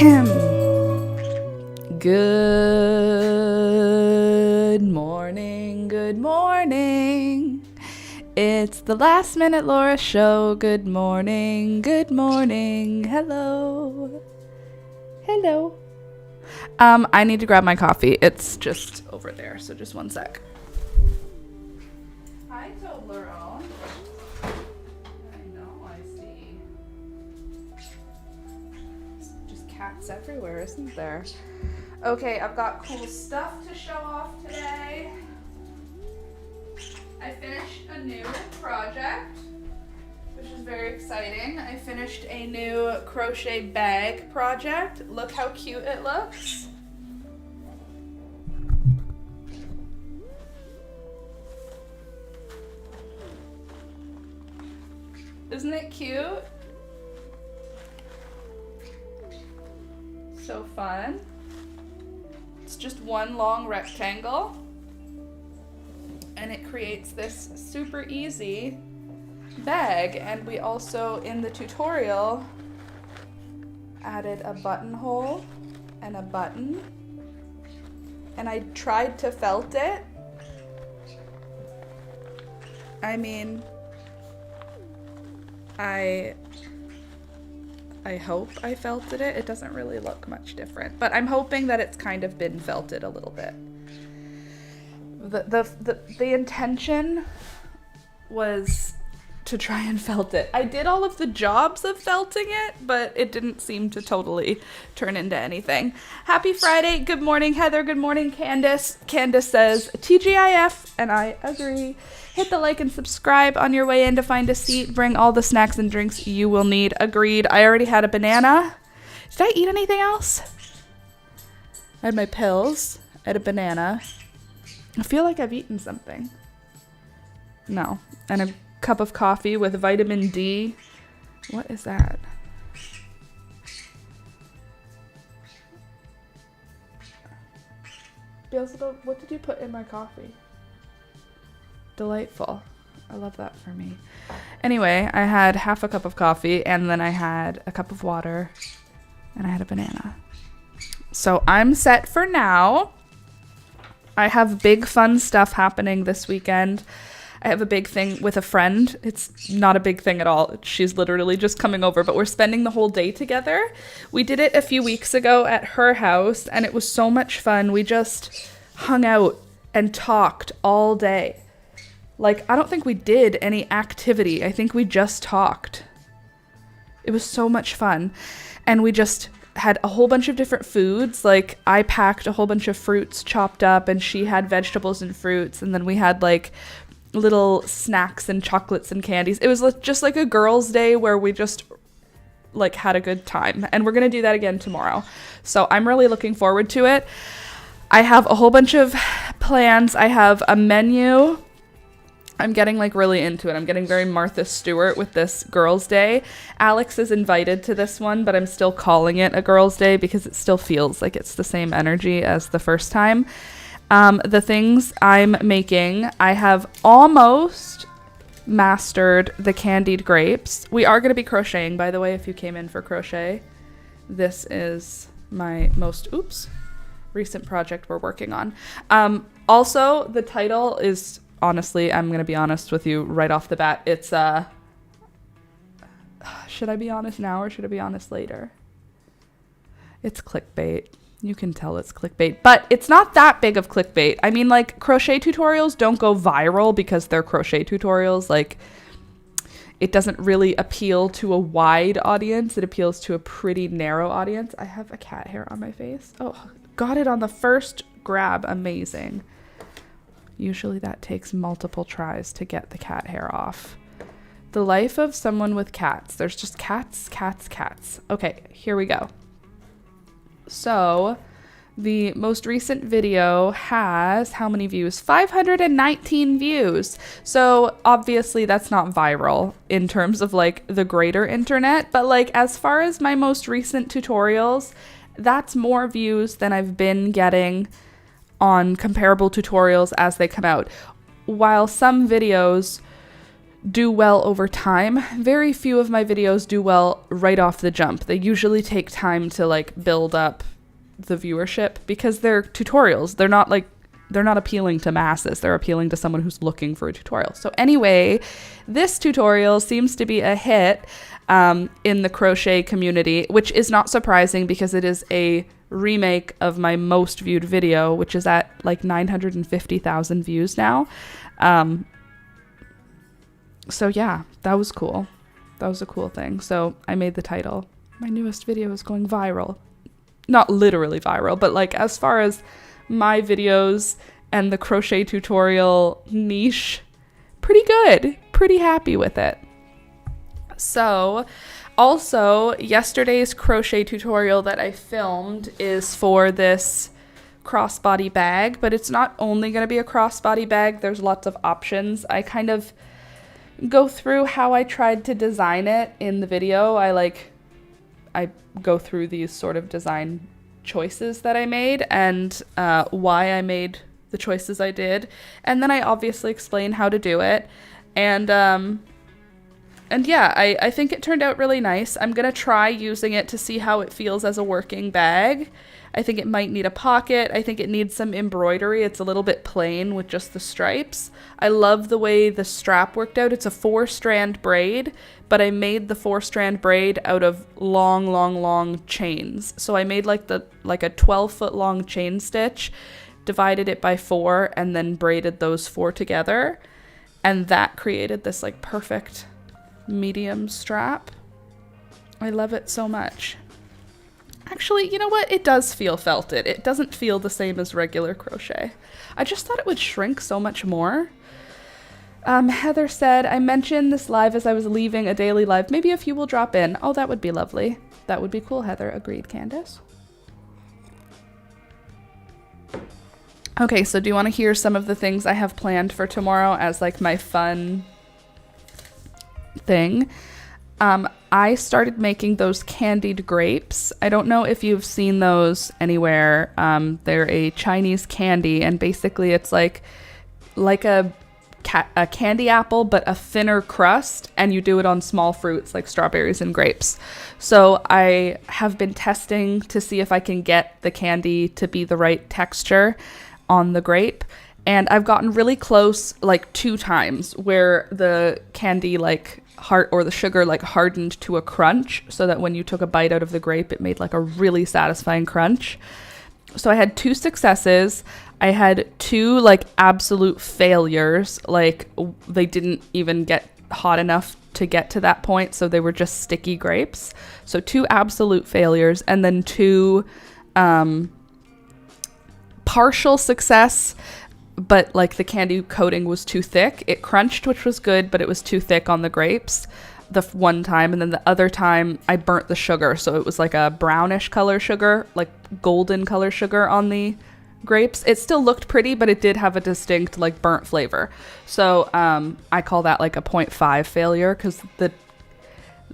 Good morning, good morning. It's the Last Minute Laura Show. Good morning, good morning. Hello. Hello. I need to grab my coffee. It's just over there, so just one sec. Hi, Toblerone. I know, I see. Just cats everywhere, isn't there? Okay, I've got cool stuff to show off today. I finished a new project, which is very exciting. I finished a new crochet bag project. Look how cute it looks. Isn't it cute? So fun. It's just one long rectangle, and it creates this super easy bag. And we also, in the tutorial, added a buttonhole and a button, and I tried to felt it. I mean, I hope I felted it. It doesn't really look much different, but I'm hoping that it's kind of been felted a little bit. The intention was to try and felt it. I did all of the jobs of felting it, but it didn't seem to totally turn into anything. Happy Friday. Good morning, Heather. Good morning, Candace. Candace says TGIF, and I agree. Hit the like and subscribe on your way in to find a seat. Bring all the snacks and drinks you will need. Agreed. I already had a banana. Did I eat anything else? I had my pills. I had a banana. I feel like I've eaten something. No. And a cup of coffee with vitamin D. What is that? Beelzebub, what did you put in my coffee? Delightful. I love that for me. Anyway, I had half a cup of coffee, and then I had a cup of water, and I had a banana. So I'm set for now. I have big fun stuff happening this weekend. I have a big thing with a friend. It's not a big thing at all. She's literally just coming over, but we're spending the whole day together. We did it a few weeks ago at her house, and it was so much fun. We just hung out and talked all day. Like, I don't think we did any activity. I think we just talked. It was so much fun. And we just had a whole bunch of different foods. Like, I packed a whole bunch of fruits chopped up, and she had vegetables and fruits. And then we had, like, little snacks and chocolates and candies. It was just like a girls' day where we just, like, had a good time. And we're going to do that again tomorrow. So I'm really looking forward to it. I have a whole bunch of plans. I have a menu. I'm getting like really into it. I'm getting very Martha Stewart with this girls' day. Alex is invited to this one, but I'm still calling it a girls' day because it still feels like it's the same energy as the first time. The things I'm making, I have almost mastered the candied grapes. We are going to be crocheting, by the way, if you came in for crochet. This is my most, recent project we're working on. Also, the title is, honestly, I'm going to be honest with you right off the bat. It's, should I be honest now or should I be honest later? It's clickbait. You can tell it's clickbait, but it's not that big of clickbait. I mean, like, crochet tutorials don't go viral because they're crochet tutorials. Like, it doesn't really appeal to a wide audience. It appeals to a pretty narrow audience. I have a cat hair on my face. Oh, got it on the first grab. Amazing. Usually that takes multiple tries to get the cat hair off. The life of someone with cats. There's just cats, cats, cats. Okay, here we go. So the most recent video has how many views? 519 views. So obviously that's not viral in terms of like the greater internet, but like as far as my most recent tutorials, that's more views than I've been getting on comparable tutorials as they come out. While some videos do well over time. Very few of my videos do well right off the jump. They usually take time to like build up the viewership because they're tutorials. They're not appealing to masses. They're appealing to someone who's looking for a tutorial. So anyway, this tutorial seems to be a hit in the crochet community, which is not surprising because it is a remake of my most viewed video, which is at like 950,000 views now. So yeah, that was cool. That was a cool thing. So I made the title. My newest video is going viral. Not literally viral, but like as far as my videos and the crochet tutorial niche, pretty good. Pretty happy with it. So also yesterday's crochet tutorial that I filmed is for this crossbody bag, but it's not only going to be a crossbody bag. There's lots of options. I kind of go through how I tried to design it in the video. I go through these sort of design choices that I made and why I made the choices I did. And then I obviously explain how to do it. And yeah, I think it turned out really nice. I'm going to try using it to see how it feels as a working bag. I think it might need a pocket. I think it needs some embroidery. It's a little bit plain with just the stripes. I love the way the strap worked out. It's a 4-strand braid, but I made the 4-strand braid out of long chains. So I made like a 12-foot long chain stitch, divided it by 4, and then braided those 4 together. And that created this like perfect medium strap. I love it so much. Actually, you know what? It does feel felted. It doesn't feel the same as regular crochet. I just thought it would shrink so much more. Heather said, I mentioned this live as I was leaving a daily live. Maybe a few will drop in. Oh, that would be lovely. That would be cool, Heather. Agreed, Candace. Okay, so do you want to hear some of the things I have planned for tomorrow as like my fun thing? I started making those candied grapes. I don't know if you've seen those anywhere. They're a Chinese candy, and basically it's like a candy apple, but a thinner crust, and you do it on small fruits like strawberries and grapes. So I have been testing to see if I can get the candy to be the right texture on the grape. And I've gotten really close like 2 times where the candy or the sugar hardened to a crunch, so that when you took a bite out of the grape, it made like a really satisfying crunch. So I had 2 successes. I had 2 like absolute failures. Like they didn't even get hot enough to get to that point, so they were just sticky grapes. So 2 absolute failures, and then 2 partial success, but like the candy coating was too thick. It crunched, which was good, but it was too thick on the grapes the one time. And then the other time I burnt the sugar. So it was like a brownish color sugar, like golden color sugar on the grapes. It still looked pretty, but it did have a distinct like burnt flavor. So I call that like a 0.5 failure because the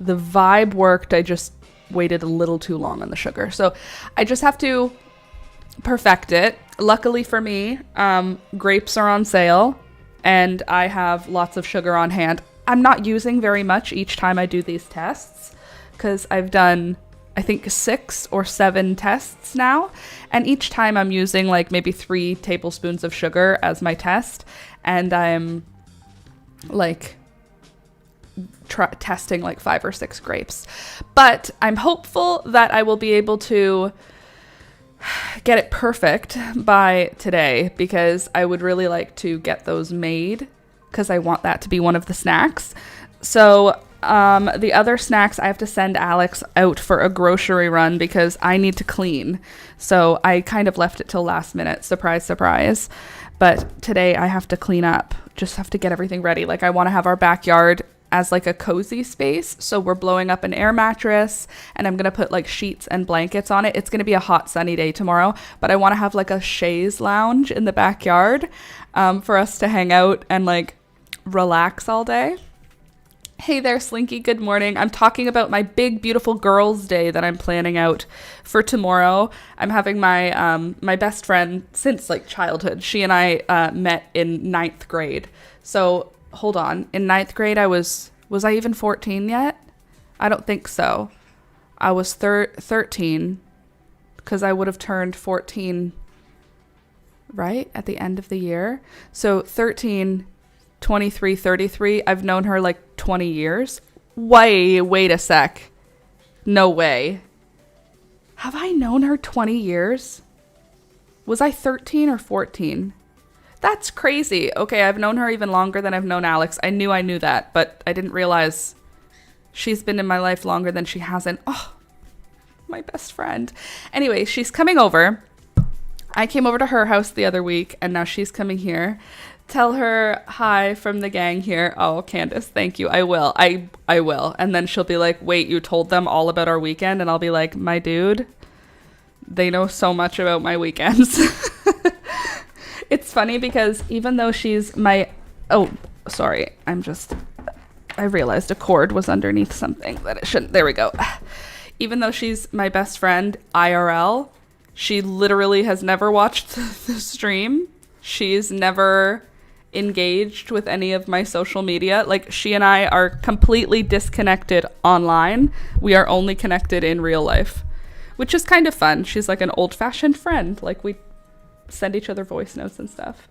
vibe worked. I just waited a little too long on the sugar. So I just have to perfect it. Luckily for me, grapes are on sale and I have lots of sugar on hand. I'm not using very much each time I do these tests because I've done, I think, 6 or 7 tests now. And each time I'm using like maybe 3 tablespoons of sugar as my test. And I'm like testing like 5 or 6 grapes. But I'm hopeful that I will be able to get it perfect by today because I would really like to get those made because I want that to be one of the snacks. So the other snacks, I have to send Alex out for a grocery run because I need to clean. So I kind of left it till last minute. Surprise, surprise. But today I have to clean up. Just have to get everything ready. Like I want to have our backyard as like a cozy space. So we're blowing up an air mattress and I'm going to put like sheets and blankets on it. It's going to be a hot sunny day tomorrow, but I want to have like a chaise lounge in the backyard for us to hang out and like relax all day. Hey there, Slinky. Good morning. I'm talking about my big, beautiful girls' day that I'm planning out for tomorrow. I'm having my my best friend since like childhood. She and I met in 9th grade. So hold on. In ninth grade, was I even 14 yet? I don't think so. I was 13 because I would have turned 14, right? At the end of the year. So 13, 23, 33. I've known her like 20 years. Wait a sec. No way. Have I known her 20 years? Was I 13 or 14? That's crazy. Okay, I've known her even longer than I've known Alex. I knew that, but I didn't realize she's been in my life longer than she hasn't. Oh, my best friend. Anyway, she's coming over. I came over to her house the other week, and now she's coming here. Tell her hi from the gang here. Oh, Candace, thank you. I will. I will. And then she'll be like, wait, you told them all about our weekend? And I'll be like, my dude, they know so much about my weekends. It's funny because even though she's my... Oh, sorry. I realized a cord was underneath something that it shouldn't. There we go. Even though she's my best friend, IRL, she literally has never watched the stream. She's never engaged with any of my social media. Like, she and I are completely disconnected online. We are only connected in real life, which is kind of fun. She's like an old-fashioned friend. Like, we send each other voice notes and stuff.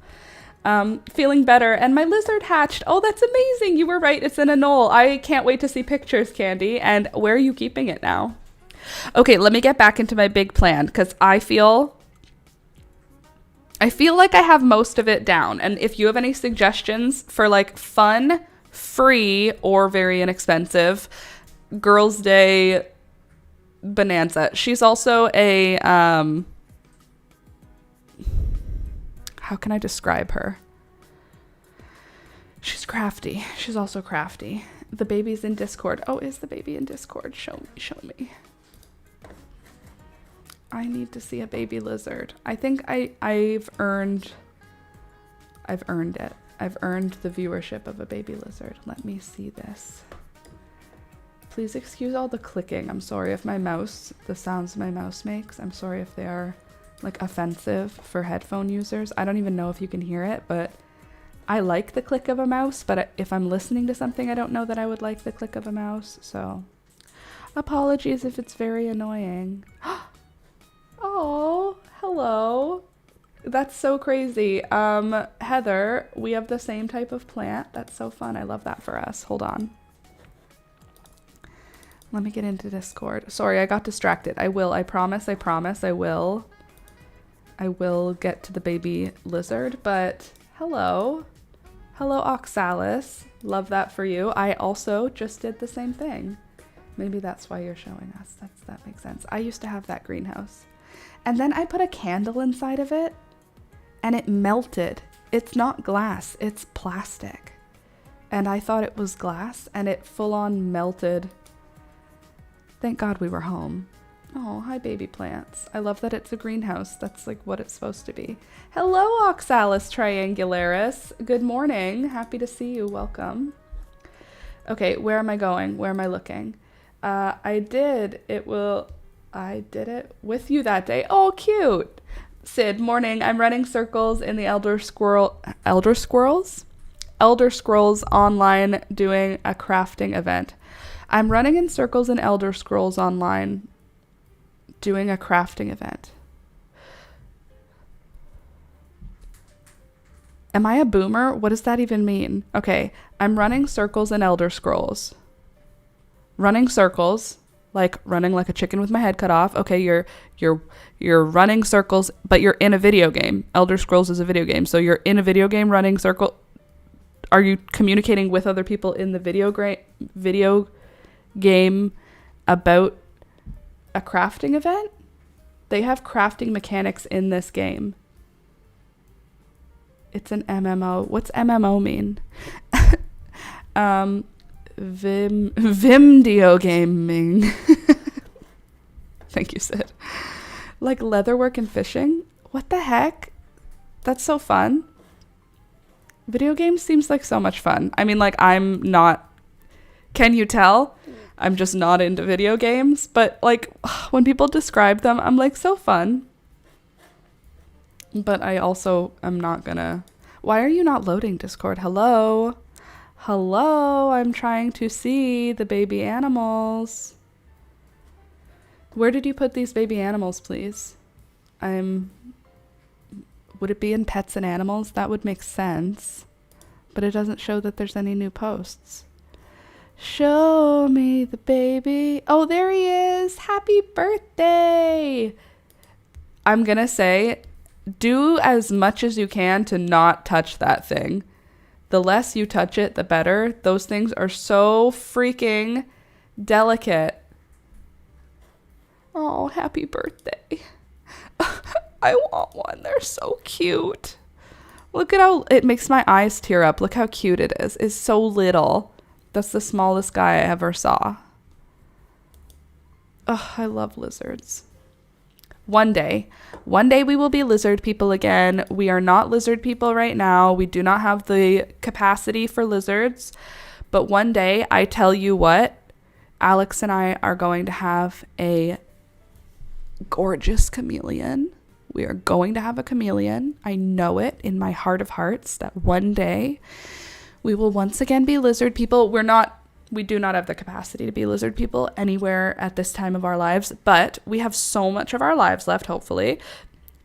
Feeling better, and my lizard hatched. Oh, that's amazing. You were right. It's in a knoll. I can't wait to see pictures, Candy. And where are you keeping it now? Okay, let me get back into my big plan, because I feel like I have most of it down. And if you have any suggestions for like fun, free, or very inexpensive Girls' Day bonanza. She's also a how can I describe her? She's crafty. She's also crafty. The baby's in Discord. Oh, is the baby in Discord? Show me. I need to see a baby lizard. I think I've earned it. I've earned the viewership of a baby lizard. Let me see this. Please excuse all the clicking. I'm sorry if the sounds my mouse makes. I'm sorry if they are like offensive for headphone users. I don't even know if you can hear it, but I like the click of a mouse, but if I'm listening to something, I don't know that I would like the click of a mouse. So apologies if it's very annoying. Oh, hello. That's so crazy. Heather, we have the same type of plant. That's so fun. I love that for us. Hold on. Let me get into Discord. Sorry, I got distracted. I promise, I will. I will get to the baby lizard, but hello. Hello, Oxalis. Love that for you. I also just did the same thing. Maybe that's why you're showing us. That makes sense. I used to have that greenhouse. And then I put a candle inside of it and it melted. It's not glass, it's plastic. And I thought it was glass and it full on melted. Thank God we were home. Oh, hi baby plants. I love that it's a greenhouse. That's like what it's supposed to be. Hello, Oxalis triangularis. Good morning. Happy to see you. Welcome. Okay, where am I going? Where am I looking? I did it with you that day. Oh, cute. Sid, morning. I'm running circles in the Elder Scrolls Online doing a crafting event. I'm running in circles in Elder Scrolls Online doing a crafting event. Am I a boomer? What does that even mean? Okay, I'm running circles in Elder Scrolls. Running circles, like running like a chicken with my head cut off. Okay, you're running circles, but you're in a video game. Elder Scrolls is a video game, so you're in a video game running circle. Are you communicating with other people in the video game about a crafting event? They have crafting mechanics in this game. It's an MMO. What's MMO mean? Vimdio gaming. Thank you, Sid. Like leatherwork and fishing? What the heck? That's so fun. Video games seems like so much fun. I mean, like, I'm not... Can you tell? I'm just not into video games. But, like, when people describe them, I'm like, so fun. But I also am not gonna... Why are you not loading, Discord? Hello? Hello, I'm trying to see the baby animals. Where did you put these baby animals, please? Would it be in pets and animals? That would make sense. But it doesn't show that there's any new posts. Show me the baby. Oh, there he is. Happy birthday. I'm gonna say, do as much as you can to not touch that thing. The less you touch it, the better. Those things are so freaking delicate. Oh, happy birthday. I want one. They're so cute. Look at how it makes my eyes tear up. Look how cute it is. It's so little. That's the smallest guy I ever saw. Oh, I love lizards. One day we will be lizard people again. We are not lizard people right now. We do not have the capacity for lizards. But one day, I tell you what, Alex and I are going to have a gorgeous chameleon. We are going to have a chameleon. I know it in my heart of hearts that one day we will once again be lizard people. We do not have the capacity to be lizard people anywhere at this time of our lives, but we have so much of our lives left, hopefully.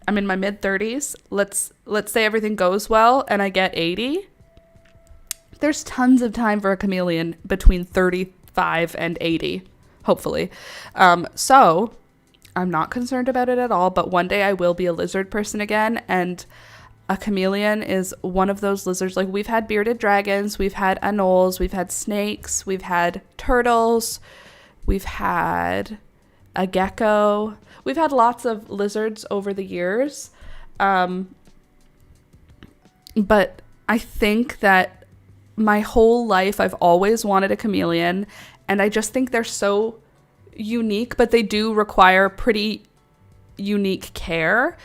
I'm in my mid-30s. Let's say everything goes well and I get 80. There's tons of time for a chameleon between 35 and 80, hopefully. So I'm not concerned about it at all, but one day I will be a lizard person again, and a chameleon is one of those lizards. Like, we've had bearded dragons, we've had anoles, we've had snakes, we've had turtles, we've had a gecko. We've had lots of lizards over the years. But I think that my whole life I've always wanted a chameleon, and I just think they're so unique, but they do require pretty unique care.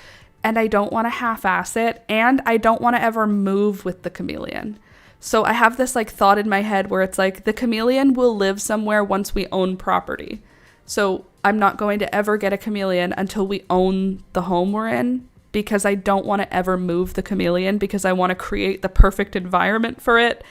And I don't want to half-ass it, and I don't want to ever move with the chameleon. So I have this like thought in my head where it's like the chameleon will live somewhere once we own property. So I'm not going to ever get a chameleon until we own the home we're in, because I don't want to ever move the chameleon, because I want to create the perfect environment for it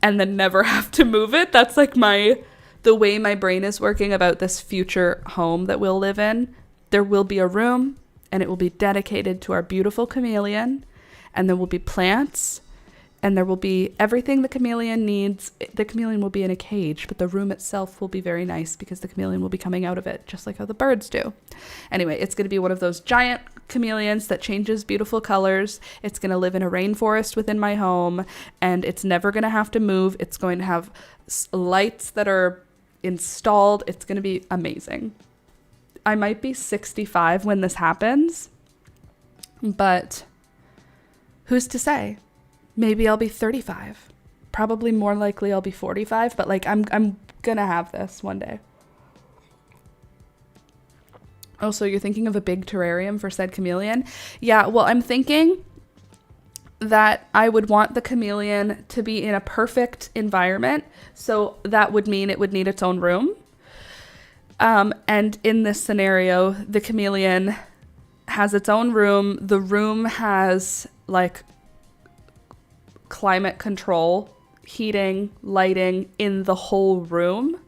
and then never have to move it. That's like the way my brain is working about this future home that we'll live in. There will be a room, and it will be dedicated to our beautiful chameleon, and there will be plants, and there will be everything the chameleon needs. The chameleon will be in a cage, but the room itself will be very nice because the chameleon will be coming out of it, just like how the birds do. Anyway, it's going to be one of those giant chameleons that changes beautiful colors. It's going to live in a rainforest within my home, and it's never going to have to move. It's going to have lights that are installed. It's going to be amazing. I might be 65 when this happens, but who's to say? Maybe I'll be 35. Probably more likely I'll be 45, but like I'm gonna have this one day. Oh, so you're thinking of a big terrarium for said chameleon? Yeah, well, I'm thinking that I would want the chameleon to be in a perfect environment, so that would mean it would need its own room. And in this scenario, the chameleon has its own room. The room has like climate control, heating, lighting in the whole room.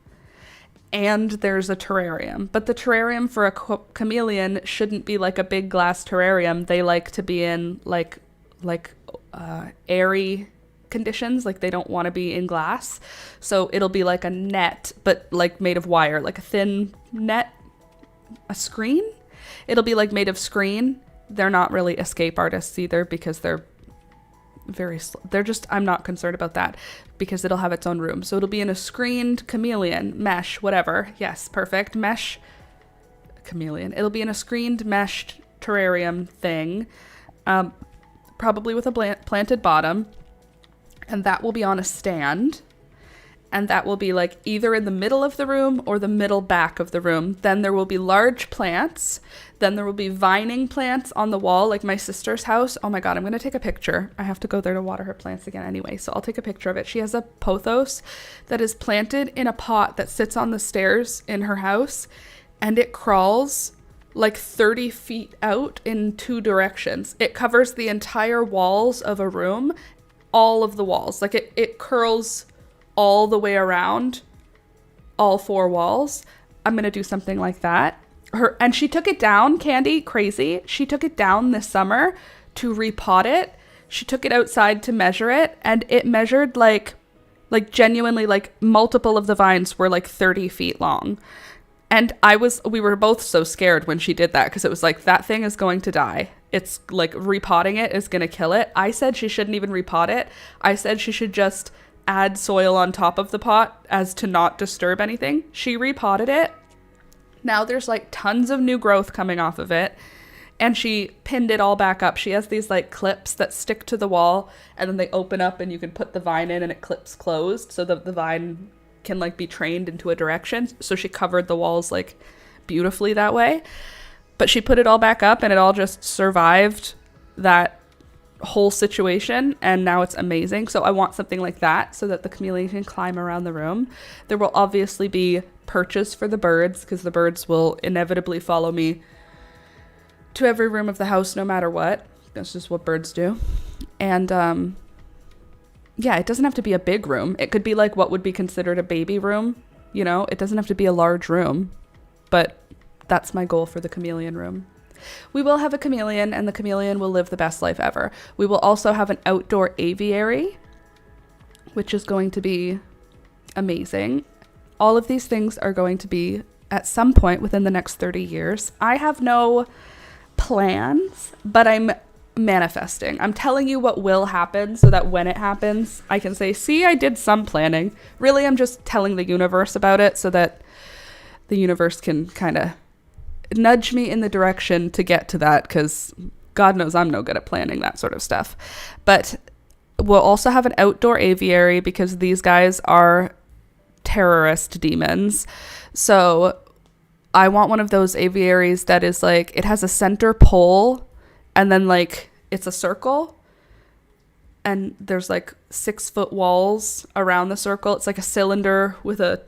And there's a terrarium. But the terrarium for a chameleon shouldn't be like a big glass terrarium. They like to be in like airy conditions. Like, they don't want to be in glass. So it'll be like a net, but like made of wire, like a thin net, a screen. It'll be like made of screen. They're not really escape artists either, because they're I'm not concerned about that, because it'll have its own room. So it'll be in a screened chameleon, mesh, whatever. Yes, perfect. Mesh chameleon. It'll be in a screened mesh terrarium thing, probably with a planted bottom. And that will be on a stand, and that will be like either in the middle of the room or the middle back of the room. Then there will be large plants. Then there will be vining plants on the wall, like my sister's house. Oh my God, I'm going to take a picture. I have to go there to water her plants again anyway, so I'll take a picture of it. She has a pothos that is planted in a pot that sits on the stairs in her house, and it crawls like 30 feet out in two directions. It covers the entire walls of a room, all of the walls. Like it curls all the way around all 4 walls. I'm going to do something like that. And she took it down, Candy, crazy. She took it down this summer to repot it. She took it outside to measure it, and it measured like genuinely, like multiple of the vines were like 30 feet long. And we were both so scared when she did that, because it was like, that thing is going to die. It's like repotting it is going to kill it. I said she shouldn't even repot it. I said she should just add soil on top of the pot as to not disturb anything. She repotted it. Now there's like tons of new growth coming off of it. And she pinned it all back up. She has these like clips that stick to the wall, and then they open up and you can put the vine in and it clips closed so that the vine can like be trained into a direction. So she covered the walls like beautifully that way. But she put it all back up and it all just survived that whole situation, and now it's amazing. So I want something like that so that the chameleon can climb around the room. There will obviously be perches for the birds, because the birds will inevitably follow me to every room of the house no matter what. That's just what birds do. And yeah, it doesn't have to be a big room. It could be like what would be considered a baby room. You know, it doesn't have to be a large room, but that's my goal for the chameleon room. We will have a chameleon, and the chameleon will live the best life ever. We will also have an outdoor aviary, which is going to be amazing. All of these things are going to be at some point within the next 30 years. I have no plans, but I'm manifesting. I'm telling you what will happen so that when it happens, I can say, see, I did some planning. Really, I'm just telling the universe about it so that the universe can kind of nudge me in the direction to get to that, because God knows I'm no good at planning that sort of stuff. But we'll also have an outdoor aviary, because these guys are terrorist demons. So I want one of those aviaries that is like, it has a center pole, and then like it's a circle, and there's like 6-foot walls around the circle. It's like a cylinder with a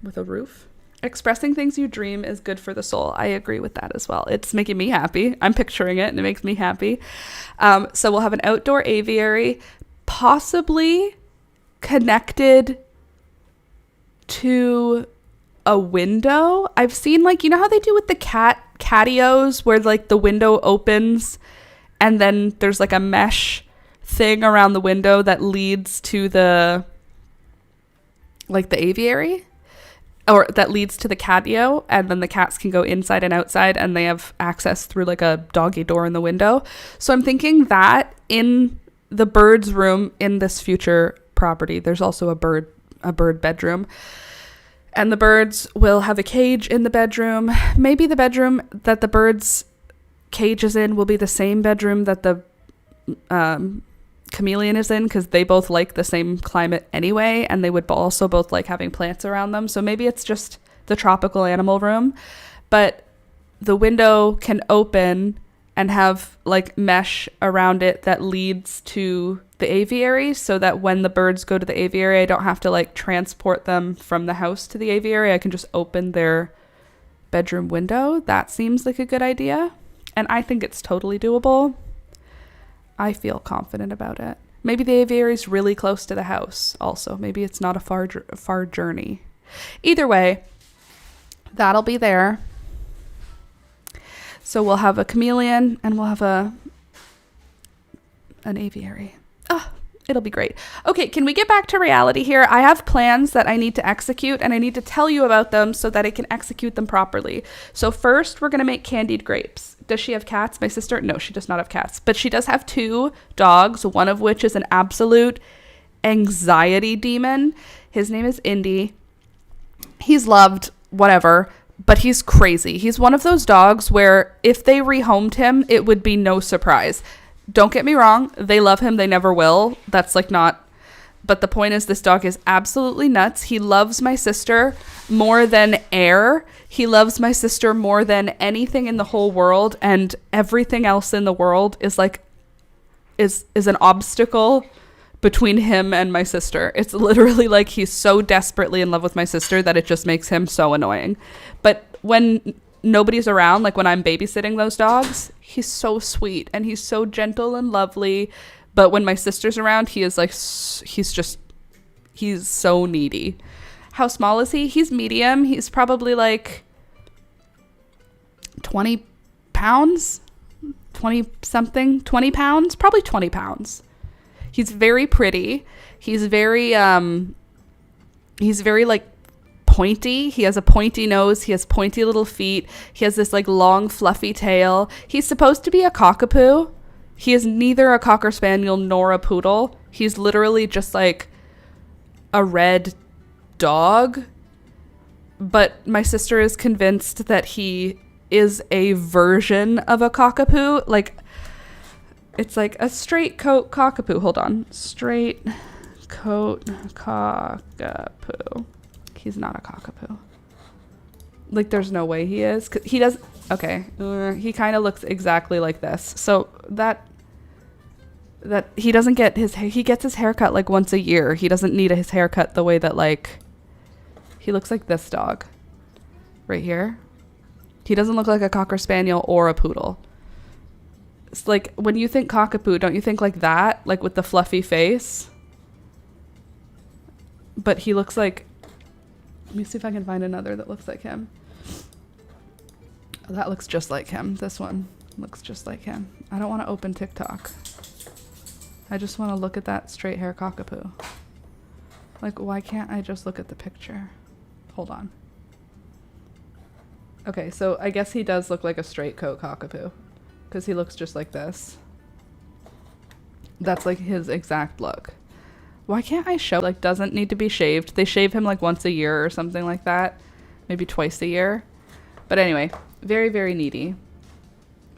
roof. Expressing things you dream is good for the soul. I agree with that as well. It's making me happy. I'm picturing it and it makes me happy. So we'll have an outdoor aviary, possibly connected to a window. I've seen, like, you know how they do with the catios, where like the window opens and then there's like a mesh thing around the window that leads to the aviary, or that leads to the catio, and then the cats can go inside and outside, and they have access through like a doggy door in the window. So I'm thinking that in the bird's room in this future property, there's also a bird bedroom. And the birds will have a cage in the bedroom. Maybe the bedroom that the bird's cage is in will be the same bedroom that the chameleon is in, because they both like the same climate anyway, and they would also both like having plants around them. So maybe it's just the tropical animal room, but the window can open and have like mesh around it that leads to the aviary, so that when the birds go to the aviary, I don't have to like transport them from the house to the aviary. I can just open their bedroom window. That seems like a good idea, and I think it's totally doable. I feel confident about it. Maybe the aviary is really close to the house also. Maybe it's not a far journey. Either way, that'll be there. So we'll have a chameleon and we'll have an aviary. Oh, it'll be great. Okay, can we get back to reality here? I have plans that I need to execute, and I need to tell you about them so that I can execute them properly. So first, we're going to make candied grapes. Does she have cats, my sister? No, she does not have cats. But she does have 2 dogs, one of which is an absolute anxiety demon. His name is Indy. He's loved, whatever, but he's crazy. He's one of those dogs where if they rehomed him, it would be no surprise. Don't get me wrong, they love him, they never will. That's like not, but the point is, this dog is absolutely nuts. He loves my sister more than air. He loves my sister more than anything in the whole world, and everything else in the world is like, is an obstacle between him and my sister. It's literally like he's so desperately in love with my sister that it just makes him so annoying. But when nobody's around, like when I'm babysitting those dogs, he's so sweet and he's so gentle and lovely, But when my sister's around, he is like, he's so needy. How small is he? He's medium. He's probably like 20 pounds, 20 something, 20 pounds, probably 20 pounds. He's very pretty. He's very like pointy. He has a pointy nose. He has pointy little feet. He has this like long fluffy tail. He's supposed to be a cockapoo. He is neither a cocker spaniel nor a poodle. He's literally just like a red dog. But my sister is convinced that he is a version of a cockapoo. Like, it's like a straight coat cockapoo. Hold on. Straight coat cockapoo. He's not a cockapoo. Like, there's no way he is. 'Cause he does. Okay. He kind of looks exactly like this. So that he doesn't get he gets his haircut like once a year. He doesn't need his haircut the way that, like, he looks like this dog right here. He doesn't look like a cocker spaniel or a poodle. It's like, when you think cockapoo, don't you think like that? Like with the fluffy face? But he looks like, let me see if I can find another that looks like him. Oh, that looks just like him. This one looks just like him. I don't want to open TikTok. I just want to look at that straight hair cockapoo. Like, why can't I just look at the picture? Hold on. Okay, so I guess he does look like a straight coat cockapoo, because he looks just like this. That's like his exact look. Why can't I show, like, doesn't need to be shaved. They shave him like once a year or something like that. Maybe twice a year. But anyway, very, very needy.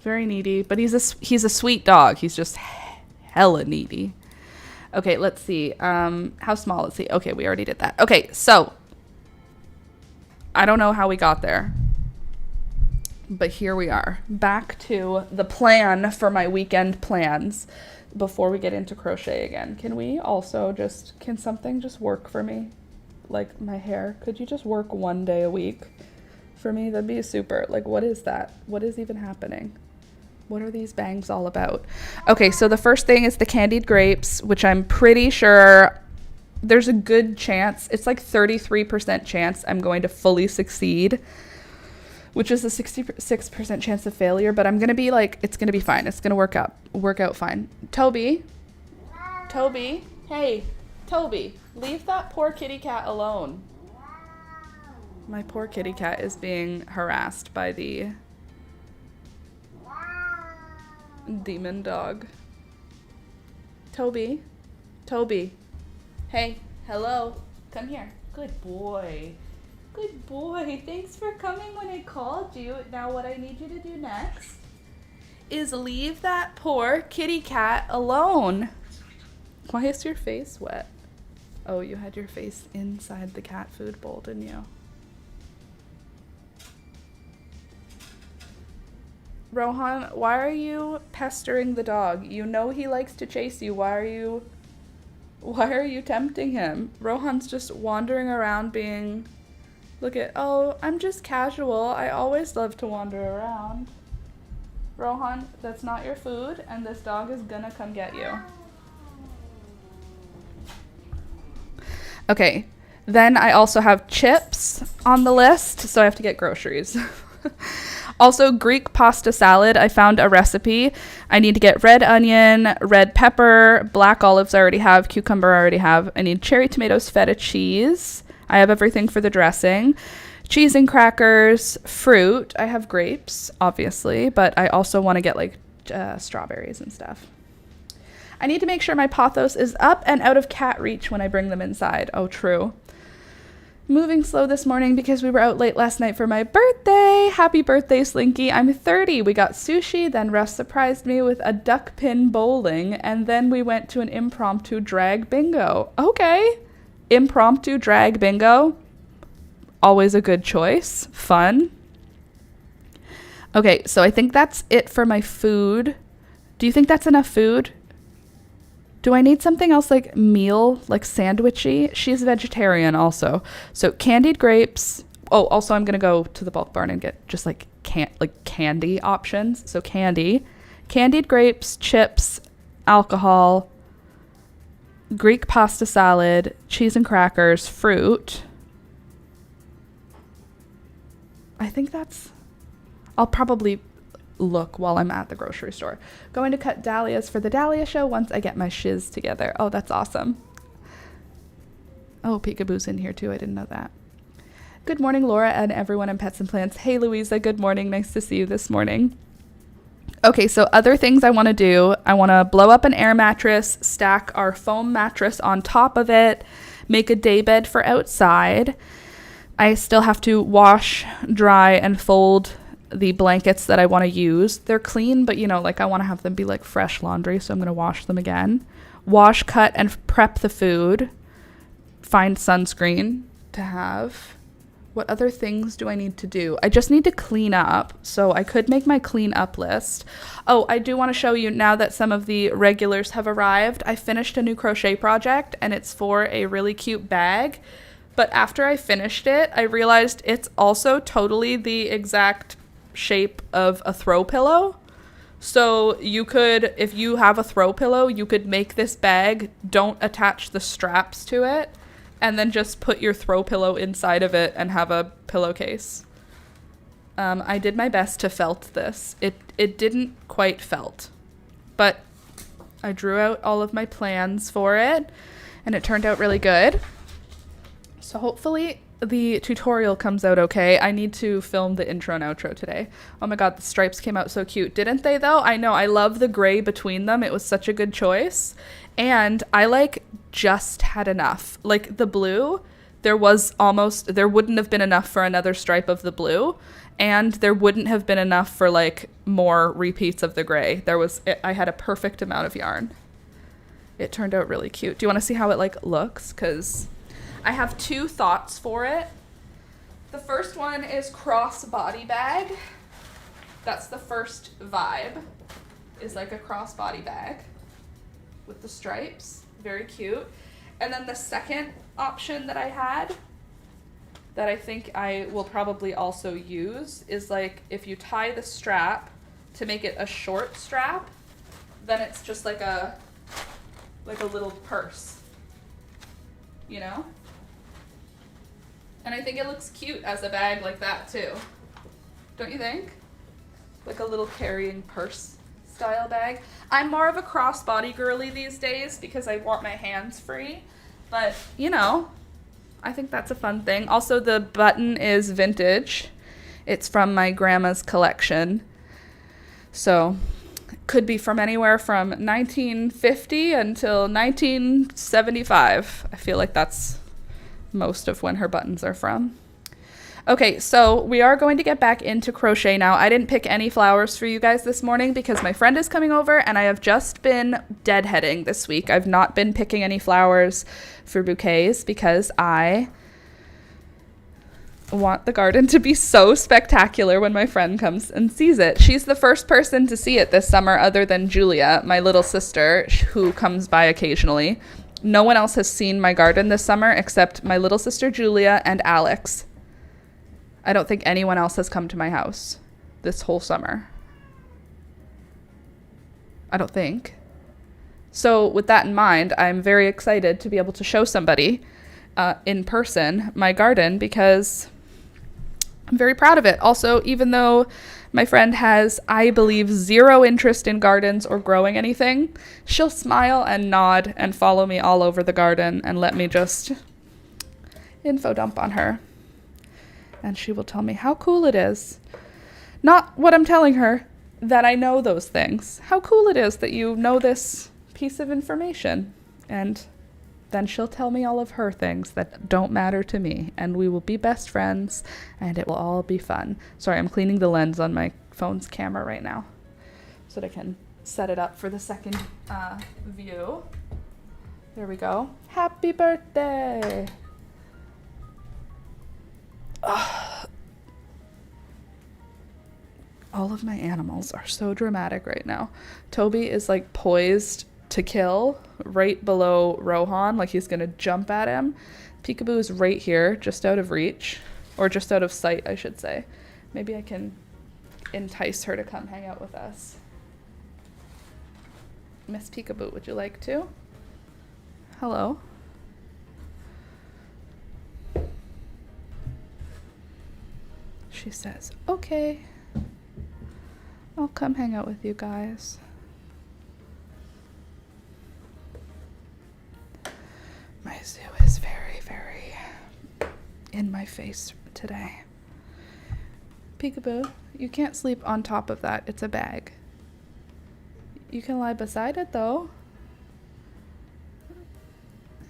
Very needy, but he's a sweet dog. He's just hella needy. Okay, let's see. How small is he? Okay, we already did that. Okay, so I don't know how we got there, but here we are. Back to the plan for my weekend plans before we get into crochet again. Can something just work for me? Like my hair, could you just work one day a week for me? That'd be super. Like, what is that? What is even happening? What are these bangs all about? Okay, so the first thing is the candied grapes, which I'm pretty sure there's a good chance, it's like 33% chance I'm going to fully succeed, which is a 66% chance of failure, but I'm going to be like, it's going to be fine. It's going to work out fine. Toby, hey, Toby, leave that poor kitty cat alone. My poor kitty cat is being harassed by the demon dog. Toby, hey, hello, come here. Good boy. Thanks for coming when I called you. Now what I need you to do next is leave that poor kitty cat alone. Why is your face wet? Oh, you had your face inside the cat food bowl, didn't you? Rohan, why are you pestering the dog? You know he likes to chase you. Why are you tempting him? Rohan's just wandering around being, oh, I'm just casual. I always love to wander around. Rohan, that's not your food, and this dog is gonna come get you. Okay, then I also have chips on the list, so I have to get groceries. Also, Greek pasta salad. I found a recipe. I need to get red onion, red pepper, black olives I already have, cucumber I already have. I need cherry tomatoes, feta cheese. I have everything for the dressing. Cheese and crackers, fruit. I have grapes, obviously, but I also want to get like strawberries and stuff. I need to make sure my pothos is up and out of cat reach when I bring them inside. Oh, true. Moving slow this morning because we were out late last night for my birthday. Happy birthday, Slinky. I'm 30. We got sushi, then Russ surprised me with a duck pin bowling, and then we went to an impromptu drag bingo. Okay. Impromptu drag bingo. Always a good choice. Fun. Okay, so I think that's it for my food. Do you think that's enough food? Do I need something else like meal, like sandwichy? She's vegetarian also. So candied grapes. Oh, also I'm going to go to the bulk barn and get just like candy options. So candied grapes, chips, alcohol, Greek pasta salad, cheese and crackers, fruit. I think that's... I'll probably look while I'm at the grocery store. Going to cut dahlias for the dahlia show once I get my shiz together. Oh, that's awesome. Oh, Peekaboo's in here too. I didn't know that. Good morning, Laura and everyone in Pets and Plants. Hey, Louisa. Good morning. Nice to see you this morning. Okay, so other things I want to do. I want to blow up an air mattress, stack our foam mattress on top of it, make a day bed for outside. I still have to wash, dry, and fold the blankets that I want to use. They're clean, but like I want to have them be like fresh laundry, so I'm going to wash them again. Wash, cut, and prep the food. Find sunscreen to have. What other things do I need to do? I just need to clean up, so I could make my clean up list. Oh, I do want to show you now that some of the regulars have arrived. I finished a new crochet project, and it's for a really cute bag. But after I finished it, I realized it's also totally the exact shape of a throw pillow. So you could, if you have a throw pillow, you could make this bag, don't attach the straps to it, and then just put your throw pillow inside of it and have a pillowcase. I did my best to felt this. It didn't quite felt, but I drew out all of my plans for it, and it turned out really good. So hopefully the tutorial comes out okay. I need to film the intro and outro today. Oh my god, the stripes came out so cute. Didn't they though? I know, I love the gray between them. It was such a good choice. And I just had enough. Like the blue, there wouldn't have been enough for another stripe of the blue. And there wouldn't have been enough for more repeats of the gray. I had a perfect amount of yarn. It turned out really cute. Do you want to see how it looks? Because I have two thoughts for it. The first one is cross-body bag. That's the first vibe, is a cross-body bag with the stripes. Very cute. And then the second option that I had that I think I will probably also use is if you tie the strap to make it a short strap, then it's just like a little purse, And I think it looks cute as a bag like that too. Don't you think? Like a little carrying purse style bag. I'm more of a crossbody girly these days because I want my hands free. But, I think that's a fun thing. Also, the button is vintage. It's from my grandma's collection. So, could be from anywhere from 1950 until 1975. I feel like that's most of when her buttons are from. Okay, so we are going to get back into crochet now. I didn't pick any flowers for you guys this morning because my friend is coming over and I have just been deadheading this week. I've not been picking any flowers for bouquets because I want the garden to be so spectacular when my friend comes and sees it. She's the first person to see it this summer other than Julia, my little sister, who comes by occasionally. No one else has seen my garden this summer except my little sister Julia and Alex. I don't think anyone else has come to my house this whole summer. I don't think. So with that in mind, I'm very excited to be able to show somebody in person my garden because I'm very proud of it. Also, even though my friend has, I believe, zero interest in gardens or growing anything, she'll smile and nod and follow me all over the garden and let me just info dump on her. And she will tell me how cool it is. Not what I'm telling her, that I know those things. How cool it is that you know this piece of information. And then she'll tell me all of her things that don't matter to me. And we will be best friends, and it will all be fun. Sorry, I'm cleaning the lens on my phone's camera right now so that I can set it up for the second view. There we go. Happy birthday! All of my animals are so dramatic right now. Toby is poised to kill right below Rohan, he's gonna jump at him. Peekaboo is right here, just out of reach, or just out of sight, I should say. Maybe I can entice her to come hang out with us. Miss Peekaboo, would you like to? Hello. She says, okay, I'll come hang out with you guys. My zoo is very, very in my face today. Peekaboo, you can't sleep on top of that. It's a bag. You can lie beside it, though.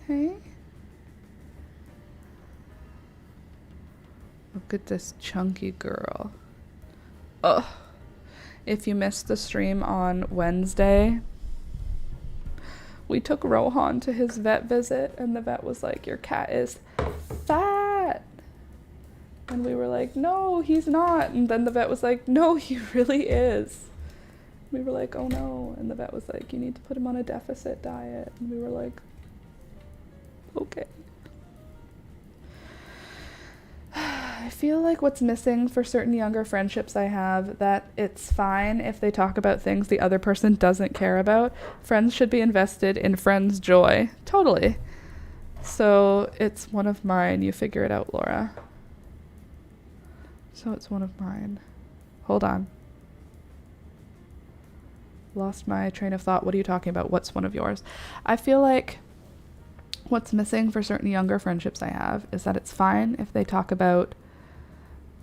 Hey? Look at this chunky girl. Ugh. If you missed the stream on Wednesday, we took Rohan to his vet visit, and the vet was like, your cat is fat. And we were like, no, he's not. And then the vet was like, no, he really is. We were like, oh no. And the vet was like, you need to put him on a deficit diet. And we were like, okay. I feel like what's missing for certain younger friendships I have, that it's fine if they talk about things the other person doesn't care about. Friends should be invested in friends' joy. Totally. So it's one of mine. You figure it out, Laura. So it's one of mine. Hold on. Lost my train of thought. What are you talking about? What's one of yours? I feel like what's missing for certain younger friendships I have is that it's fine if they talk about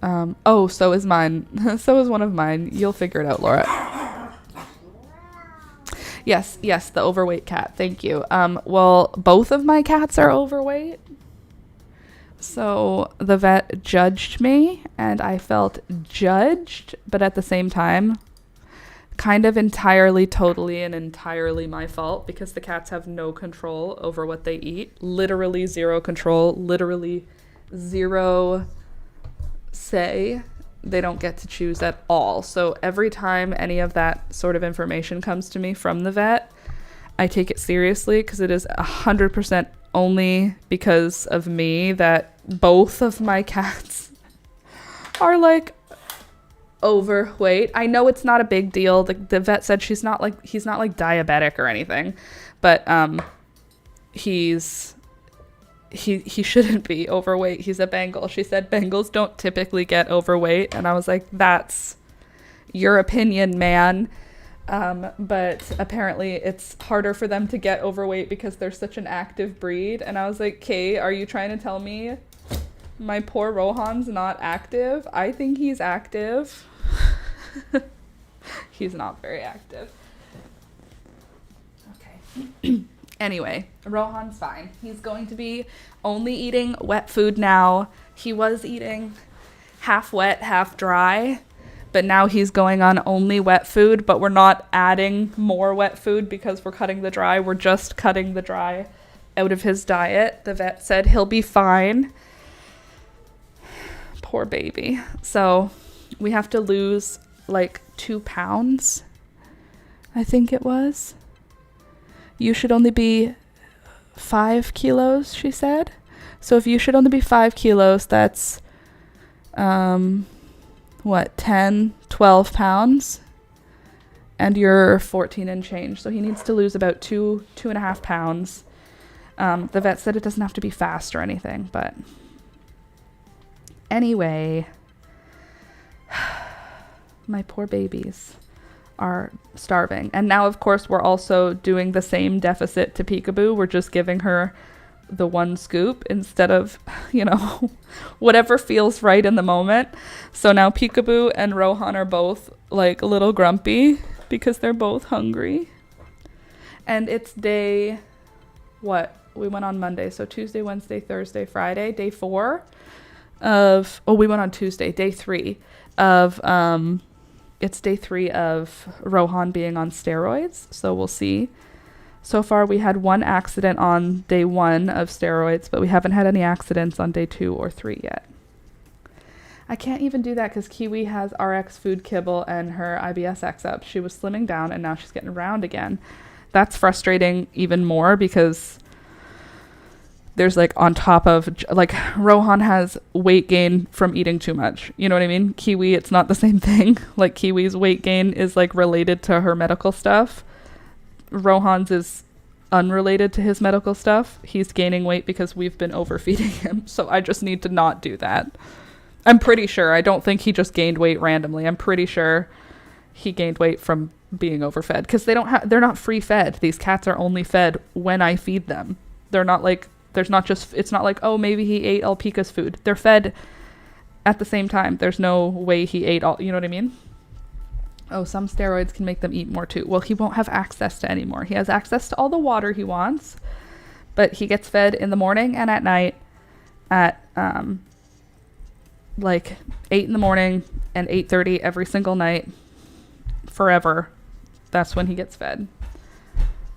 oh, so is mine. So is one of mine. You'll figure it out, Laura. Yes, the overweight cat. Thank you. Well, both of my cats are overweight. So the vet judged me, and I felt judged, but at the same time, kind of entirely, totally, and entirely my fault, because the cats have no control over what they eat. Literally zero control. Literally zero say. They don't get to choose at all. So every time any of that sort of information comes to me from the vet, I take it seriously, because it is 100% only because of me that both of my cats are like overweight. I know it's not a big deal. The vet said he's not like diabetic or anything, but he shouldn't be overweight. He's a Bengal. She said Bengals don't typically get overweight, and I was like, that's your opinion, man. But apparently it's harder for them to get overweight because they're such an active breed. And I was like, Kay, are you trying to tell me my poor Rohan's not active? I think he's active. He's not very active. Okay. Anyway, Rohan's fine. He's going to be only eating wet food now. He was eating half wet, half dry, but now he's going on only wet food, but we're not adding more wet food because we're cutting the dry. We're just cutting the dry out of his diet. The vet said he'll be fine. Poor baby. So we have to lose like 2 pounds, I think it was. You should only be 5 kilos, she said. So if you should only be 5 kilos, that's, 10, 12 pounds? And you're 14 and change. So he needs to lose about 2.5 pounds. The vet said it doesn't have to be fast or anything, but anyway, my poor babies are starving. And now, of course, we're also doing the same deficit to Peekaboo. We're just giving her the 1 scoop instead of, whatever feels right in the moment. So now Peekaboo and Rohan are both like a little grumpy because they're both hungry. And it's day, we went on Monday. So Tuesday, Wednesday, Thursday, Friday, day 4 of, we went on Tuesday, day 3 of, it's day 3 of Rohan being on steroids, so we'll see. So far, we had 1 accident on day 1 of steroids, but we haven't had any accidents on day 2 or 3 yet. I can't even do that because Kiwi has RX food kibble and her IBS-X up. She was slimming down, and now she's getting round again. That's frustrating even more because there's on top of Rohan has weight gain from eating too much. You know what I mean? Kiwi, it's not the same thing. Kiwi's weight gain is related to her medical stuff. Rohan's is unrelated to his medical stuff. He's gaining weight because we've been overfeeding him. So I just need to not do that. I'm pretty sure. I don't think he just gained weight randomly. I'm pretty sure he gained weight from being overfed because they're not free fed. These cats are only fed when I feed them. They're not like, it's not like, oh, maybe he ate Alpica's food. They're fed at the same time. There's no way he ate all, you know what I mean? Oh, some steroids can make them eat more too. Well, he won't have access to any more. He has access to all the water he wants, but he gets fed in the morning and at night at like 8 in the morning and 8:30 every single night forever. That's when he gets fed.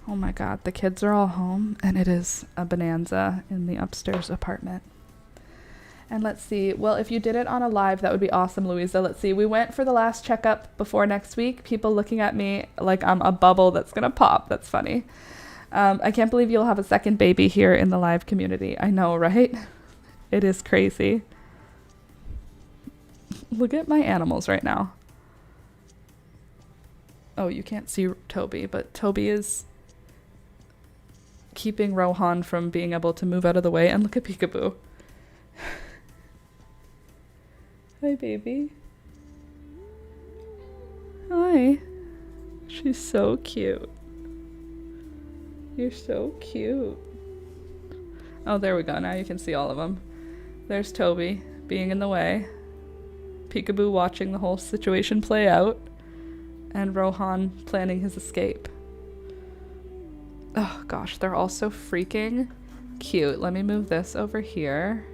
Oh my God, the kids are all home and it is a bonanza in the upstairs apartment. And let's see, well, if you did it on a live, that would be awesome, Louisa. Let's see, we went for the last checkup before next week. People looking at me like I'm a bubble that's gonna pop. That's funny. I can't believe you'll have a second baby here in the live community. I know, right? It is crazy. Look at my animals right now. Oh, you can't see Toby, but Toby is keeping Rohan from being able to move out of the way. And look at Peekaboo. Hi, baby. Hi. She's so cute. You're so cute. Oh, there we go. Now you can see all of them. There's Toby being in the way. Peekaboo watching the whole situation play out. And Rohan planning his escape. Oh gosh, they're all so freaking cute. Let me move this over here.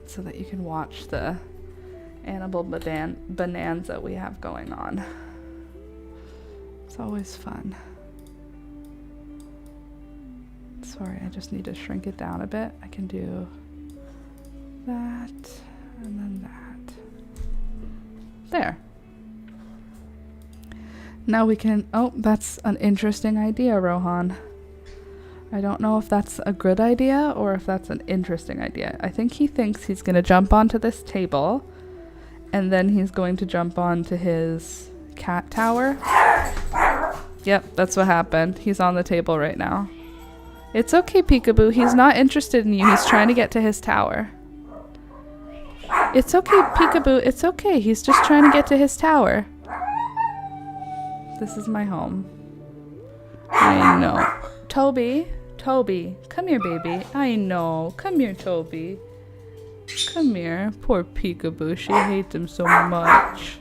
So that you can watch the animal bonanza we have going on. It's always fun. Sorry, I just need to shrink it down a bit. I can do that and then that. There. Now we can, oh, that's an interesting idea, Rohan. I don't know if that's a good idea or if that's an interesting idea. I think he thinks he's going to jump onto this table and then he's going to jump onto his cat tower. Yep, that's what happened. He's on the table right now. It's okay, Peekaboo. He's not interested in you. He's trying to get to his tower. It's okay, Peekaboo. It's okay. He's just trying to get to his tower. This is my home. I know. Toby, come here, baby. I know. Come here, Toby. Come here. Poor Peekaboo. She hates him so much.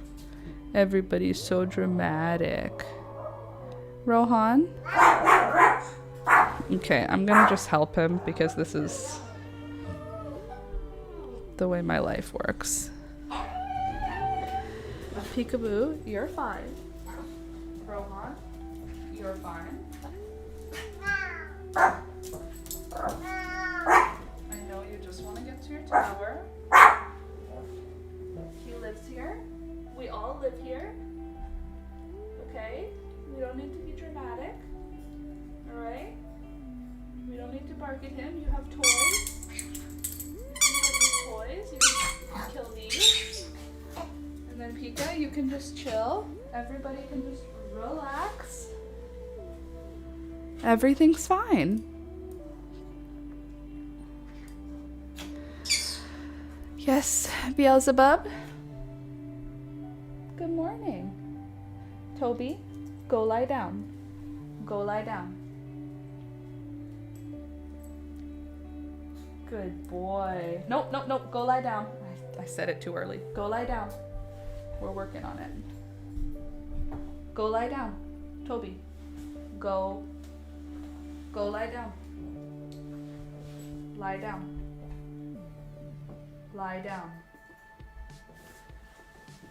Everybody's so dramatic. Rohan? Okay, I'm gonna just help him because this is the way my life works. Peekaboo, you're fine. Rohan, you're fine. I know you just want to get to your tower. He lives here. We all live here. Okay? We don't need to be dramatic. Alright? We don't need to bark at him. You have toys. You have toys. You can kill these. And then Pika, you can just chill. Everybody can just relax. Everything's fine. Yes, Beelzebub. Good morning. Toby, go lie down. Go lie down. Good boy. Nope, nope, nope. Go lie down. I said it too early. Go lie down. We're working on it. Go lie down. Toby, go. Go lie down. Lie down. Lie down.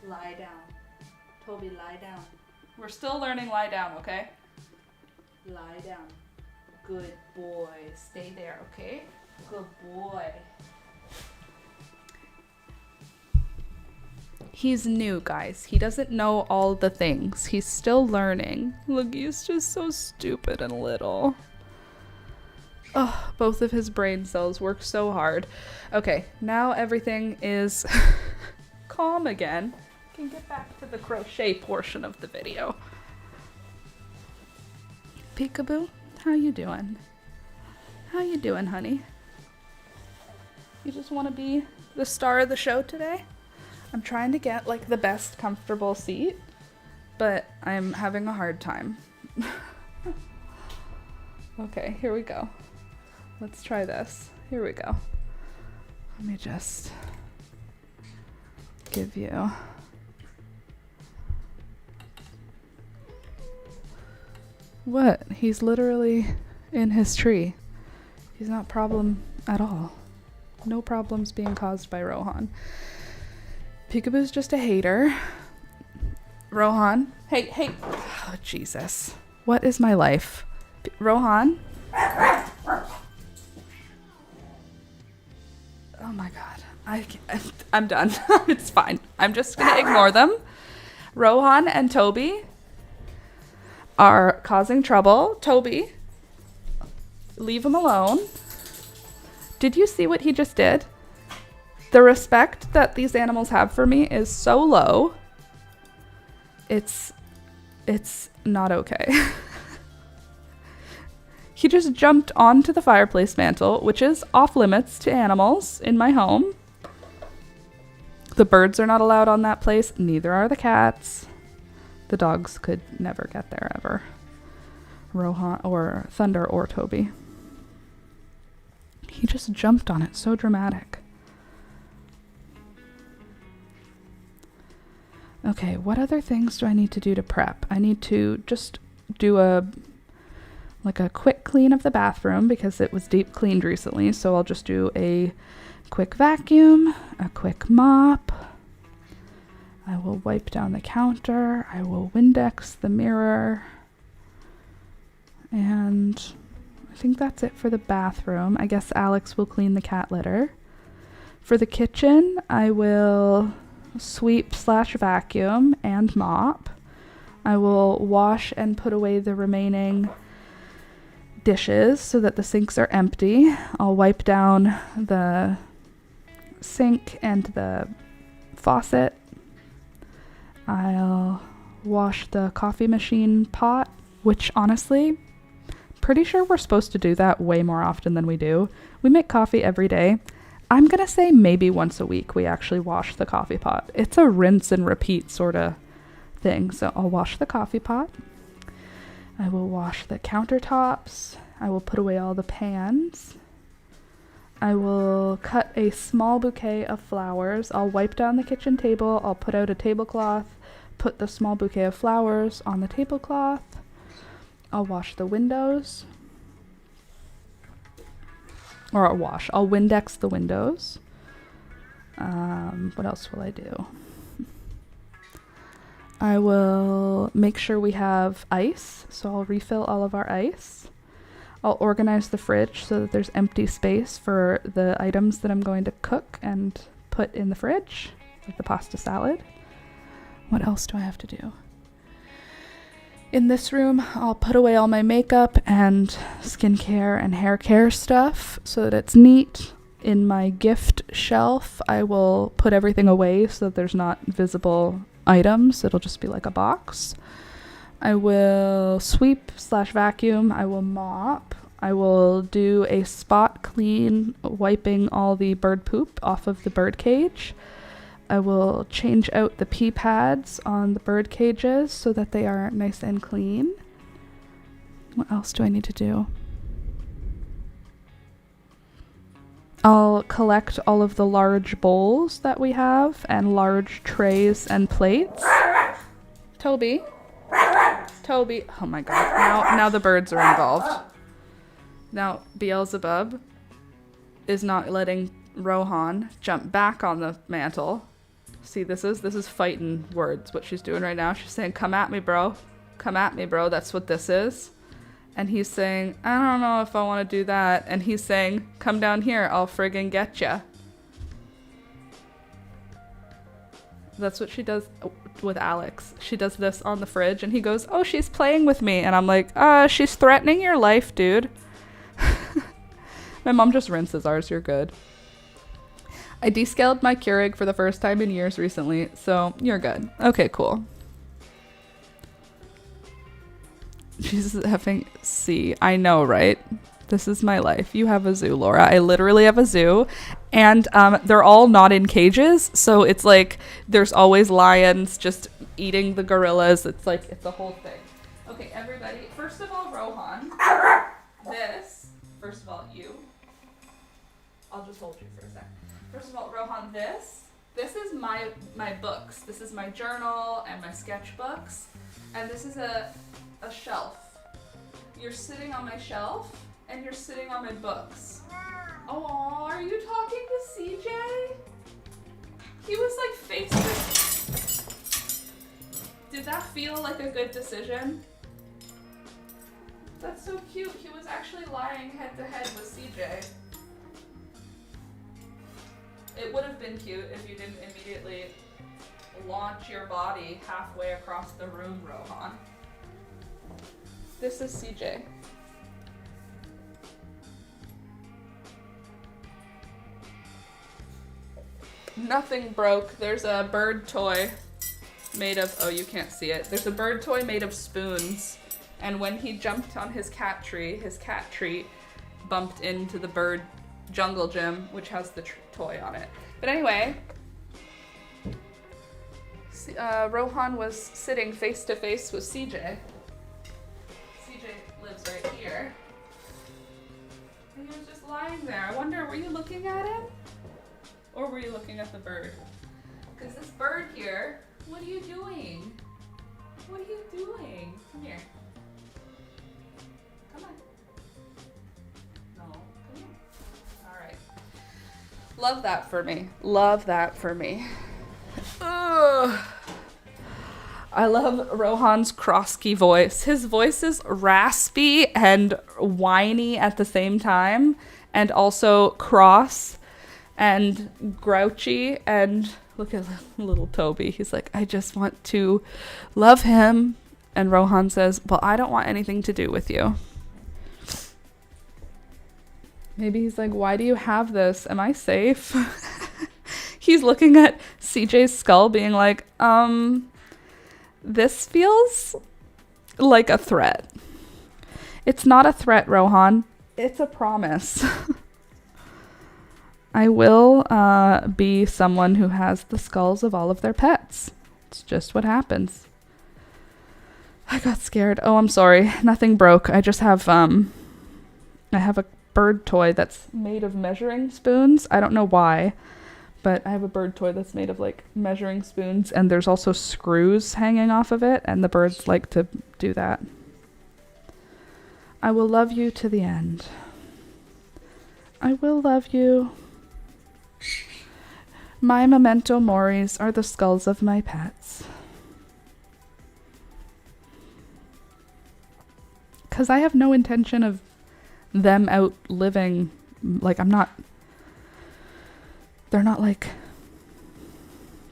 Lie down. Toby, lie down. We're still learning lie down, okay? Lie down. Good boy. Stay there, okay? Good boy. He's new, guys. He doesn't know all the things. He's still learning. Look, he's just so stupid and little. Oh, both of his brain cells work so hard. Okay, now everything is calm again. can get back to the crochet portion of the video. Peekaboo, how you doing? How you doing, honey? You just want to be the star of the show today? I'm trying to get like the best comfortable seat, but I'm having a hard time. Okay, here we go. Let's try this. Here we go. Let me just give you... What? He's literally in his tree. He's not problem at all. No problems being caused by Rohan. Peekaboo's just a hater. Rohan. Hey. Oh, Jesus. What is my life? Rohan? Oh my God. I'm done. It's fine. I'm just going to ignore them. Rohan and Toby are causing trouble. Toby, leave him alone. Did you see what he just did? The respect that these animals have for me is so low. It's not okay. He just jumped onto the fireplace mantle, which is off limits to animals in my home. The birds are not allowed on that place, neither are the cats. The dogs could never get there ever. Rohan or Thunder or Toby. He just jumped on it, so dramatic. Okay, what other things do I need to do to prep? I need to just do a quick clean of the bathroom because it was deep cleaned recently, so I'll just do a quick vacuum, a quick mop. I will wipe down the counter. I will Windex the mirror. And I think that's it for the bathroom. I guess Alex will clean the cat litter. For the kitchen, I will sweep/vacuum and mop. I will wash and put away the remaining dishes so that the sinks are empty. I'll wipe down the sink and the faucet. I'll wash the coffee machine pot, which honestly, pretty sure we're supposed to do that way more often than we do. We make coffee every day. I'm gonna say maybe once a week we actually wash the coffee pot. It's a rinse and repeat sort of thing. So I'll wash the coffee pot. I will wash the countertops. I will put away all the pans. I will cut a small bouquet of flowers. I'll wipe down the kitchen table. I'll put out a tablecloth, put the small bouquet of flowers on the tablecloth. I'll wash the windows. Or I'll Windex the windows. What else will I do? I will make sure we have ice, so I'll refill all of our ice. I'll organize the fridge so that there's empty space for the items that I'm going to cook and put in the fridge, like the pasta salad. What else do I have to do? In this room, I'll put away all my makeup and skincare and hair care stuff so that it's neat. In my gift shelf, I will put everything away so that there's not visible items. It'll just be like a box. I will sweep/vacuum. I will mop. I will do a spot clean, wiping all the bird poop off of the bird cage. I will change out the pee pads on the bird cages so that they are nice and clean. What else do I need to do? I'll collect all of the large bowls that we have and large trays and plates. Toby, oh my God, now the birds are involved. Now Beelzebub is not letting Rohan jump back on the mantle. See, this is fighting words, what she's doing right now. She's saying, come at me, bro. Come at me, bro. That's what this is. And he's saying, I don't know if I want to do that. And he's saying, come down here. I'll friggin' get ya. That's what she does with Alex. She does this on the fridge and he goes, oh, she's playing with me. And I'm like, she's threatening your life, dude. My mom just rinses ours. You're good. I descaled my Keurig for the first time in years recently, so you're good. Okay, cool. She's having C. I know, right? This is my life. You have a zoo, Laura. I literally have a zoo, and they're all not in cages, so it's like there's always lions just eating the gorillas. It's like it's a whole thing. Okay, everybody. First of all, Rohan. This. First of all, you. I'll just hold you for a sec. First of all, Rohan, this is my books. This is my journal and my sketchbooks, and this is a shelf. You're sitting on my shelf, and you're sitting on my books. Oh, are you talking to CJ? He was like face to... Did that feel like a good decision? That's so cute. He was actually lying head to head with CJ. It would have been cute if you didn't immediately launch your body halfway across the room, Rohan. This is CJ. Nothing broke. There's a bird toy made of, oh, you can't see it. There's a bird toy made of spoons. And when he jumped on his cat treat bumped into the bird jungle gym, which has the toy on it. But anyway, Rohan was sitting face to face with CJ. CJ lives right here. And he was just lying there. I wonder, were you looking at him? Or were you looking at the bird? Because this bird here, what are you doing? What are you doing? Come here. Come on. No, come here. All right. Love that for me. Love that for me. Ugh. I love Rohan's Krosky voice. His voice is raspy and whiny at the same time, and also cross and grouchy. And look at little Toby. He's like, I just want to love him. And Rohan says, well, I don't want anything to do with you. Maybe he's like, why do you have this? Am I safe? He's looking at CJ's skull being like, this feels like a threat. It's not a threat, Rohan. It's a promise. I will be someone who has the skulls of all of their pets. It's just what happens. I got scared. Oh, I'm sorry. Nothing broke. I just have, I have a bird toy that's made of measuring spoons. I don't know why, but I have a bird toy that's made of like measuring spoons, and there's also screws hanging off of it, and the birds like to do that. I will love you to the end. I will love you. My memento moris are the skulls of my pets. Because I have no intention of them outliving, like they're not like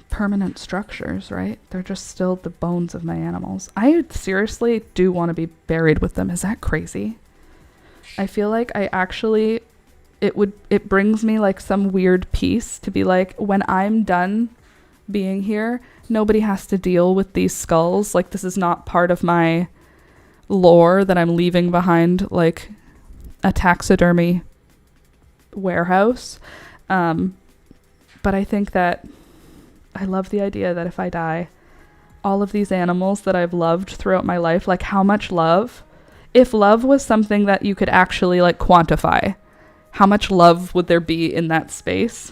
permanent structures, right? They're just still the bones of my animals. I seriously do want to be buried with them. Is that crazy? I feel like it brings me like some weird peace to be like, when I'm done being here, nobody has to deal with these skulls. Like, this is not part of my lore that I'm leaving behind, like a taxidermy warehouse. But I think that I love the idea that if I die, all of these animals that I've loved throughout my life, like how much love, if love was something that you could actually like quantify, how much love would there be in that space?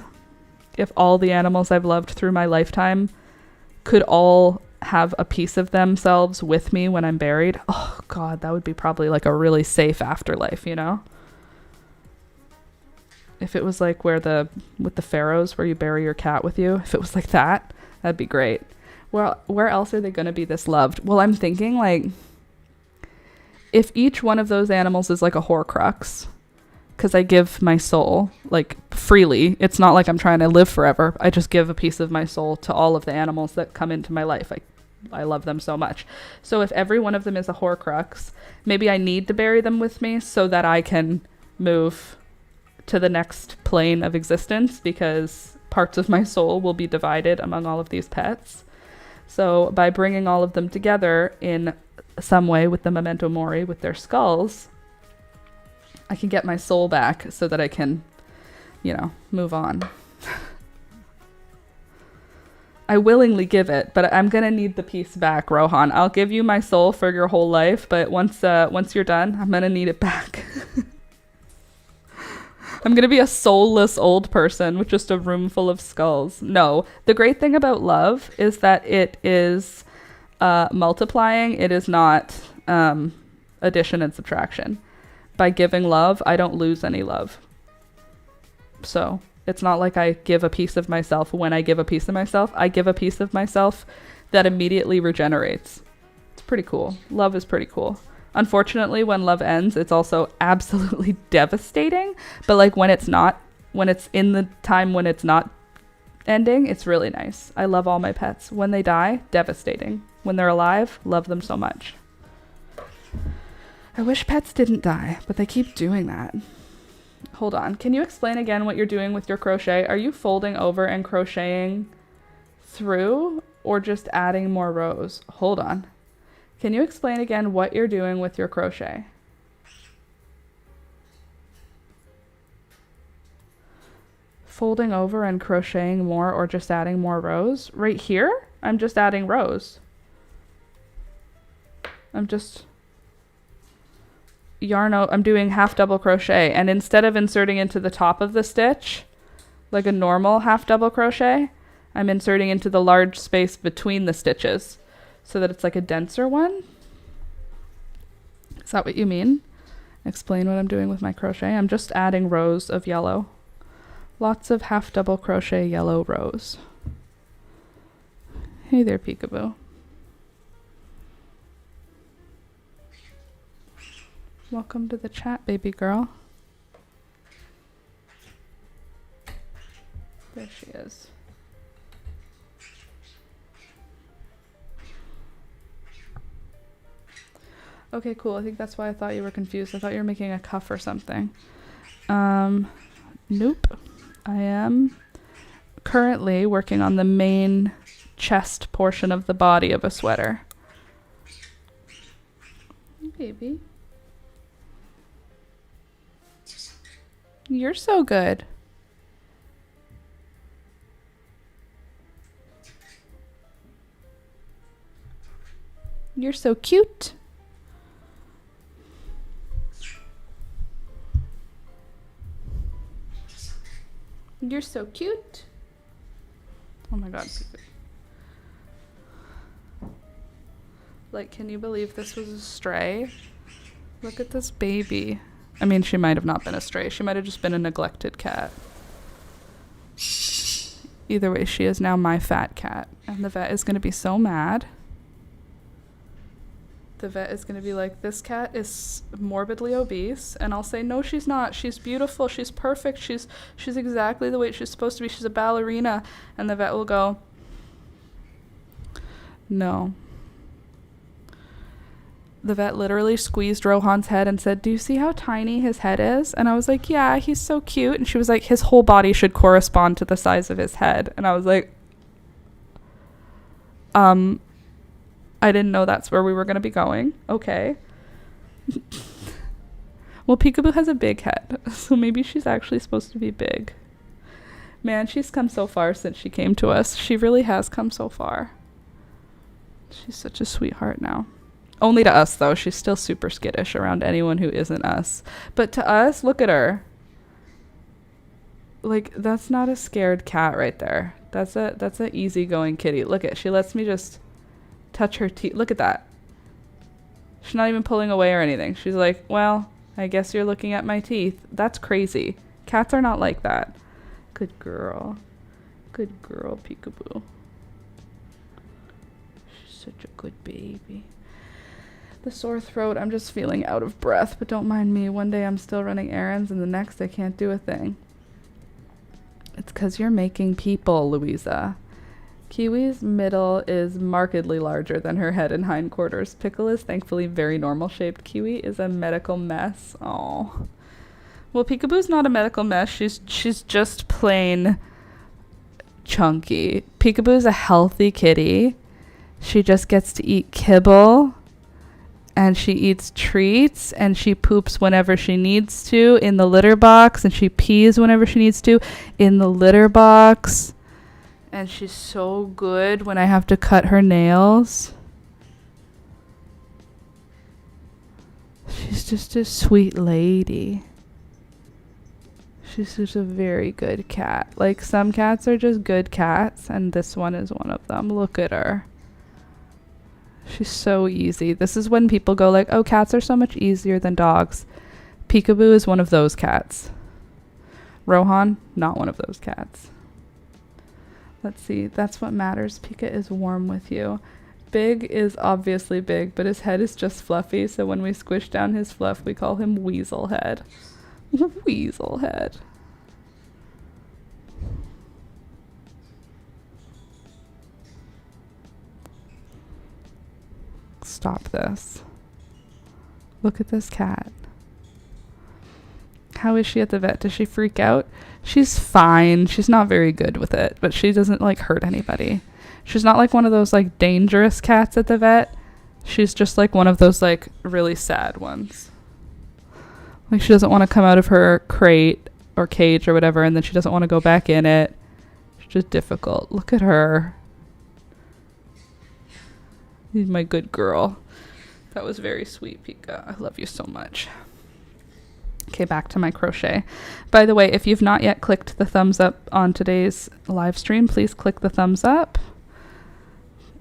If all the animals I've loved through my lifetime could all have a piece of themselves with me when I'm buried, oh God, that would be probably like a really safe afterlife, you know? If it was like with the pharaohs where you bury your cat with you, if it was like that, that'd be great. Well, where else are they going to be this loved? Well, I'm thinking like, if each one of those animals is like a Horcrux, because I give my soul like freely. It's not like I'm trying to live forever. I just give a piece of my soul to all of the animals that come into my life. I love them so much. So if every one of them is a Horcrux, maybe I need to bury them with me so that I can move to the next plane of existence because parts of my soul will be divided among all of these pets. So by bringing all of them together in some way with the memento mori, with their skulls, I can get my soul back so that I can, you know, move on. I willingly give it, but I'm going to need the piece back, Rohan. I'll give you my soul for your whole life, but once you're done, I'm going to need it back. I'm going to be a soulless old person with just a room full of skulls. No, the great thing about love is that it is multiplying. It is not addition and subtraction. By giving love, I don't lose any love. So it's not like I give a piece of myself when I give a piece of myself. I give a piece of myself that immediately regenerates. It's pretty cool. Love is pretty cool. Unfortunately, when love ends, it's also absolutely devastating. But like when it's in the time when it's not ending, it's really nice. I love all my pets. When they die, devastating. When they're alive, love them so much. I wish pets didn't die, but they keep doing that. Hold on. Can you explain again what you're doing with your crochet? Are you folding over and crocheting through or just adding more rows? Hold on. Can you explain again what you're doing with your crochet? Folding over and crocheting more or just adding more rows? Right here, I'm just adding rows. I'm doing half double crochet, and instead of inserting into the top of the stitch like a normal half double crochet, I'm inserting into the large space between the stitches so that it's like a denser one. Is that what you mean? Explain what I'm doing with my crochet. I'm just adding rows of yellow. Lots of half double crochet yellow rows. Hey there, Peekaboo. Welcome to the chat, baby girl. There she is. Okay, cool. I think that's why I thought you were confused. I thought you were making a cuff or something. Nope. I am currently working on the main chest portion of the body of a sweater. Baby. You're so good. You're so cute. You're so cute. Oh my god. Like, can you believe this was a stray? Look at this baby. I mean, she might have not been a stray. She might have just been a neglected cat. Either way, she is now my fat cat. And the vet is going to be so mad. The vet is going to be like, this cat is morbidly obese. And I'll say, no, she's not. She's beautiful. She's perfect. She's exactly the way she's supposed to be. She's a ballerina. And the vet will go, no. The vet literally squeezed Rohan's head and said, do you see how tiny his head is? And I was like, yeah, he's so cute. And she was like, his whole body should correspond to the size of his head. And I was like, I didn't know that's where we were going to be going. Okay. Well, Peekaboo has a big head, so maybe she's actually supposed to be big. Man, she's come so far since she came to us. She really has come so far. She's such a sweetheart now. Only to us, though. She's still super skittish around anyone who isn't us. But to us, look at her. Like, that's not a scared cat right there. That's a easygoing kitty. Look at, she lets me just touch her teeth. Look at that. She's not even pulling away or anything. She's like, well, I guess you're looking at my teeth. That's crazy. Cats are not like that. Good girl. Good girl, Peekaboo. She's such a good baby. The sore throat, I'm just feeling out of breath, but don't mind me. One day I'm still running errands and the next I can't do a thing. It's 'cause you're making people, Louisa. Kiwi's middle is markedly larger than her head and hindquarters. Pickle is thankfully very normal shaped. Kiwi is a medical mess. Oh, Well, Peekaboo's not a medical mess. She's just plain chunky. Peekaboo's a healthy kitty. She just gets to eat kibble, and she eats treats, and she poops whenever she needs to in the litter box, and she pees whenever she needs to in the litter box. And she's so good when I have to cut her nails. She's just a sweet lady. She's just a very good cat. Like, some cats are just good cats, and this one is one of them. Look at her. She's so easy. This is when people go like, oh, cats are so much easier than dogs. Peekaboo is one of those cats. Rohan, not one of those cats. Let's see. That's what matters. Pika is warm with you. Big is obviously big, but his head is just fluffy, so when we squish down his fluff, we call him Weasel Head. Weasel Head. Stop this. Look at this cat. How is she at the vet? Does she freak out? She's fine. She's not very good with it, but she doesn't like hurt anybody. She's not like one of those like dangerous cats at the vet. She's just like one of those like really sad ones. Like, she doesn't want to come out of her crate or cage or whatever, and then she doesn't want to go back in it. It's just difficult. Look at her. She's my good girl. That was very sweet, Pika. I love you so much. Okay, back to my crochet. By the way, if you've not yet clicked the thumbs up on today's live stream, please click the thumbs up.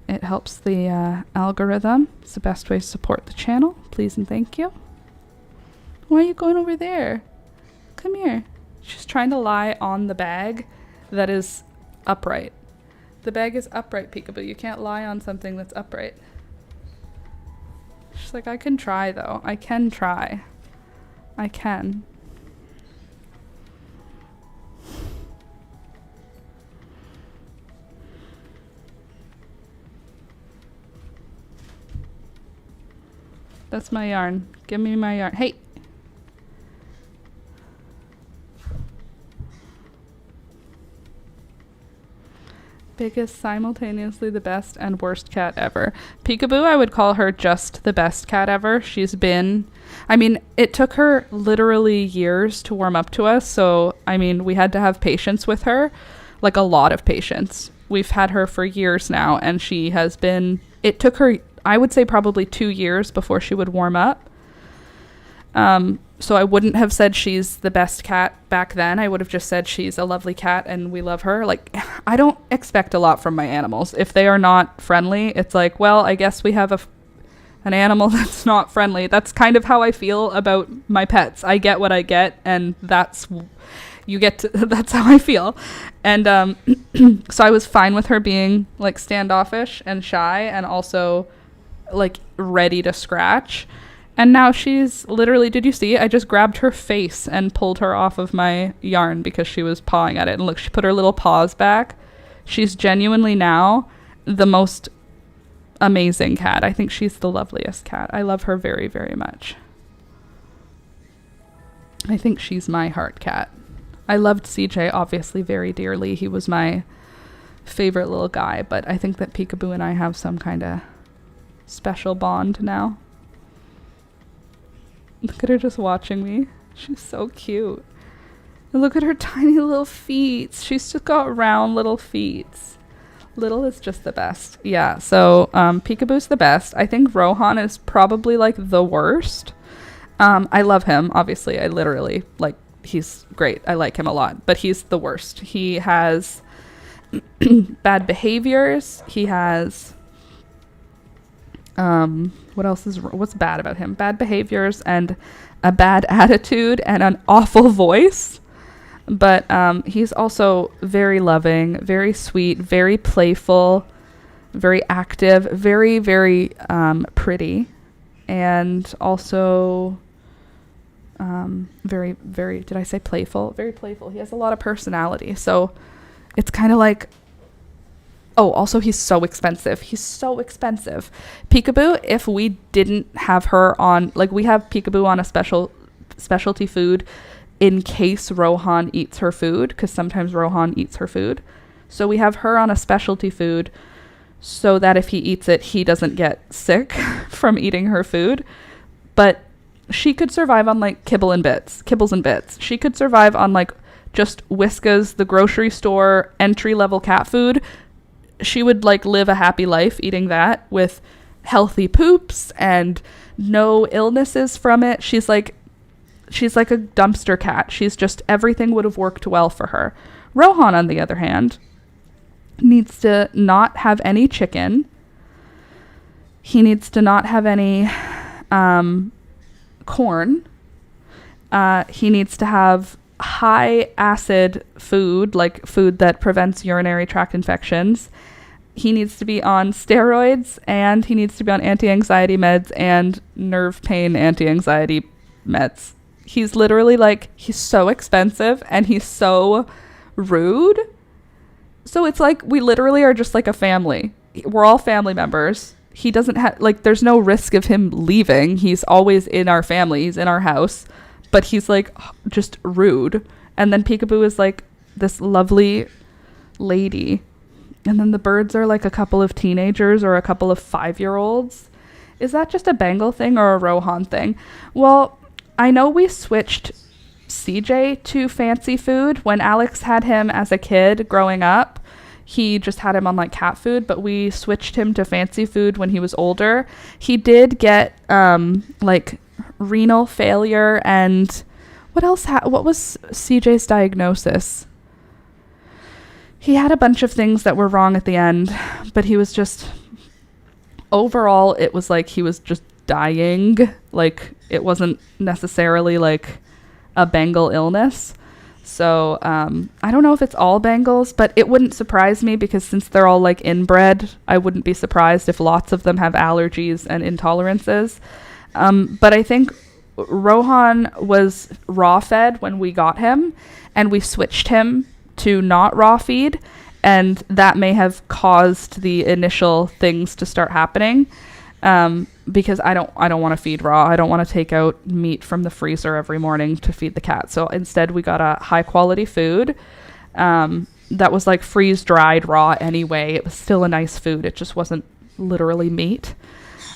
It helps the algorithm. It's the best way to support the channel. Please and thank you. Why are you going over there? Come here. She's trying to lie on the bag that is upright. The bag is upright, Peekaboo. You can't lie on something that's upright. She's like, I can try, though. I can try. I can. That's my yarn. Give me my yarn. Hey! Big is simultaneously the best and worst cat ever. Peekaboo, I would call her just the best cat ever. She's been... I mean, it took her literally years to warm up to us, so, I mean, we had to have patience with her. Like, a lot of patience. We've had her for years now, and she has been... It took her, I would say, probably 2 years before she would warm up. So I wouldn't have said she's the best cat back then. I would have just said she's a lovely cat and we love her. Like, I don't expect a lot from my animals. If they are not friendly, it's like, well, I guess we have an animal that's not friendly. That's kind of how I feel about my pets. I get what I get, and that's how I feel. And so I was fine with her being like standoffish and shy and also like ready to scratch. And now she's literally, did you see? I just grabbed her face and pulled her off of my yarn because she was pawing at it. And look, she put her little paws back. She's genuinely now the most amazing cat. I think she's the loveliest cat. I love her very, very much. I think she's my heart cat. I loved CJ obviously very dearly. He was my favorite little guy, but I think that Peekaboo and I have some kind of special bond now. Look at her just watching me. She's so cute. And look at her tiny little feet. She's just got round little feet. Little is just the best. Yeah, so Peekaboo's the best. I think Rohan is probably like the worst. I love him, obviously. I literally, like, he's great. I like him a lot, but he's the worst. He has bad behaviors. He has... what's bad about him? Bad behaviors and a bad attitude and an awful voice. But he's also very loving, very sweet, very playful, very active, very, very pretty, and also very, very, did I say playful? Very playful. He has a lot of personality. So it's kind of like, oh, also he's so expensive. He's so expensive. Peekaboo, if we didn't have her on, like we have Peekaboo on a specialty food in case Rohan eats her food, because sometimes Rohan eats her food. So we have her on a specialty food so that if he eats it, he doesn't get sick from eating her food. But she could survive on like kibbles and bits. She could survive on like just Whiskas, the grocery store, entry-level cat food. She would like live a happy life eating that with healthy poops and no illnesses from it. She's like a dumpster cat. She's just, everything would have worked well for her. Rohan, on the other hand, needs to not have any chicken. He needs to not have any corn. He needs to have high acid food, like food that prevents urinary tract infections. He needs to be on steroids, and he needs to be on anti-anxiety meds and nerve pain anti-anxiety meds. He's literally like, he's so expensive and he's so rude. So it's like we literally are just like a family. We're all family members. He doesn't have, like, there's no risk of him leaving. He's always in our family. He's in our house. But he's like just rude. And then Peekaboo is like this lovely lady. And then the birds are like a couple of teenagers or a couple of 5-year-olds. Is that just a Bengal thing or a Rohan thing? Well, I know we switched CJ to fancy food when Alex had him as a kid growing up. He just had him on like cat food, but we switched him to fancy food when he was older. He did get like renal failure and what else? What was CJ's diagnosis? He had a bunch of things that were wrong at the end, but he was just, overall, it was like he was just dying. Like, it wasn't necessarily like a Bengal illness. So I don't know if it's all Bengals, but it wouldn't surprise me because since they're all like inbred, I wouldn't be surprised if lots of them have allergies and intolerances. But I think Rohan was raw fed when we got him, and we switched him to not raw feed, and that may have caused the initial things to start happening. Because I don't want to feed raw. I don't want to take out meat from the freezer every morning to feed the cat. So instead we got a high quality food that was like freeze dried raw anyway. It was still a nice food. It just wasn't literally meat.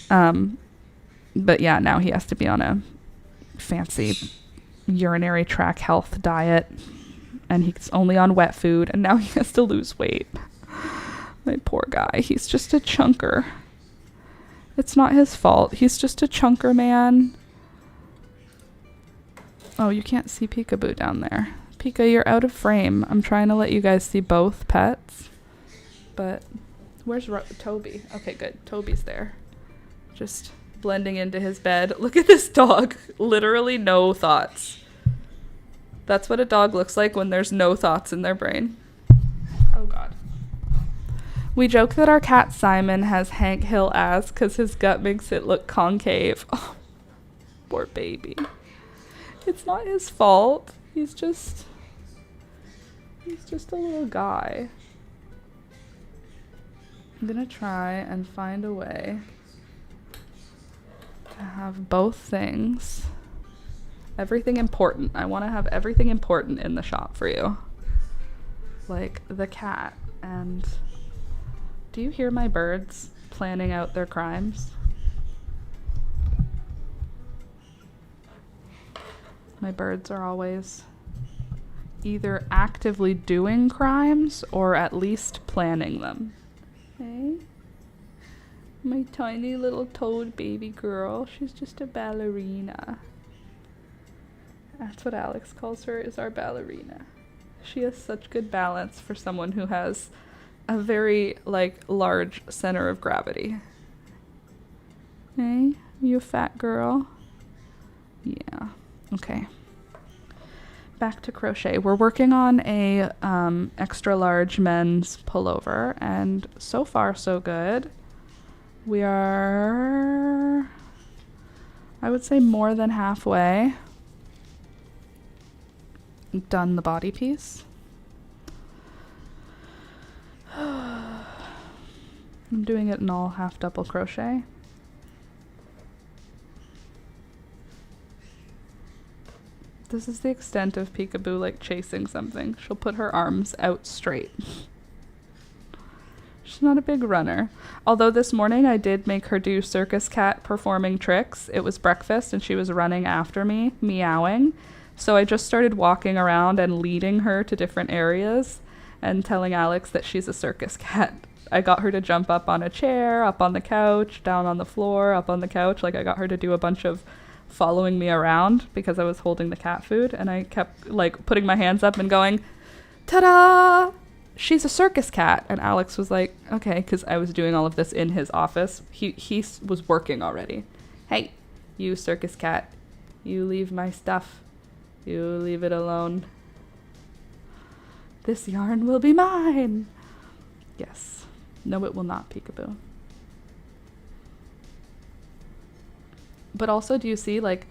But yeah, now he has to be on a fancy urinary tract health diet, and he's only on wet food, and now he has to lose weight. My poor guy. He's just a chunker. It's not his fault. He's just a chunker, man. Oh, you can't see Peekaboo down there. Pika, you're out of frame. I'm trying to let you guys see both pets. But where's Toby? Okay, good. Toby's there. Just blending into his bed. Look at this dog. Literally no thoughts. That's what a dog looks like when there's no thoughts in their brain. Oh, God. We joke that our cat Simon has Hank Hill ass because his gut makes it look concave. Oh, poor baby. It's not his fault. He's just a little guy. I'm gonna try and find a way to have both things. Everything important. I want to have everything important in the shop for you. Like the cat and... Do you hear my birds planning out their crimes? My birds are always either actively doing crimes or at least planning them. Hey? My tiny little toad baby girl. She's just a ballerina. That's what Alex calls her, is our ballerina. She has such good balance for someone who has a very, like, large center of gravity. Hey, you fat girl? Yeah. Okay. Back to crochet. We're working on a extra large men's pullover, and so far so good. We are, I would say, more than halfway done the body piece. I'm doing it in all half double crochet. This is the extent of Peekaboo like chasing something. She'll put her arms out straight. She's not a big runner. Although this morning I did make her do circus cat performing tricks. It was breakfast and she was running after me, meowing. So I just started walking around and leading her to different areas and telling Alex that she's a circus cat. I got her to jump up on a chair, up on the couch, down on the floor, up on the couch. Like I got her to do a bunch of following me around because I was holding the cat food, and I kept like putting my hands up and going, ta-da! She's a circus cat. And Alex was like, okay, because I was doing all of this in his office. He was working already. Hey, you circus cat, you leave my stuff. You leave it alone. This yarn will be mine. Yes. No, it will not, Peekaboo. But also, do you see, like,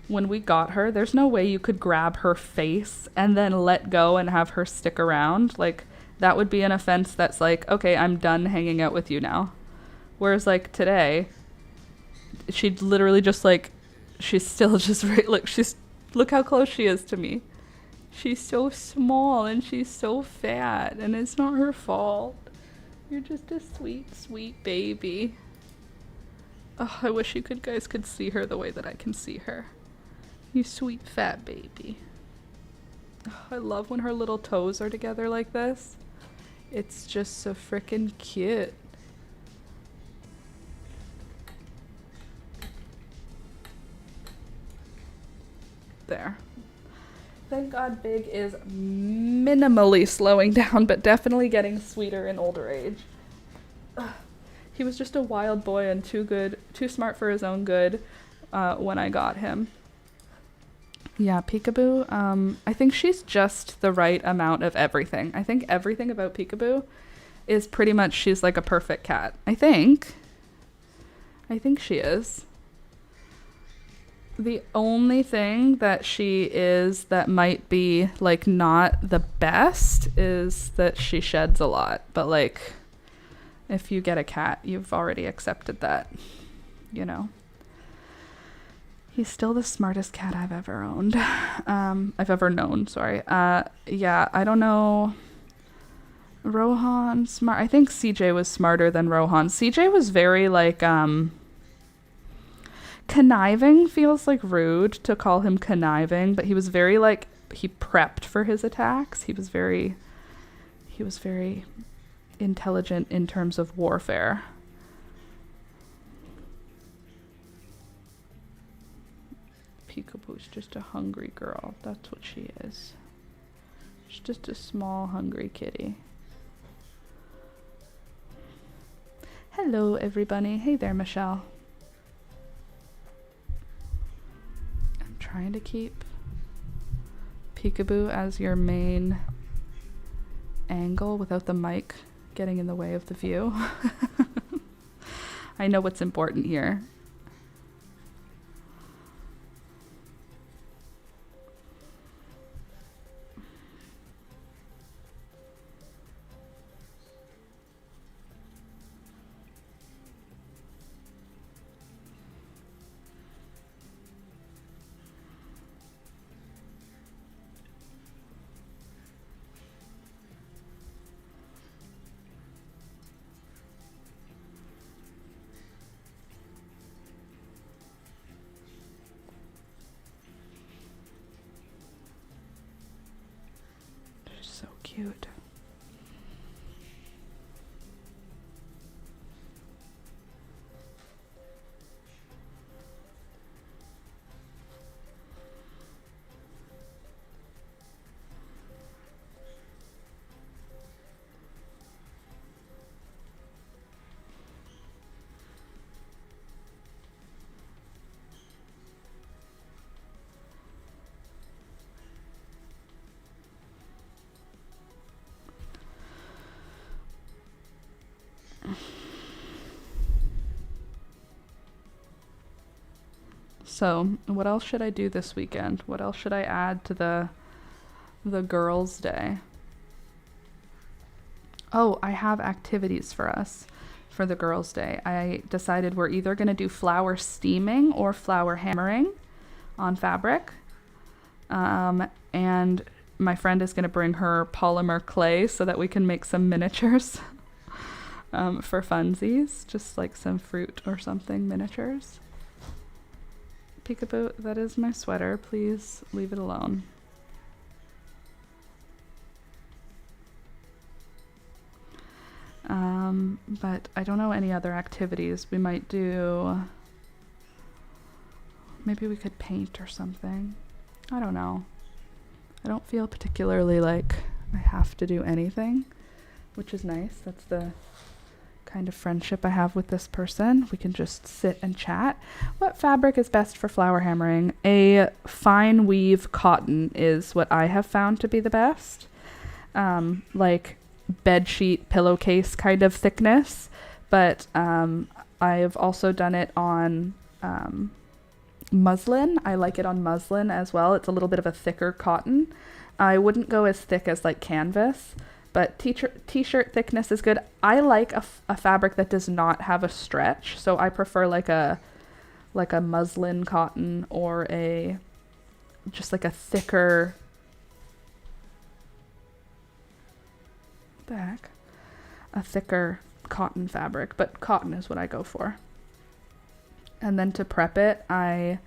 when we got her, there's no way you could grab her face and then let go and have her stick around. Like, that would be an offense that's like, okay, I'm done hanging out with you now. Whereas, like, today, she'd literally just, like, she's still just, look how close she is to me. She's so small and she's so fat, and it's not her fault. You're just a sweet, sweet baby. Oh, I wish you guys could see her the way that I can see her. You sweet fat baby. Oh, I love when her little toes are together like this. It's just so freaking cute. There. Thank God Big is minimally slowing down, but definitely getting sweeter in older age. Ugh. He was just a wild boy and too smart for his own good when I got him. Yeah, Peekaboo, I think she's just the right amount of everything. I think everything about Peekaboo is pretty much, she's like a perfect cat. I think she is. The only thing that she is that might be like not the best is that she sheds a lot. But like, if you get a cat, you've already accepted that, you know. He's still the smartest cat I've ever owned. I've ever known, sorry. Yeah, I don't know. Rohan, smart. I think CJ was smarter than Rohan. CJ was very like, conniving feels like rude to call him conniving, but he was very like, he prepped for his attacks. He was very intelligent in terms of warfare. Peekaboo's just a hungry girl. That's what she is. She's just a small hungry kitty. Hello everybody. Hey there, Michelle. Trying to keep Peekaboo as your main angle without the mic getting in the way of the view. I know what's important here. So cute. So, what else should I do this weekend? What else should I add to the girls' day? Oh, I have activities for us for the girls' day. I decided we're either going to do flower steaming or flower hammering on fabric. And my friend is going to bring her polymer clay so that we can make some miniatures for funsies, just like some fruit or something miniatures. Peekaboo, that is my sweater. Please leave it alone. But I don't know any other activities. We might do... Maybe we could paint or something. I don't know. I don't feel particularly like I have to do anything, which is nice. That's the kind of friendship I have with this person. We can just sit and chat. What fabric is best for flower hammering? A fine weave cotton is what I have found to be the best. Like bedsheet pillowcase kind of thickness, but I've also done it on muslin. I like it on muslin as well. It's a little bit of a thicker cotton. I wouldn't go as thick as like canvas, but t-shirt thickness is good. I like a fabric that does not have a stretch, so I prefer like a muslin cotton or just like a thicker, what the heck, a thicker cotton fabric, but cotton is what I go for. And then to prep it, I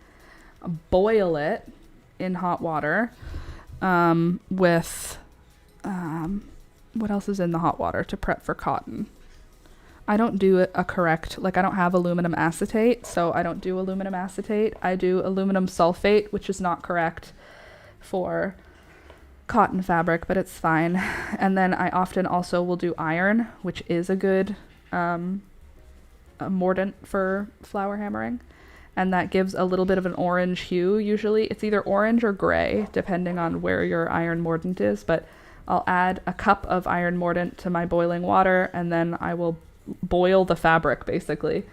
boil it in hot water with, what else is in the hot water to prep for cotton? I don't do a correct, like I don't have aluminum acetate, so I don't do aluminum acetate. I do aluminum sulfate, which is not correct for cotton fabric, but it's fine. And then I often also will do iron, which is a good a mordant for flower hammering, and that gives a little bit of an orange hue. Usually it's either orange or gray depending on where your iron mordant is, but I'll add a cup of iron mordant to my boiling water, and then I will boil the fabric basically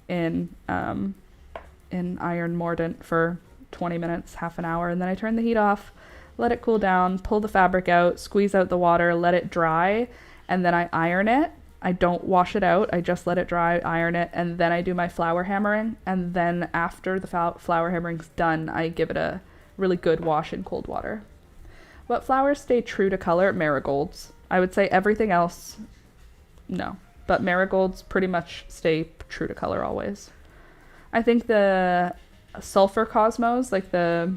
in iron mordant for 20 minutes, half an hour, and then I turn the heat off, let it cool down, pull the fabric out, squeeze out the water, let it dry, and then I iron it. I don't wash it out. I just let it dry, iron it, and then I do my flower hammering. And then after the flower hammering's done, I give it a really good wash in cold water. What flowers stay true to color? Marigolds. I would say everything else, no. But marigolds pretty much stay true to color always. I think the sulfur cosmos, like the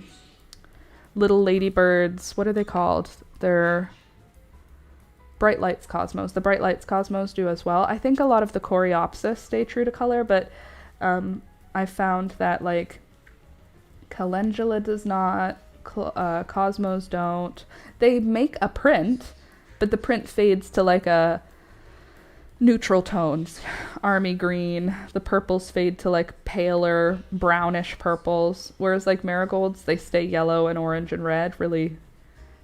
little ladybirds, what are they called? They're Bright Lights Cosmos. The Bright Lights Cosmos do as well. I think a lot of the Coreopsis stay true to color, but I found that like Calendula does not, Cosmos don't. They make a print, but the print fades to like a neutral tones. Army green. The purples fade to like paler brownish purples, whereas like marigolds, they stay yellow and orange and red really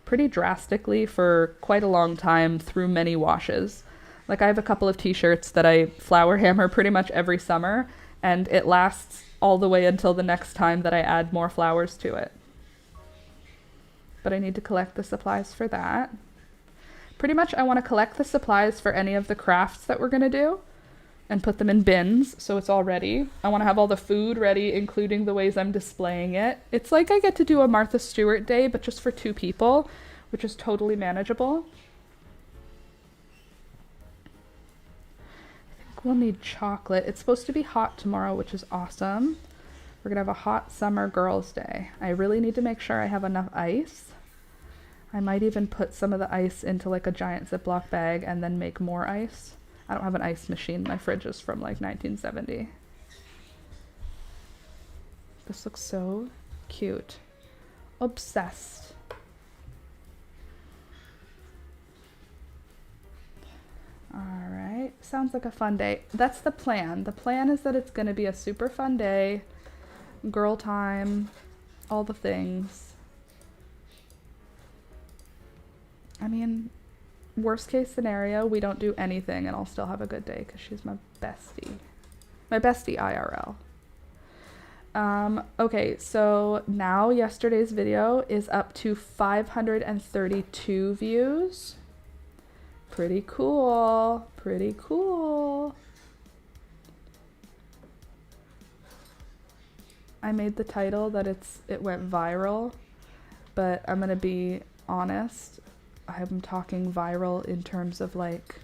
pretty drastically for quite a long time through many washes. Like I have a couple of t-shirts that I flower hammer pretty much every summer, and it lasts all the way until the next time that I add more flowers to it. But I need to collect the supplies for that. Pretty much I want to collect the supplies for any of the crafts that we're going to do and put them in bins so it's all ready. I want to have all the food ready, including the ways I'm displaying it. It's like I get to do a Martha Stewart day, but just for 2 people, which is totally manageable. I think we'll need chocolate. It's supposed to be hot tomorrow, which is awesome. We're going to have a hot summer girls' day. I really need to make sure I have enough ice. I might even put some of the ice into like a giant Ziploc bag and then make more ice. I don't have an ice machine. My fridge is from like 1970. This looks so cute. Obsessed. All right. Sounds like a fun day. That's the plan. The plan is that it's going to be a super fun day. Girl time. All the things. I mean, worst case scenario, we don't do anything and I'll still have a good day because she's my bestie. My bestie IRL. Okay, so now yesterday's video is up to 532 views. Pretty cool. Pretty cool. I made the title that it went viral. but I'm gonna be honest, I'm talking viral in terms of like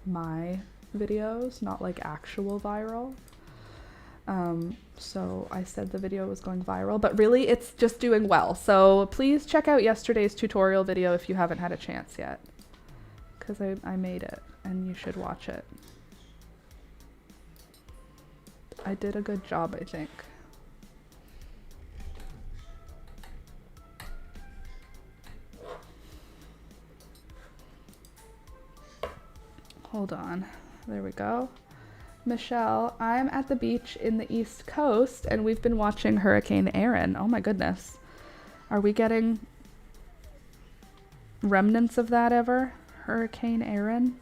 my videos, not like actual viral. So I said the video was going viral, but really it's just doing well. So please check out yesterday's tutorial video if you haven't had a chance yet, because I made it and you should watch it. I did a good job, I think. Hold on, there we go. Michelle, I'm at the beach in the East Coast and we've been watching Hurricane Erin. Oh my goodness. Are we getting remnants of that ever? Hurricane Erin?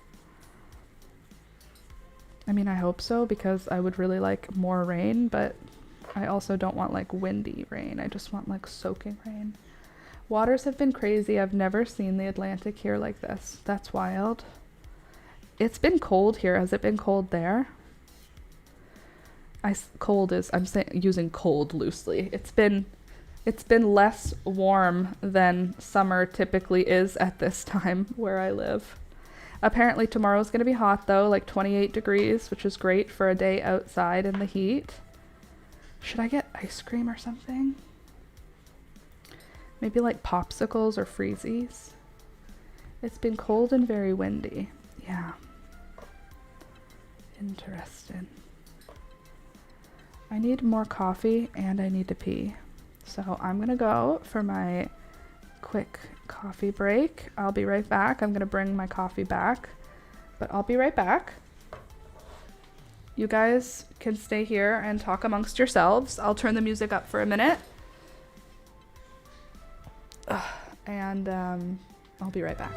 I mean, I hope so, because I would really like more rain, but I also don't want like windy rain. I just want like soaking rain. Waters have been crazy. I've never seen the Atlantic here like this. That's wild. It's been cold here. Has it been cold there? Cold is, I'm saying, using cold loosely. It's been less warm than summer typically is at this time where I live. Apparently tomorrow's going to be hot though, like 28 degrees, which is great for a day outside in the heat. Should I get ice cream or something? Maybe like popsicles or freezies. It's been cold and very windy. Yeah. Interesting. I need more coffee and I need to pee. So I'm gonna go for my quick coffee break. I'll be right back. I'm gonna bring my coffee back, but I'll be right back. You guys can stay here and talk amongst yourselves. I'll turn the music up for a minute. And I'll be right back.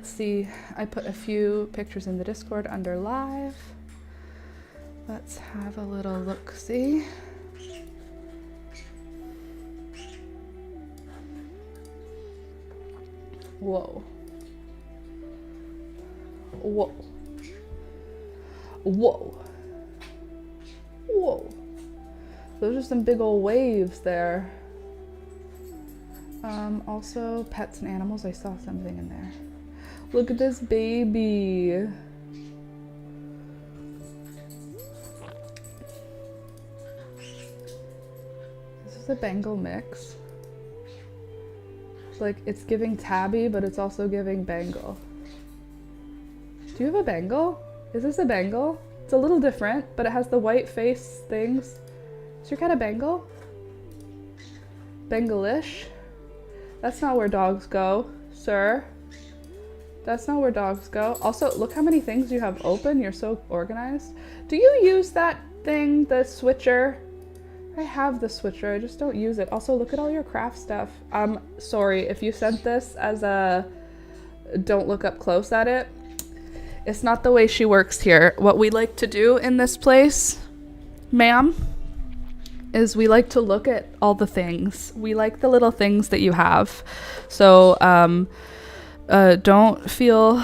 let's see. I put a few pictures in the Discord under live. Let's have a little look-see. Whoa. Whoa. Whoa. Whoa. Those are some big old waves there. Also, pets and animals. I saw something in there. Look at this baby. This is a Bengal mix. Like, it's giving tabby, but it's also giving Bengal. Do you have a Bengal? Is this a Bengal? It's a little different, but it has the white face things. Is your cat a Bengal? Bengalish? That's not where dogs go, sir. That's not where dogs go. Also, look how many things you have open. You're so organized. Do you use that thing, the switcher? I have the switcher, I just don't use it. Also, look at all your craft stuff. I'm sorry if you sent this as a don't look up close at it. It's not the way she works here. What we like to do in this place, ma'am, is we like to look at all the things. We like the little things that you have. So don't feel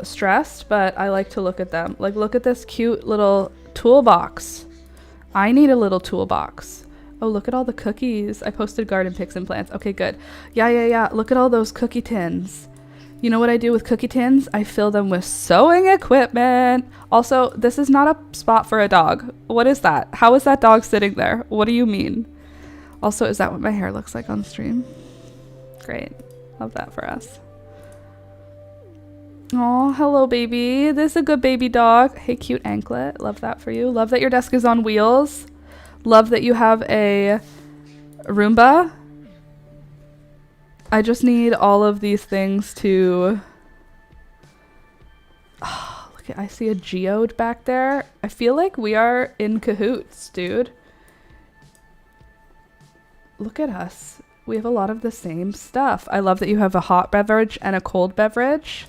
stressed, but I like to look at them. Like, look at this cute little toolbox. I need a little toolbox. Oh, look at all the cookies. I posted garden pics and plants. Okay, good. Yeah. Look at all those cookie tins. You know what I do with cookie tins? I fill them with sewing equipment. Also, this is not a spot for a dog. What is that? How is that dog sitting there? What do you mean? Also, is that what my hair looks like on stream? Great. Love that for us. Oh, hello, baby. This is a good baby dog. Hey, cute anklet. Love that for you. Love that your desk is on wheels. Love that you have a Roomba. I just need all of these things to... Oh, look at, I see a geode back there. I feel like we are in cahoots, dude. Look at us. We have a lot of the same stuff. I love that you have a hot beverage and a cold beverage.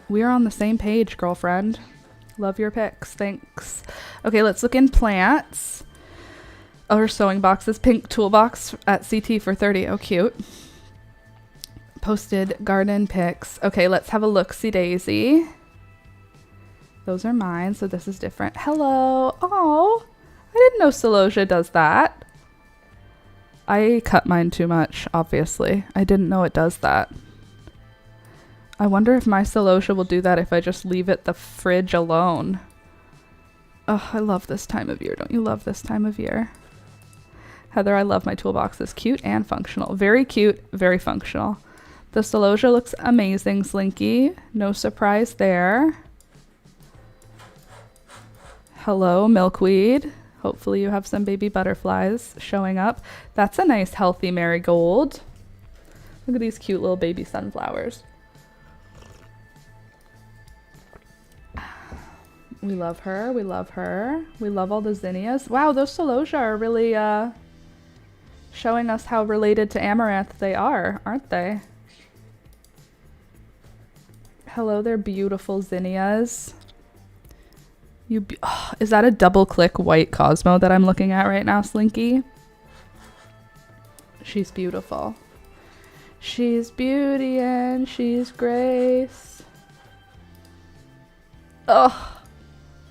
We are on the same page, girlfriend. Love your pics. Thanks. Okay, let's look in plants. Other sewing boxes. Pink toolbox at CT for 30. Oh, cute. Posted garden pics. Okay, let's have a look-see daisy. Those are mine, so this is different. Hello. Oh, I didn't know Celosia does that. I cut mine too much, obviously. I didn't know it does that. I wonder if my Celosia will do that if I just leave it the fridge alone. Oh, I love this time of year. Don't you love this time of year? Heather, I love my toolboxes. Cute and functional. Very cute, very functional. The Celosia looks amazing, Slinky. No surprise there. Hello, milkweed. Hopefully you have some baby butterflies showing up. That's a nice, healthy marigold. Look at these cute little baby sunflowers. We love her. We love her. We love all the zinnias. Wow, those Celosia are really showing us how related to amaranth they are, aren't they? Hello, they're beautiful zinnias. Oh, is that a double click white Cosmo that I'm looking at right now, Slinky? She's beautiful. She's beauty and she's grace. Oh.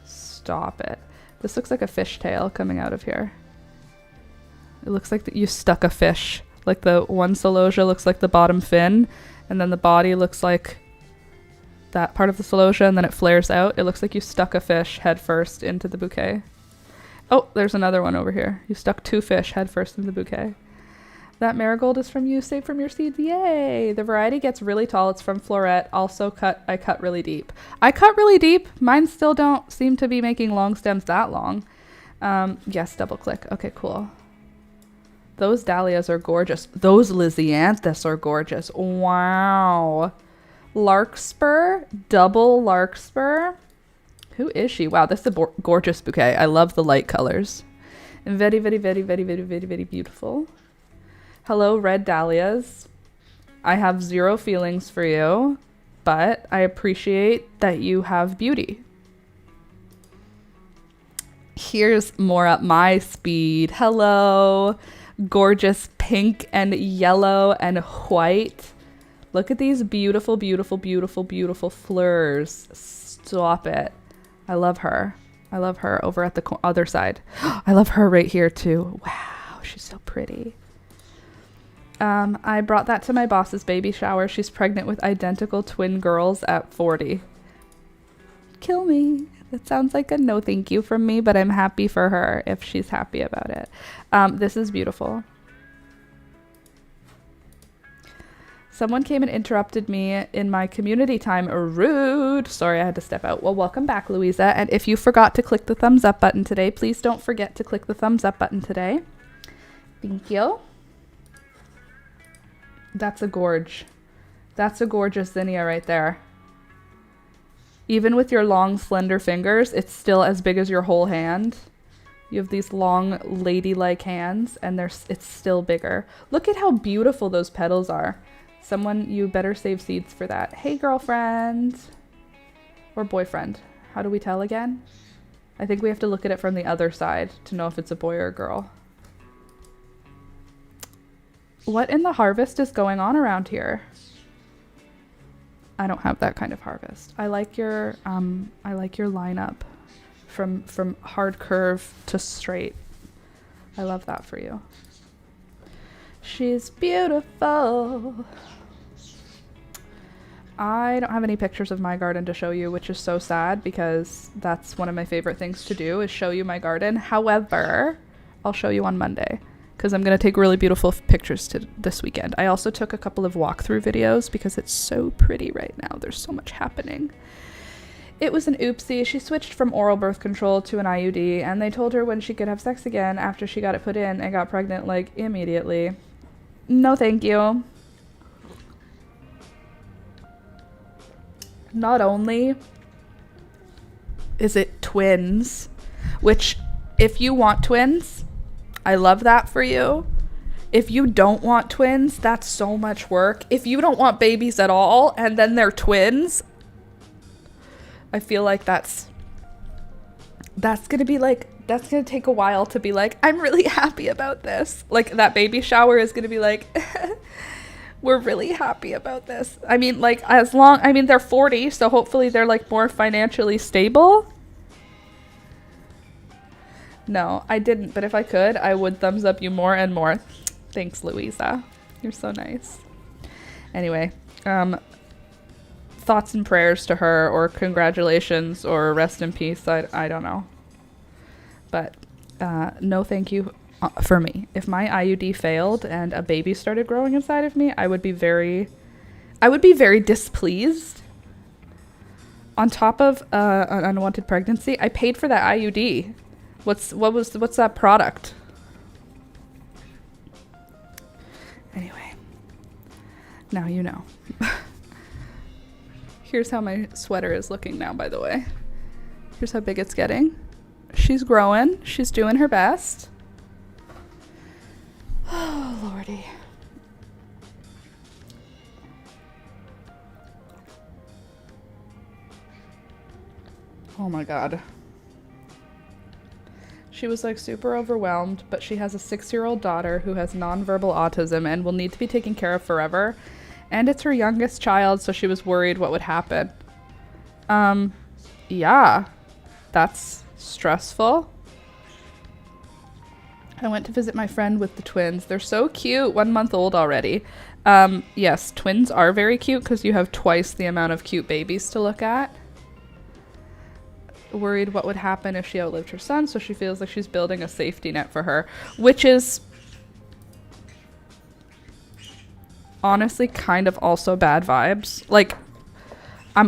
Stop it. This looks like a fishtail coming out of here. It looks like that you stuck a fish. Like the one Celosia looks like the bottom fin, and then the body looks like that part of the Celosia, and then it flares out. It looks like you stuck a fish head first into the bouquet. Oh, there's another one over here. You stuck two fish head first in the bouquet. That marigold is from you, saved from your seeds. Yay! The variety gets really tall. It's from Florette. Also I cut really deep. I cut really deep. Mine still don't seem to be making long stems that long. Yes, double click. Okay, cool. Those dahlias are gorgeous. Those Lysianthus are gorgeous. Wow. Larkspur, double larkspur. Who is she? Wow, this is a gorgeous bouquet. I love the light colors. And very, very, very, very, very, very, very beautiful. Hello, red dahlias. I have zero feelings for you, but I appreciate that you have beauty. Here's more up my speed. Hello. Gorgeous pink and yellow and white. Look at these beautiful, beautiful, beautiful, beautiful fleurs. Stop it. I love her. I love her over at the other side. I love her right here too. Wow, she's so pretty. I brought that to my boss's baby shower. She's pregnant with identical twin girls at 40. Kill me. That sounds like a no thank you from me, but I'm happy for her if she's happy about it. This is beautiful. Someone came and interrupted me in my community time. Rude. Sorry, I had to step out. Well, welcome back, Louisa. And if you forgot to click the thumbs up button today, please don't forget to click the thumbs up button today. Thank you. That's a gorge. That's a gorgeous zinnia right there. Even with your long, slender fingers, it's still as big as your whole hand. You have these long, ladylike hands, and it's still bigger. Look at how beautiful those petals are. Someone, you better save seeds for that. Hey, girlfriend. Or boyfriend. How do we tell again? I think we have to look at it from the other side to know if it's a boy or a girl. What in the harvest is going on around here? I don't have that kind of harvest. I like your lineup from hard curve to straight. I love that for you. She's beautiful. I don't have any pictures of my garden to show you, which is so sad because that's one of my favorite things to do is show you my garden. However, I'll show you on Monday because I'm going to take really beautiful pictures this weekend. I also took a couple of walkthrough videos because it's so pretty right now. There's so much happening. It was an oopsie. She switched from oral birth control to an IUD, and they told her when she could have sex again after she got it put in and got pregnant, like, immediately. No, thank you. Not only is it twins, which, if you want twins, I love that for you. If you don't want twins, that's so much work. If you don't want babies at all, and then they're twins, I feel like that's gonna be like, that's gonna take a while to be like, I'm really happy about this. Like, that baby shower is gonna be like, we're really happy about this. I mean, like, they're 40, so hopefully they're like more financially stable. No, I didn't, but if I could, I would thumbs up you more and more. Thanks, Louisa. You're so nice. Anyway, thoughts and prayers to her, or congratulations, or rest in peace. I don't know. But no thank you for me. If my IUD failed and a baby started growing inside of me, I would be very displeased. On top of an unwanted pregnancy, I paid for that IUD. What's that product? Anyway, now you know. Here's how my sweater is looking now, by the way. Here's how big it's getting. She's growing. She's doing her best. Oh, Lordy. Oh my God. She was like super overwhelmed, but she has a 6-year-old daughter who has nonverbal autism and will need to be taken care of forever. And it's her youngest child, so she was worried what would happen. Yeah, that's stressful. I went to visit my friend with the twins. They're so cute, 1 month old already. Yes, twins are very cute because you have twice the amount of cute babies to look at. Worried what would happen if she outlived her son, so she feels like she's building a safety net for her, which is honestly kind of also bad vibes. Like, I'm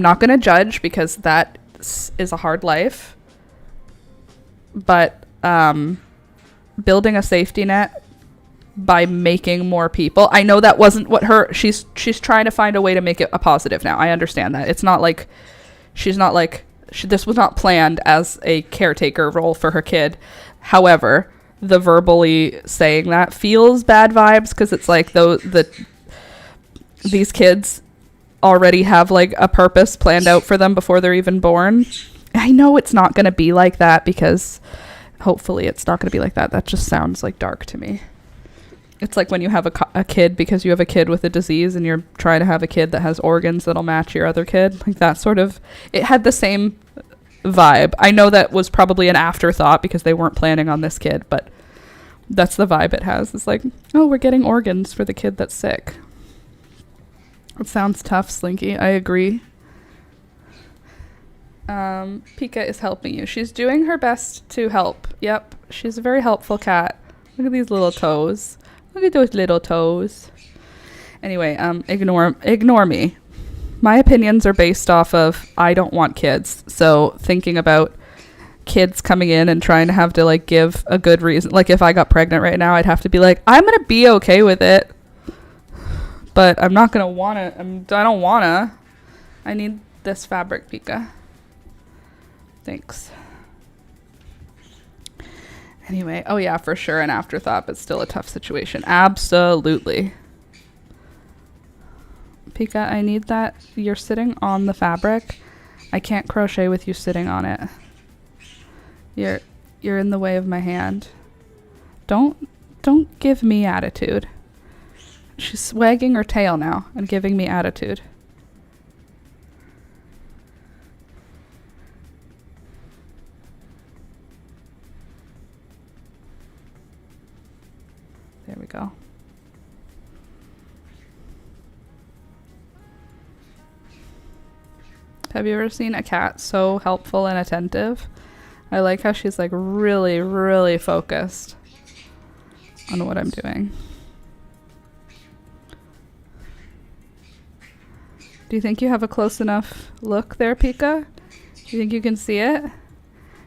not gonna judge because that is a hard life, but building a safety net by making more people, I know that wasn't what she's trying to find a way to make it a positive now. I understand that. It's not like this was not planned as a caretaker role for her kid. However, the verbally saying that feels bad vibes because it's like the these kids already have like a purpose planned out for them before they're even born. I know it's not going to be like that, because hopefully it's not going to be like that. That just sounds like dark to me. It's like when you have a kid because you have a kid with a disease and you're trying to have a kid that has organs that'll match your other kid. Like that sort of, it had the same vibe. I know that was probably an afterthought because they weren't planning on this kid, but that's the vibe it has. It's like, oh, we're getting organs for the kid that's sick. It sounds tough, Slinky. I agree. Pika is helping you. She's doing her best to help. Yep, she's a very helpful cat. Look at these little toes. Look at those little toes. Anyway, ignore me. My opinions are based off of I don't want kids. So thinking about kids coming in and trying to have to like give a good reason. Like if I got pregnant right now, I'd have to be like, I'm going to be okay with it. But I'm not going to want to. I don't want to. I need this fabric, Pika. Thanks. Anyway, oh yeah, for sure an afterthought, but still a tough situation. Absolutely. Pika, I need that. You're sitting on the fabric. I can't crochet with you sitting on it. You're in the way of my hand. Don't give me attitude. She's wagging her tail now and giving me attitude. There we go. Have you ever seen a cat so helpful and attentive? I like how she's like really, really focused on what I'm doing. Do you think you have a close enough look there, Pika? Do you think you can see it?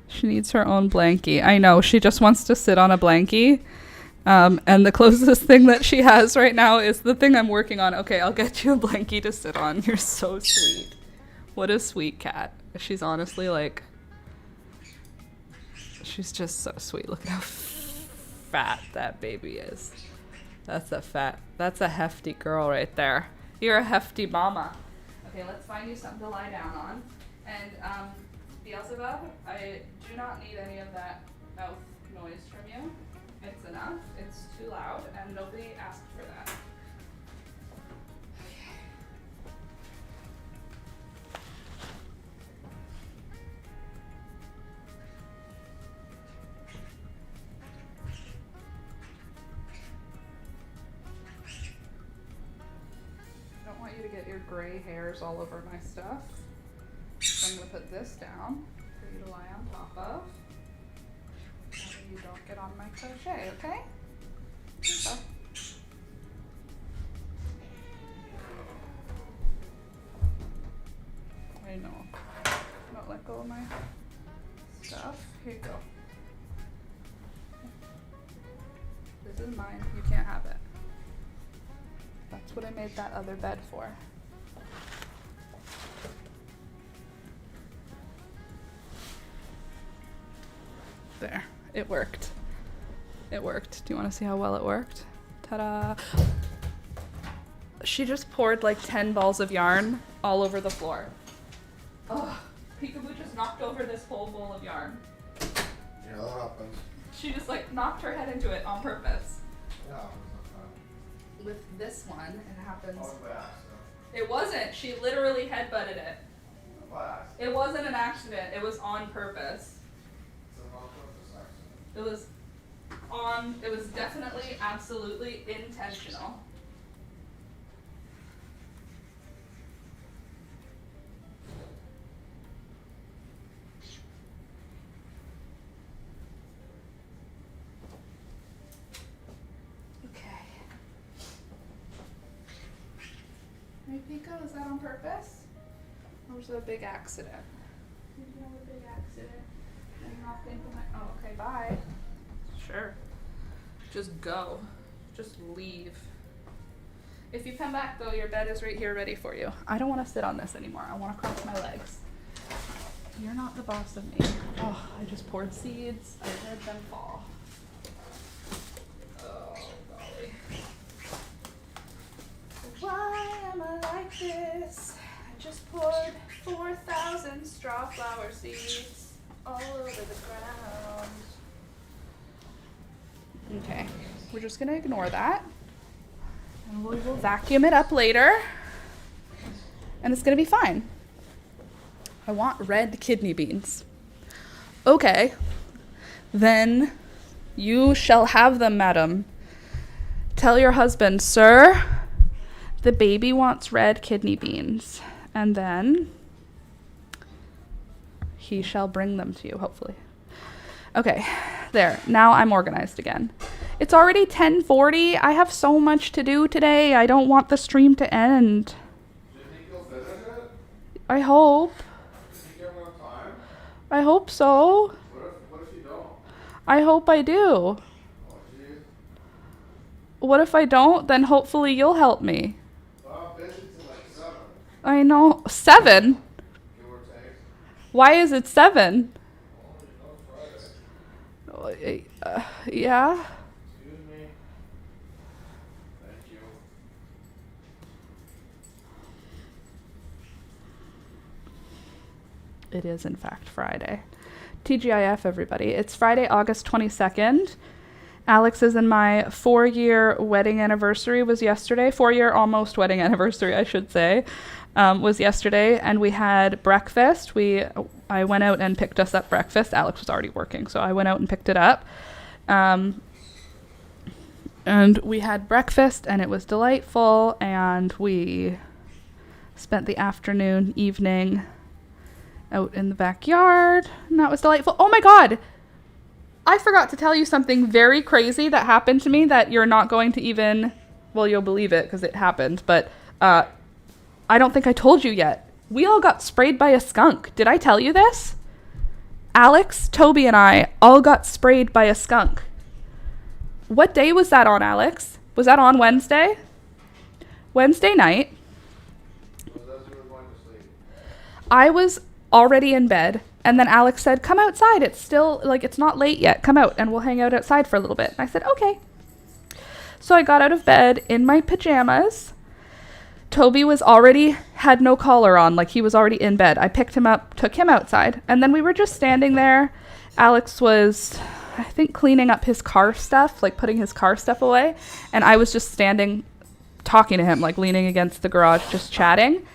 She needs her own blankie. I know, she just wants to sit on a blankie. And the closest thing that she has right now is the thing I'm working on. Okay, I'll get you a blankie to sit on. You're so sweet. What a sweet cat. She's honestly like, she's just so sweet. Look at how fat that baby is. That's a hefty girl right there. You're a hefty mama. Okay, let's find you something to lie down on. And Beelzebub, I do not need any of that mouth noise from you. It's enough. It's too loud, and nobody asked for that. Okay. I don't want you to get your gray hairs all over my stuff. So I'm going to put this down for you to lie on top of. So you don't get on my crochet, okay? Okay. I know. Don't let go of my stuff. Here you go. This is mine. You can't have it. That's what I made that other bed for. There. It worked. It worked. Do you want to see how well it worked? Ta-da! She just poured like 10 balls of yarn all over the floor. Oh, Peekaboo just knocked over this whole bowl of yarn. Yeah, that happens. She just like knocked her head into it on purpose. Yeah, With this one, it happens. oh, by accident. It wasn't. She literally headbutted it. By accident. It wasn't an accident. It was on purpose. It's an on-purpose accident. It was definitely, absolutely intentional. Okay. Hey, Pico, is that on purpose? Or was it a big accident? Did you have a big accident? And knocked into my, oh, okay, bye. Sure. Just go. Just leave. If you come back though, your bed is right here ready for you. I don't want to sit on this anymore. I want to cross my legs. You're not the boss of me. Oh, I just poured seeds. I heard them fall. Oh, golly. Why this. I just poured 4,000 straw flower seeds all over the ground. Okay, we're just gonna ignore that. And we will vacuum it up later. And it's gonna be fine. I want red kidney beans. Okay, then you shall have them, madam. Tell your husband, sir, the baby wants red kidney beans. And then he shall bring them to you, hopefully. Okay, there. Now I'm organized again. It's already 10:40. I have so much to do today. I don't want the stream to end. Do you think you'll finish it? I hope. Do you think you have enough time? I hope so. What if you don't? I hope I do. Oh, geez. What if I don't? Then hopefully you'll help me. Well, I'm busy till like 7, I know. 7? give or take. Why is it 7? Oh, Friday. Yeah. Excuse me. Thank you. It is, in fact, Friday. TGIF, everybody. It's Friday, August 22nd. Alex's and my 4-year wedding anniversary was yesterday. 4-year almost wedding anniversary, I should say, was yesterday. And we had breakfast. I went out and picked us up breakfast. Alex was already working, so I went out and picked it up. And we had breakfast, and it was delightful. And we spent the afternoon, evening out in the backyard, and that was delightful. Oh my God! I forgot to tell you something very crazy that happened to me that you're not going to even, well, you'll believe it because it happened, but I don't think I told you yet. We all got sprayed by a skunk. Did I tell you this? Alex, Toby, and I all got sprayed by a skunk. What day was that on, Alex? Was that on Wednesday? Wednesday night. Was that as you were going to sleep? I was already in bed, and then Alex said, come outside. It's still, it's not late yet. Come out, and we'll hang out outside for a little bit. And I said, okay. So I got out of bed in my pajamas. Toby had no collar on, he was already in bed. I picked him up, took him outside, and then we were just standing there. Alex was, I think, cleaning up his car stuff, putting his car stuff away, and I was just standing, talking to him, leaning against the garage, just chatting.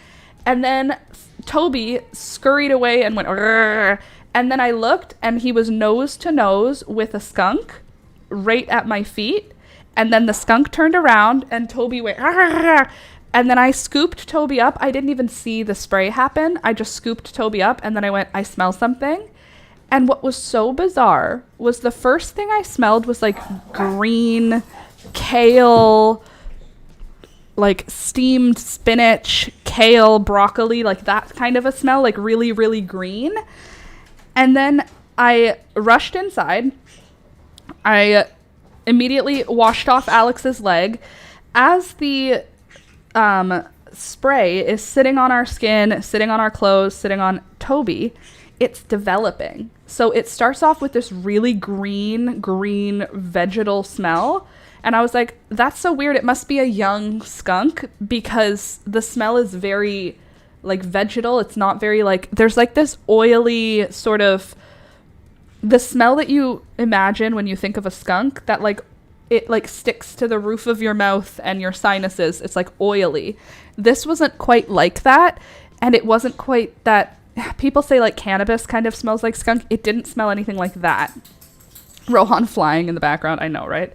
And then Toby scurried away and went, "Rrr." And then I looked, and he was nose to nose with a skunk right at my feet. And then the skunk turned around, and Toby went, "Rrr." And then I scooped Toby up. I didn't even see the spray happen. I just scooped Toby up, and then I went, I smell something. And what was so bizarre was the first thing I smelled was green kale, steamed spinach, kale, broccoli, that kind of a smell, really, really green. And then I rushed inside. I immediately washed off Alex's leg. As the spray is sitting on our skin, sitting on our clothes, sitting on Toby, it's developing. So it starts off with this really green vegetal smell. And I was like, that's so weird. It must be a young skunk because the smell is very vegetal. It's not very there's this oily sort of, the smell that you imagine when you think of a skunk that it sticks to the roof of your mouth and your sinuses. It's oily. This wasn't quite like that. And it wasn't quite that, people say cannabis kind of smells like skunk. It didn't smell anything like that. Rohan flying in the background. I know, right?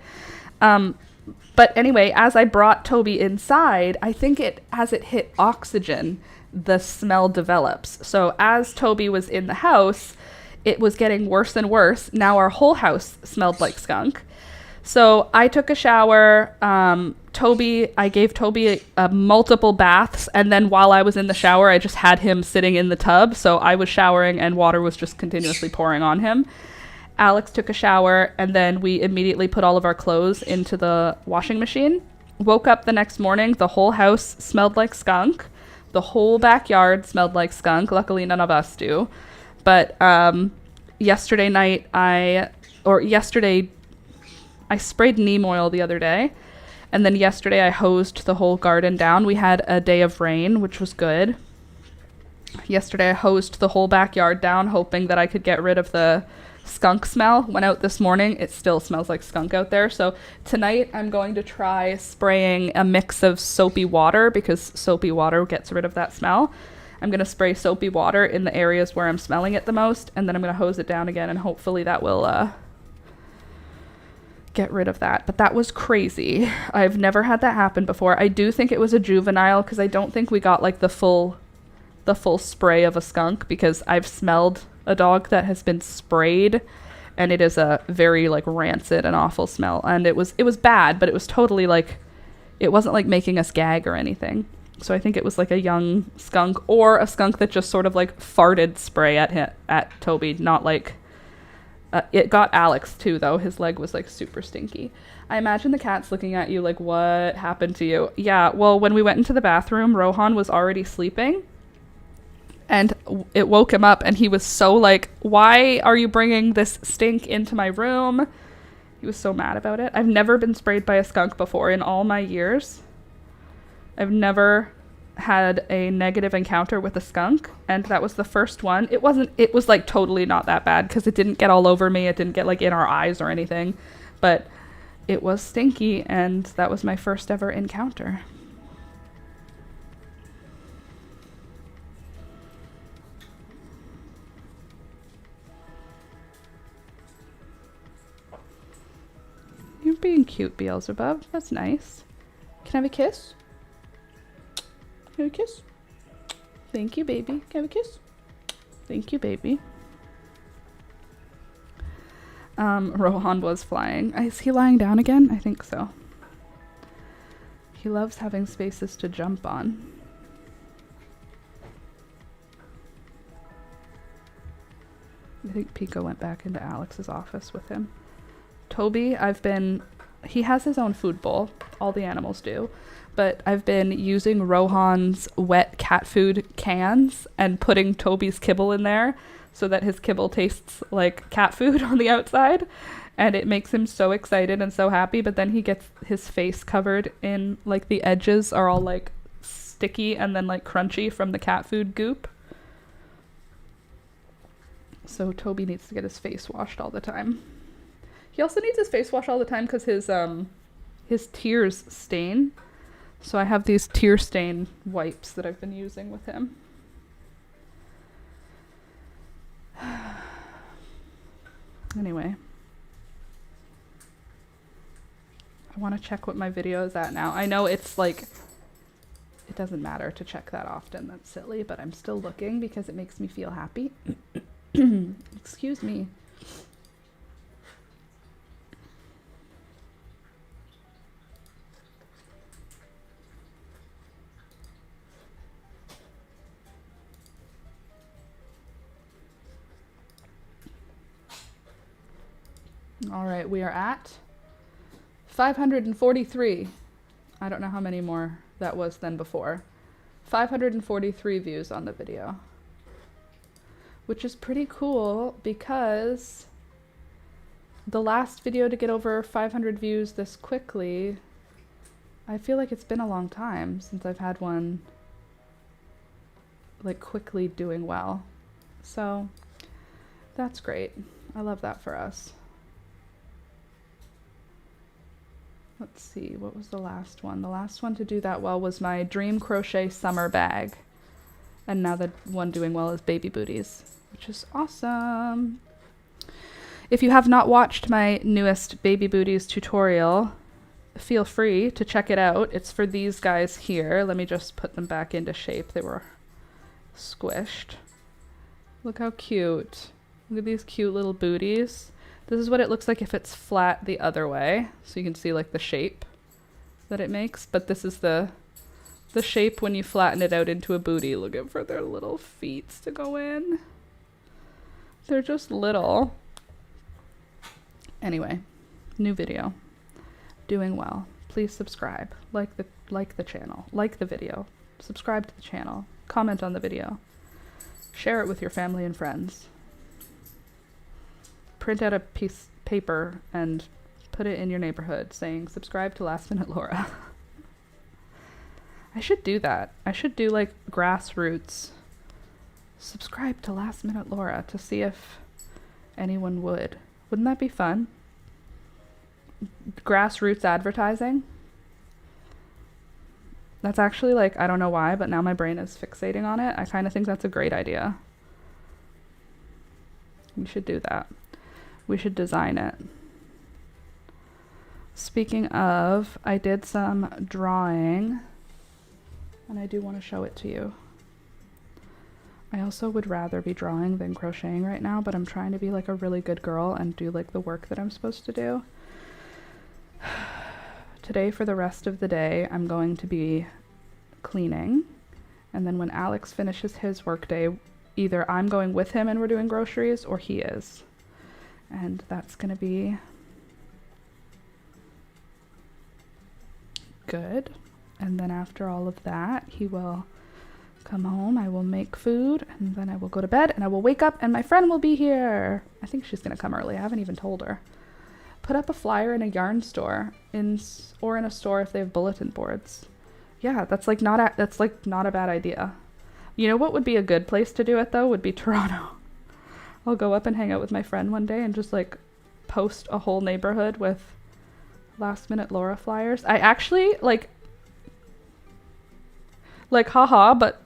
But anyway, as I brought Toby inside, I think as it hit oxygen, the smell develops. So as Toby was in the house, it was getting worse and worse. Now our whole house smelled like skunk. So I took a shower. I gave Toby multiple baths. And then while I was in the shower, I just had him sitting in the tub. So I was showering and water was just continuously pouring on him. Alex took a shower, and then we immediately put all of our clothes into the washing machine. Woke up the next morning, the whole house smelled like skunk. The whole backyard smelled like skunk. Luckily, none of us do. But yesterday I sprayed neem oil the other day, And then yesterday I hosed the whole garden down. We had a day of rain, which was good. Yesterday I hosed the whole backyard down, hoping that I could get rid of the skunk smell. Went out this morning, it still smells like skunk out there. So tonight I'm going to try spraying a mix of soapy water, because soapy water gets rid of that smell. I'm going to spray soapy water in the areas where I'm smelling it the most, and then I'm going to hose it down again, and hopefully that will get rid of that. But that was crazy. I've never had that happen before. I do think it was a juvenile, because I don't think we got like the full spray of a skunk, because I've smelled a dog that has been sprayed, and it is a very like rancid and awful smell. And it was bad, but it was totally like, it wasn't like making us gag or anything. So I think it was like a young skunk, or a skunk that just sort of like farted spray at Toby, not like it got Alex too, though. His leg was like super stinky. I imagine the cat's looking at you like, what happened to you? Yeah, well, when we went into the bathroom, Rohan was already sleeping, and it woke him up, and he was so like, why are you bringing this stink into my room? He was so mad about it. I've never been sprayed by a skunk before in all my years. I've never had a negative encounter with a skunk, and that was the first one. It was like totally not that bad, because it didn't get all over me. It didn't get like in our eyes or anything, but it was stinky, and that was my first ever encounter. You're being cute, Beelzebub. That's nice. Can I have a kiss? Can I have a kiss? Thank you, baby. Can I have a kiss? Thank you, baby. Rohan was flying. Is he lying down again? I think so. He loves having spaces to jump on. I think Pico went back into Alex's office with him. Toby, he has his own food bowl. All the animals do. But I've been using Rohan's wet cat food cans and putting Toby's kibble in there so that his kibble tastes like cat food on the outside. And it makes him so excited and so happy. But then he gets his face covered in, like, the edges are all, like, sticky and then, like, crunchy from the cat food goop. So Toby needs to get his face washed all the time. He also needs his face washed all the time because his tears stain. So I have these tear stain wipes that I've been using with him. Anyway. I want to check what my video is at now. I know it's like, it doesn't matter to check that often. That's silly, but I'm still looking because it makes me feel happy. Excuse me. All right, we are at 543. I don't know how many more that was than before. 543 views on the video, which is pretty cool because the last video to get over 500 views this quickly, I feel like it's been a long time since I've had one like quickly doing well. So that's great. I love that for us. Let's see, what was the last one? The last one to do that well was my Dream Crochet Summer Bag. And now the one doing well is Baby Booties, which is awesome. If you have not watched my newest Baby Booties tutorial, feel free to check it out. It's for these guys here. Let me just put them back into shape. They were squished. Look how cute. Look at these cute little booties. This is what it looks like if it's flat the other way. So you can see like the shape that it makes. But this is the shape when you flatten it out into a booty. Look at for their little feet to go in. They're just little. Anyway, new video. Doing well. Please subscribe. Like the channel. Like the video. Subscribe to the channel. Comment on the video. Share it with your family and friends. Print out a piece of paper and put it in your neighborhood saying subscribe to Last Minute Laura. I should do that. I should do like grassroots subscribe to Last Minute Laura to see if anyone would. Wouldn't that be fun? Grassroots advertising. That's actually like, I don't know why, but now my brain is fixating on it. I kind of think that's a great idea. We should do that. We should design it. Speaking of, I did some drawing and I do want to show it to you. I also would rather be drawing than crocheting right now, but I'm trying to be like a really good girl and do like the work that I'm supposed to do. Today, for the rest of the day, I'm going to be cleaning, and then when Alex finishes his work day, either I'm going with him and we're doing groceries, or he is. And that's gonna be good. And then after all of that, he will come home, I will make food, and then I will go to bed, and I will wake up, and my friend will be here. I think she's gonna come early. I haven't even told her. Put up a flyer in a yarn store, or in a store if they have bulletin boards. Yeah, that's like not a bad idea. You know what would be a good place to do it though? Would be Toronto. I'll go up and hang out with my friend one day and just like post a whole neighborhood with Last Minute Laura flyers. I actually like haha, but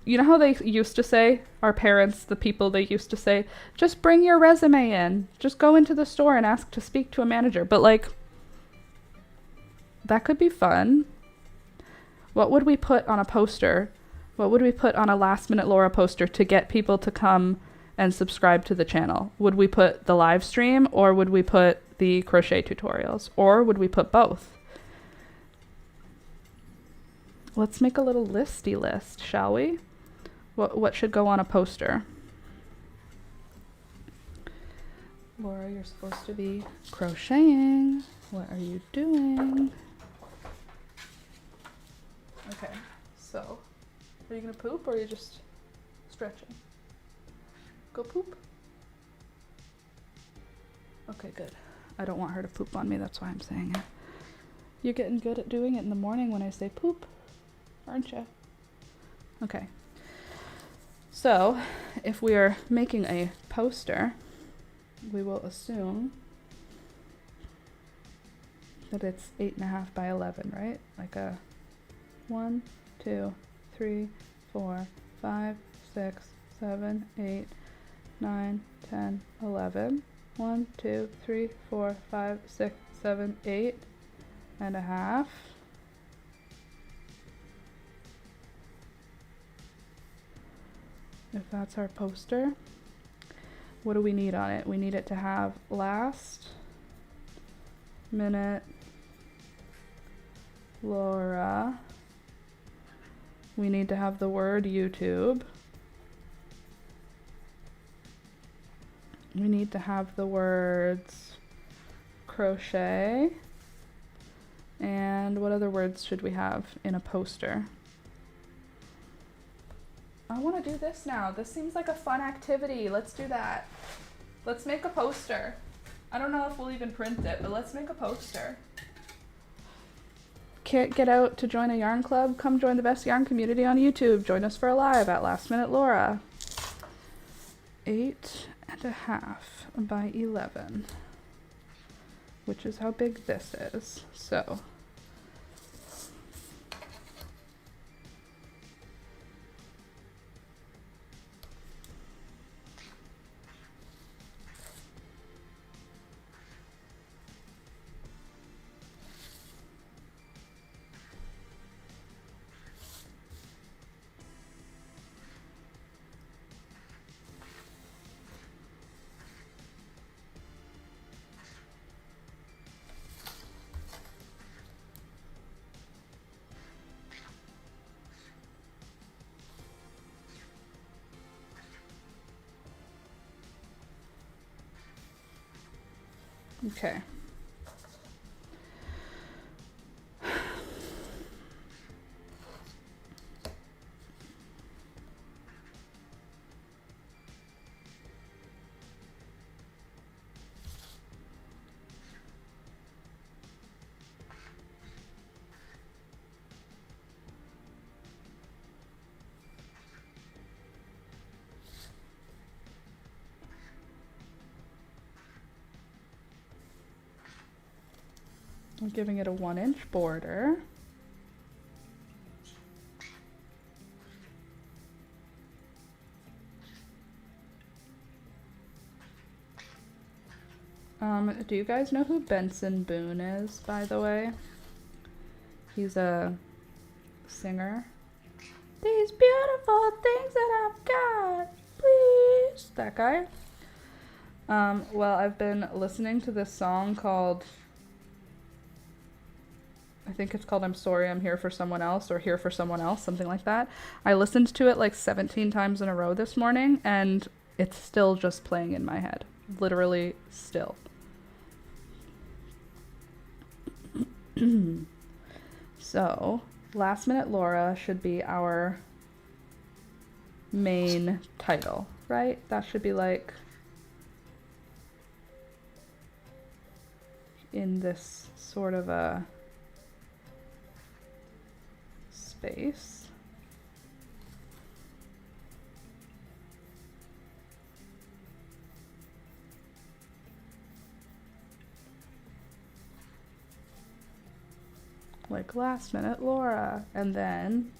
you know how they used to say, our parents, the people, they used to say, just bring your resume in. Just go into the store and ask to speak to a manager. But like, that could be fun. What would we put on a poster? What would we put on a Last Minute Laura poster to get people to come and subscribe to the channel? Would we put the live stream, or would we put the crochet tutorials? Or would we put both? Let's make a little listy list, shall we? What should go on a poster? Laura, you're supposed to be crocheting. What are you doing? Okay, so are you gonna poop, or are you just stretching? Go poop. Okay, good. I don't want her to poop on me, that's why I'm saying it. You're getting good at doing it in the morning when I say poop, aren't you? Okay. So, if we are making a poster, we will assume that it's 8.5 by 11, right? Like a 1, 2, 3, 4, 5, 6, 7, 8, 9, 10, 11. 1, 2, 3, 4, 5, 6, 7, 8 and a half. If that's our poster, what do we need on it? We need it to have Last Minute Laura. We need to have the word YouTube. We need to have the words crochet. And what other words should we have in a poster? I want to do this now. This seems like a fun activity. Let's do that. Let's make a poster. I don't know if we'll even print it, but let's make a poster. Can't get out to join a yarn club? Come join the best yarn community on YouTube. Join us for a live at Last Minute Laura. 8.5 by 11, which is how big this is. So okay. I'm giving it a 1-inch border. Do you guys know who Benson Boone is, by the way? He's a singer. These beautiful things that I've got, please. That guy. Well, I've been listening to this song called, I think it's called I'm Sorry I'm Here for Someone Else, or Here for Someone Else, something like that. I listened to it like 17 times in a row this morning, and it's still just playing in my head. Literally still. So, Last Minute Laura should be our main title, right? That should be like in this sort of a space. Like Last Minute Laura, and then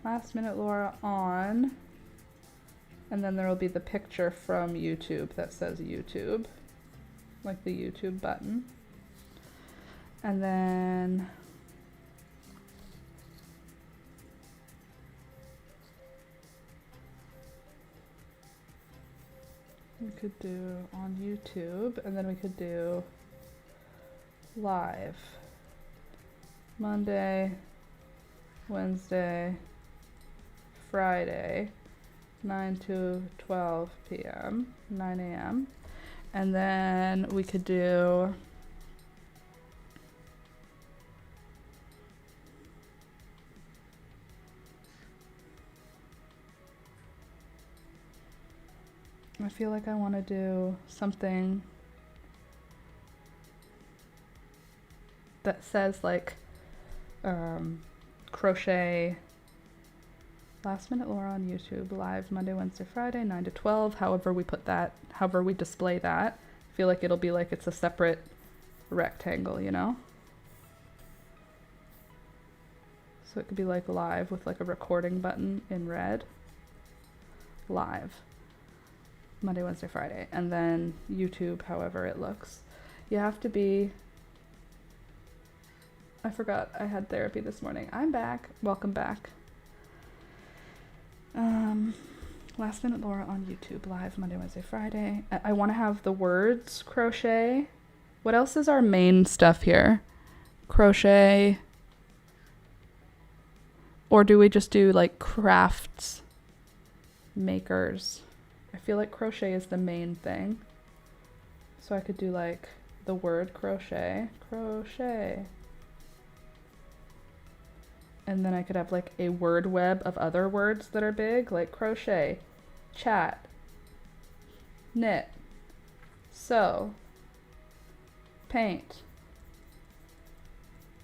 Last Minute Laura on, and then there will be the picture from YouTube that says YouTube, like the YouTube button. And then we could do on YouTube, and then we could do live. Monday, Wednesday, Friday, 9 to 12 p.m., 9 a.m. And then we could do I feel like I want to do something that says like crochet Last Minute Laura on YouTube, live Monday, Wednesday, Friday, 9 to 12, however we put that, however we display that. I feel like it'll be like it's a separate rectangle, you know? So it could be like live with like a recording button in red. Live. Monday, Wednesday, Friday. And then YouTube, however it looks. You have to be... I forgot I had therapy this morning. I'm back. Welcome back. Last Minute Laura on YouTube, live Monday, Wednesday, Friday. I want to have the words crochet. What else is our main stuff here? Crochet. Or do we just do like crafts, makers? I feel like crochet is the main thing. So I could do like the word crochet. Crochet. And then I could have like a word web of other words that are big, like crochet, chat, knit, sew, paint,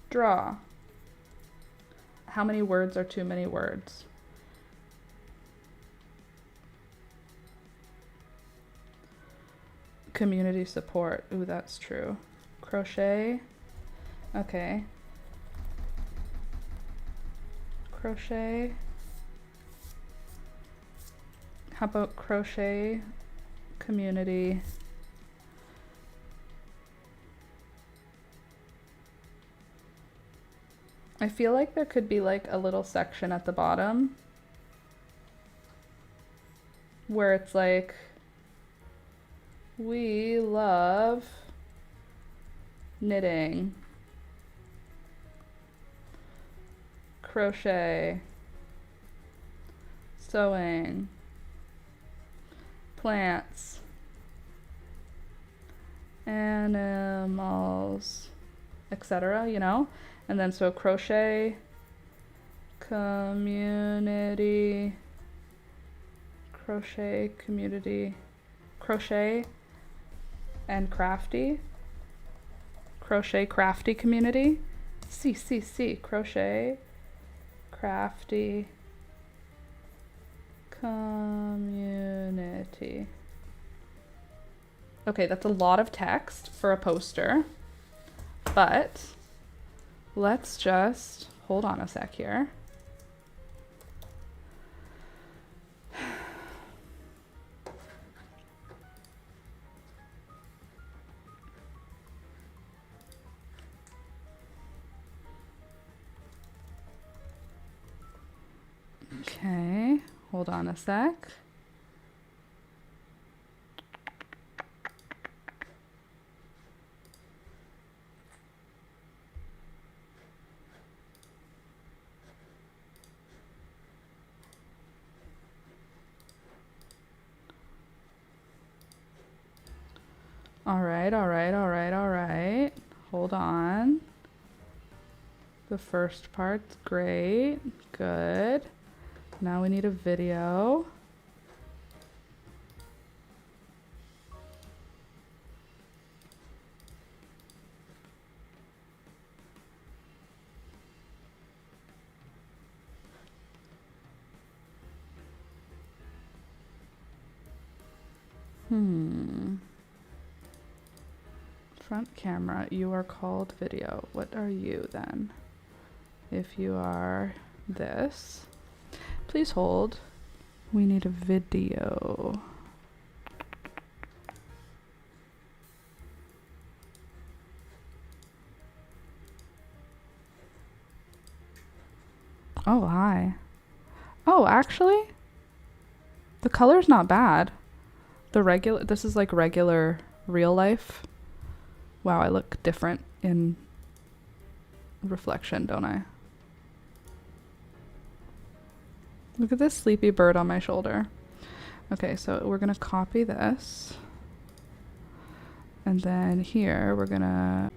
draw. How many words are too many words? Community support. Ooh, that's true. Crochet. Okay. Crochet. How about crochet community? I feel like there could be like a little section at the bottom where it's like, we love knitting, crochet, sewing, plants, animals, etc., you know? And then so crochet, community, crochet, community, crochet, and crafty, crochet, crafty community, C, crochet, crafty, community. Okay, that's a lot of text for a poster. But let's just hold on a sec here. Okay, hold on a sec. All right. Hold on. The first part's great. Good. Now we need a video. Front camera, you are called video. What are you then? If you are this, please hold. We need a video. Oh, hi. Oh, actually, the color's not bad. This is like regular real life. Wow, I look different in reflection, don't I? Look at this sleepy bird on my shoulder. Okay, so we're gonna copy this. And then here we're gonna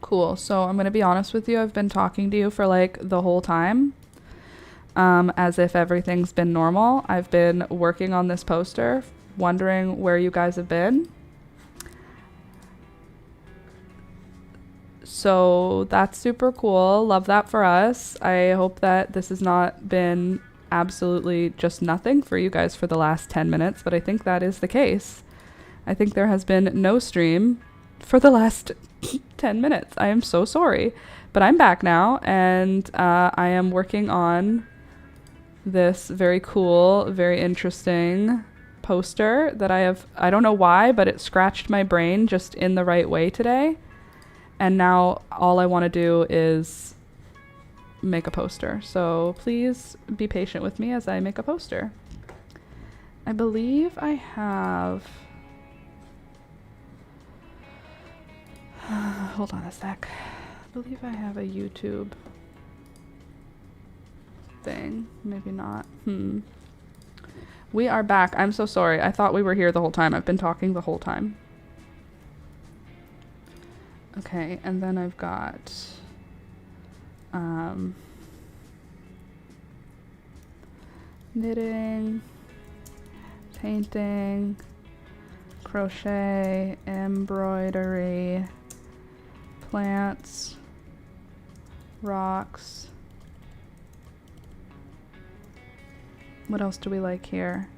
cool. So I'm gonna be honest with you, I've been talking to you for like the whole time. As if everything's been normal. I've been working on this poster, wondering where you guys have been. So that's super cool. Love that for us. I hope that this has not been absolutely just nothing for you guys for the last 10 minutes, but I think that is the case. I think there has been no stream for the last 10 minutes. I am so sorry, but I'm back now, and I am working on this very cool, very interesting poster that I don't know why, but it scratched my brain just in the right way today. And now all I want to do is make a poster. So please be patient with me as I make a poster. I believe I have... hold on a sec. I believe I have a YouTube thing. Maybe not. We are back. I'm so sorry. I thought we were here the whole time. I've been talking the whole time. Okay, and then I've got knitting, painting, crochet, embroidery, plants, rocks. What else do we like here?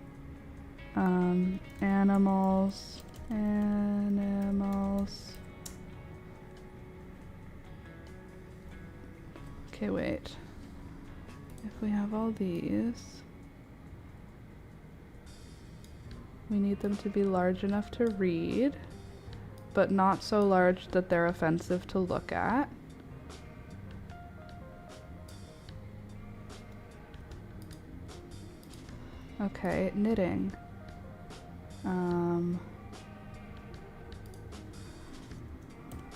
Animals. Okay, wait. If we have all these, we need them to be large enough to read, but not so large that they're offensive to look at. Okay, knitting.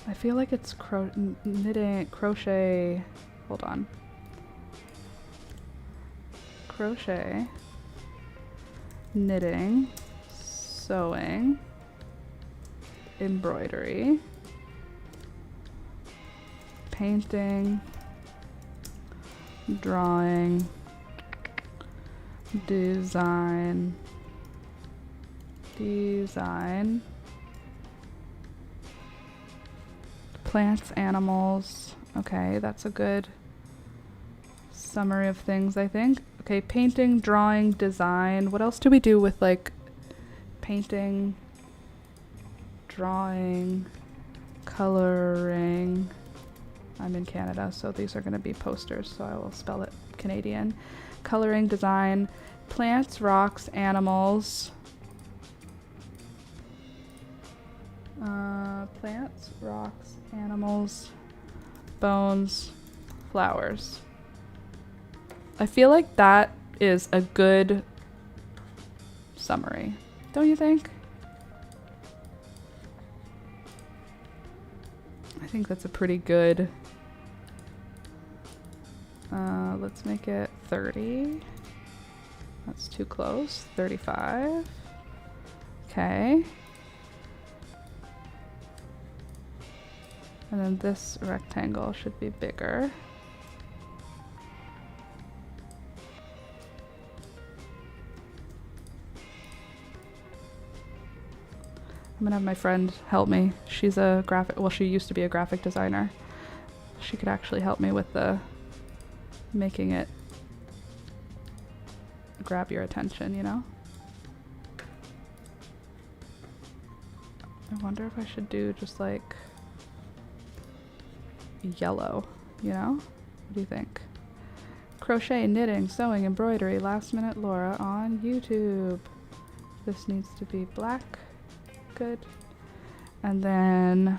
I feel like it's crochet. Hold on. Crochet, knitting, sewing, embroidery, painting, drawing, design, plants, animals. Okay, that's a good summary of things, I think. Okay, painting, drawing, design. What else do we do with like painting, drawing, coloring? I'm in Canada, so these are going to be posters, so I will spell it Canadian. Coloring, design, plants, rocks, animals. Plants, rocks, animals, bones, flowers. I feel like that is a good summary, don't you think? I think that's a pretty good. Let's make it 30. That's too close. 35. Okay. And then this rectangle should be bigger. I'm gonna have my friend help me. She's a she used to be a graphic designer. She could actually help me with the making it grab your attention, you know? I wonder if I should do just like yellow, you know? What do you think? Crochet, knitting, sewing, embroidery, last minute Laura on YouTube. This needs to be black. Good. And then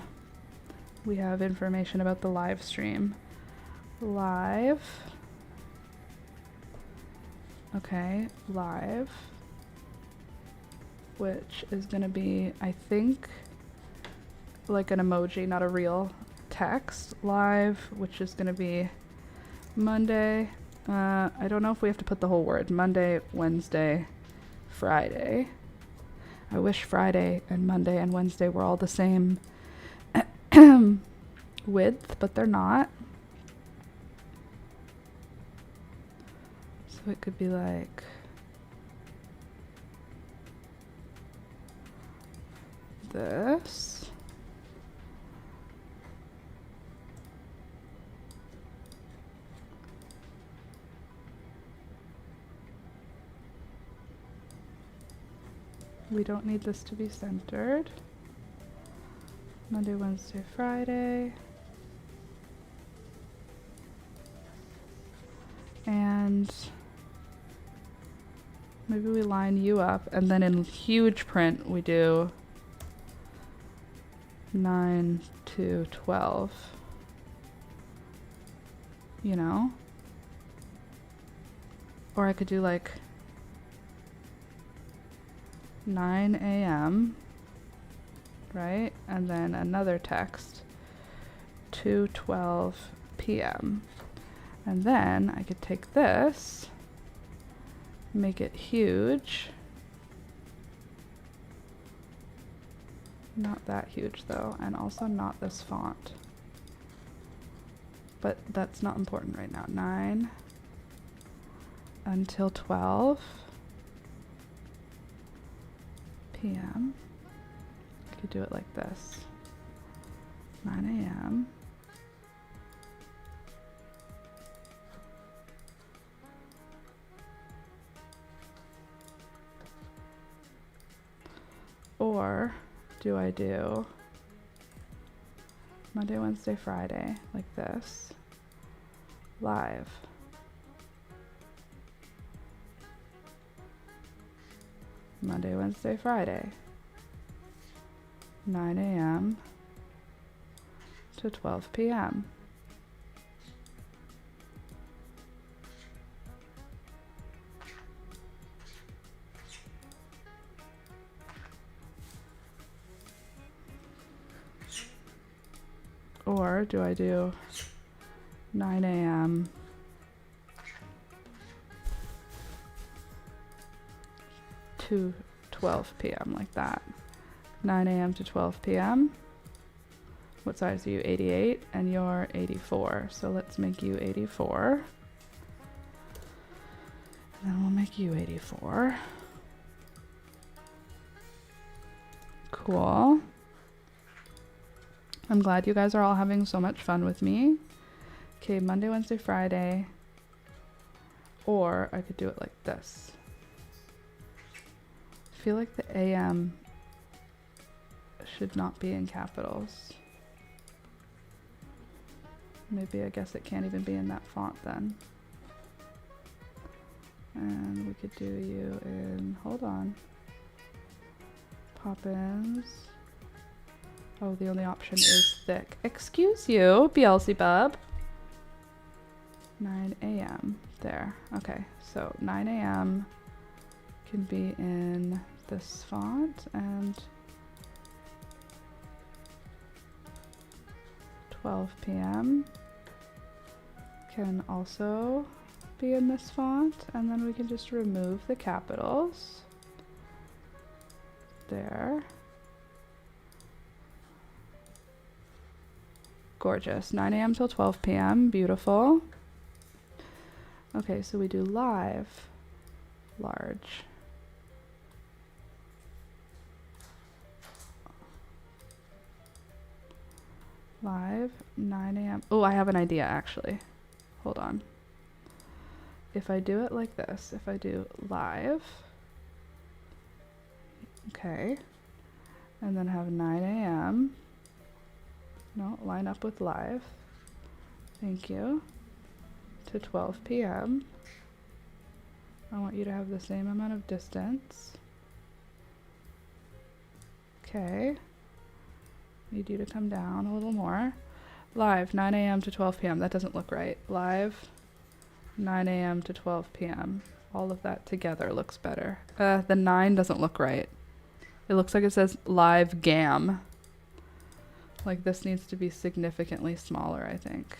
we have information about the live stream. Live. Okay, live. Which is gonna be, I think, like an emoji, not a real text. Live, which is gonna be Monday. I don't know if we have to put the whole word. Monday, Wednesday, Friday. I wish Friday and Monday and Wednesday were all the same width, but they're not. So it could be like this. We don't need this to be centered. Monday, Wednesday, Friday. And maybe we line you up, and then in huge print we do 9 to 12. You know? Or I could do like 9 a.m., right? And then another text, 2:12 p.m. And then I could take this, make it huge. Not that huge though, and also not this font. But that's not important right now. 9 until 12 p.m. I could do it like this. 9 a.m. Or do I do Monday, Wednesday, Friday like this? Live. Monday, Wednesday, Friday. 9 a.m. to 12 p.m. Or do I do 9 a.m. to 12 p.m. like that? 9 a.m. to 12 p.m. What size are you? 88, and you're 84. So let's make you 84. And then we'll make you 84. Cool. I'm glad you guys are all having so much fun with me. Okay, Monday, Wednesday, Friday. Or I could do it like this. I feel like the AM should not be in capitals. Maybe I guess it can't even be in that font then. And we could do you in, hold on. Poppins. Oh, the only option is thick. Excuse you, Beelzebub. 9 a.m. There. Okay, so 9 a.m. can be in this font, and 12 p.m. can also be in this font, and then we can just remove the capitals. There. Gorgeous. 9 a.m. till 12 p.m. Beautiful. Okay, so we do live, large. Live, 9 a.m. Oh, I have an idea actually. Hold on. If I do it like this, if I do live, okay, and then have 9 a.m. No, line up with live. Thank you. To 12 p.m. I want you to have the same amount of distance. Okay. Need you to come down a little more. Live, 9 a.m. to 12 p.m. That doesn't look right. Live, 9 a.m. to 12 p.m. All of that together looks better. The 9 doesn't look right. It looks like it says live gam. Like this needs to be significantly smaller, I think.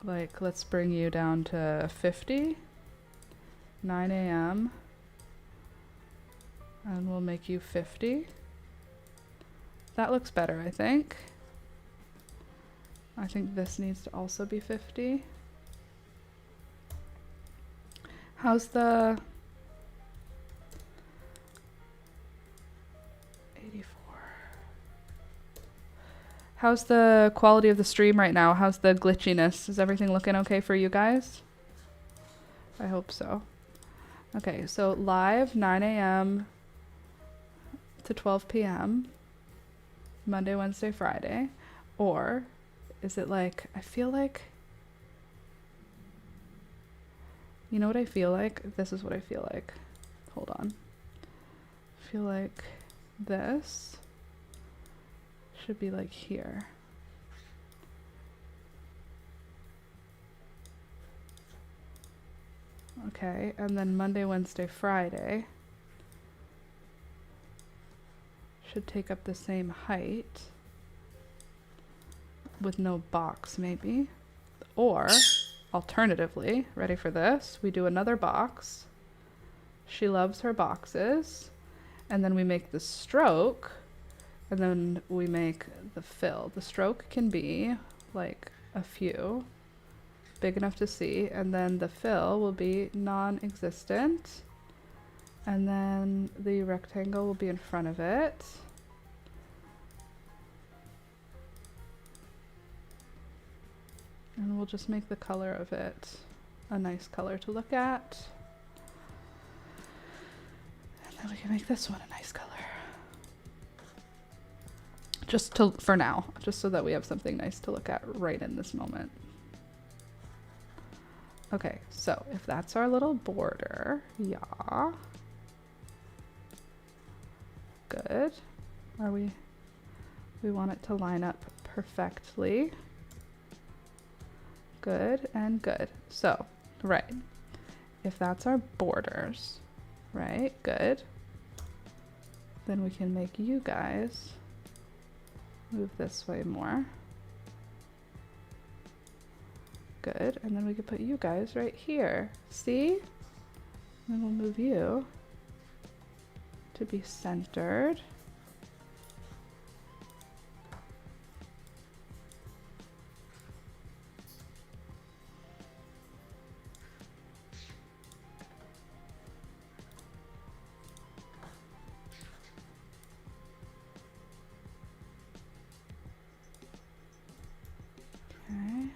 Like, let's bring you down to 50. 9 a.m. And we'll make you 50. That looks better, I think. I think this needs to also be 50. How's the 84? How's the quality of the stream right now? How's the glitchiness? Is everything looking okay for you guys? I hope so. Okay, so live 9 a.m. to 12 p.m. Monday, Wednesday, Friday. Or is it like, I feel like, you know what I feel like? This is what I feel like. Hold on. I feel like this should be like here. Okay, and then Monday, Wednesday, Friday should take up the same height with no box maybe. Or alternatively, ready for this? We do another box. She loves her boxes. And then we make the stroke, and then we make the fill. The stroke can be like a few, big enough to see, and then the fill will be non-existent. And then the rectangle will be in front of it. And we'll just make the color of it a nice color to look at. And then we can make this one a nice color. Just to, for now, just so that we have something nice to look at right in this moment. Okay, so if that's our little border, yeah. Good. We want it to line up perfectly. Good and good. So, right. If that's our borders, right? Good. Then we can make you guys move this way more. Good. And then we can put you guys right here. See? And then we'll move you to be centered. Okay.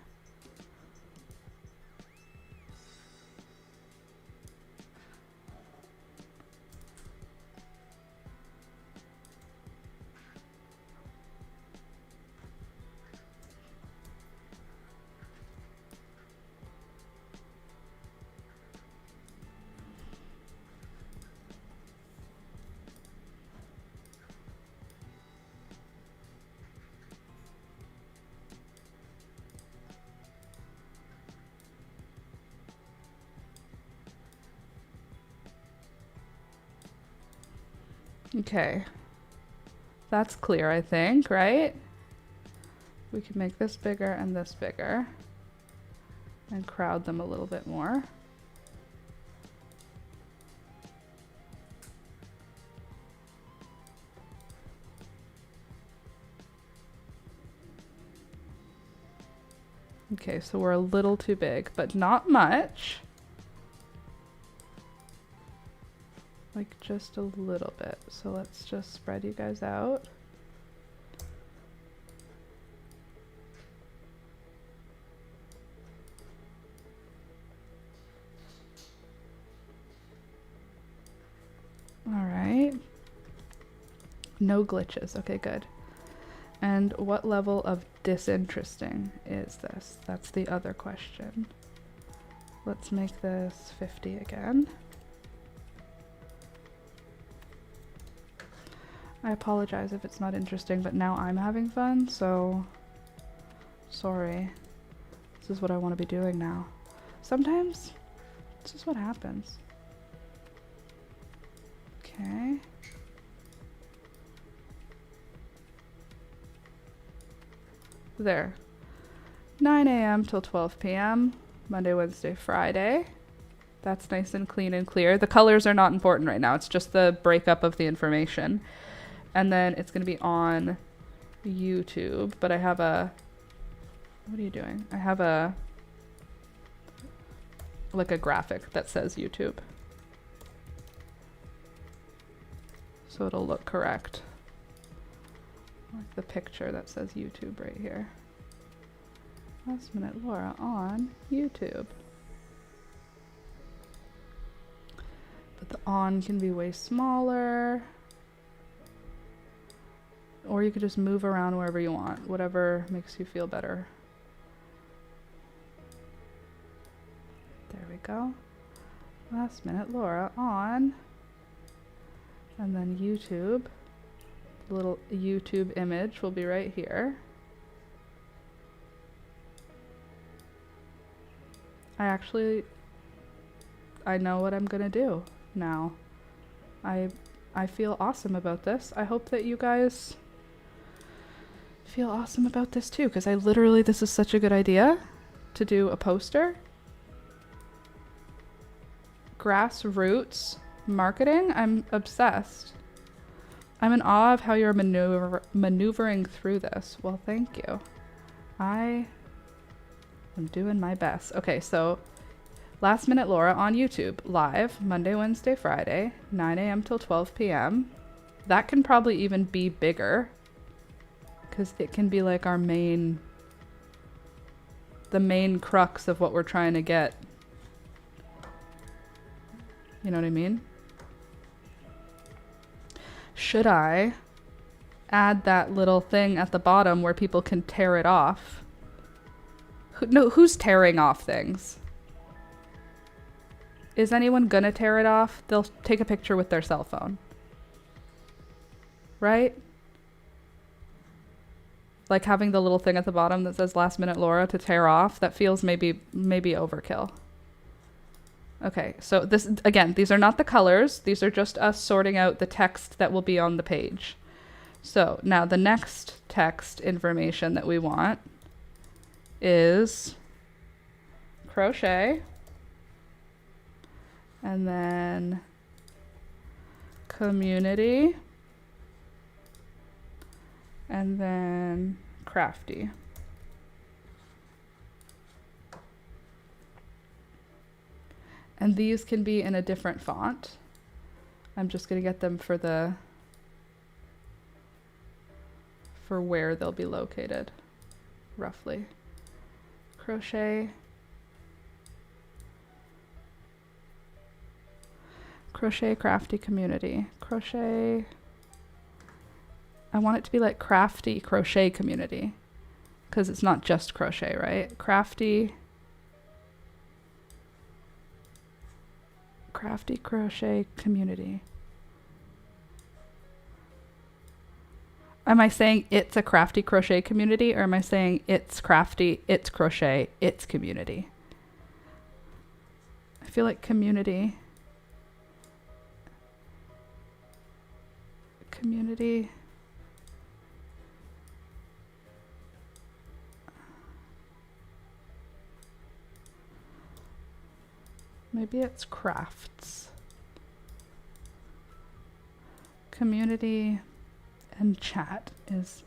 Okay. That's clear, I think, right? We can make this bigger and this bigger and crowd them a little bit more. Okay, so we're a little too big, but not much. Like just a little bit. So let's just spread you guys out. All right. No glitches. Okay, good. And what level of disinteresting is this? That's the other question. Let's make this 50 again. I apologize if it's not interesting, but now I'm having fun, so sorry. This is what I want to be doing now. Sometimes this is what happens. Okay. There. 9 a.m. till 12 p.m. Monday, Wednesday, Friday. That's nice and clean and clear. The colors are not important right now. It's just the breakup of the information. And then it's going to be on YouTube. But I have a... What are you doing? I have a... like a graphic that says YouTube. So it'll look correct. Like the picture that says YouTube right here. Last Minute Laura on YouTube. But the on can be way smaller. Or you could just move around wherever you want. Whatever makes you feel better. There we go. Last Minute Laura on. And then YouTube. The little YouTube image will be right here. I know what I'm gonna do now. I feel awesome about this. I hope that you guys feel awesome about this too, because this is such a good idea to do a poster. Grassroots marketing, I'm obsessed. I'm in awe of how you're maneuvering through this. Well, thank you. I am doing my best. Okay, so Last Minute Laura on YouTube, live, Monday, Wednesday, Friday, 9 a.m. till 12 p.m. That can probably even be bigger, because it can be like our main, the main crux of what we're trying to get. You know what I mean? Should I add that little thing at the bottom where people can tear it off? Who's tearing off things? Is anyone gonna tear it off? They'll take a picture with their cell phone. Right? Like having the little thing at the bottom that says Last Minute Laura to tear off, that feels maybe overkill. Okay, so this, again, these are not the colors. These are just us sorting out the text that will be on the page. So now the next text information that we want is crochet, and then community, and then crafty. And these can be in a different font. I'm just gonna get them for where they'll be located, roughly. Crochet. Crochet crafty community. Crochet. I want it to be like crafty crochet community, because it's not just crochet, right? Crafty crochet community. Am I saying it's a crafty crochet community, or am I saying it's crafty, it's crochet, it's community? I feel like community. Community. Maybe it's crafts. Community and chat is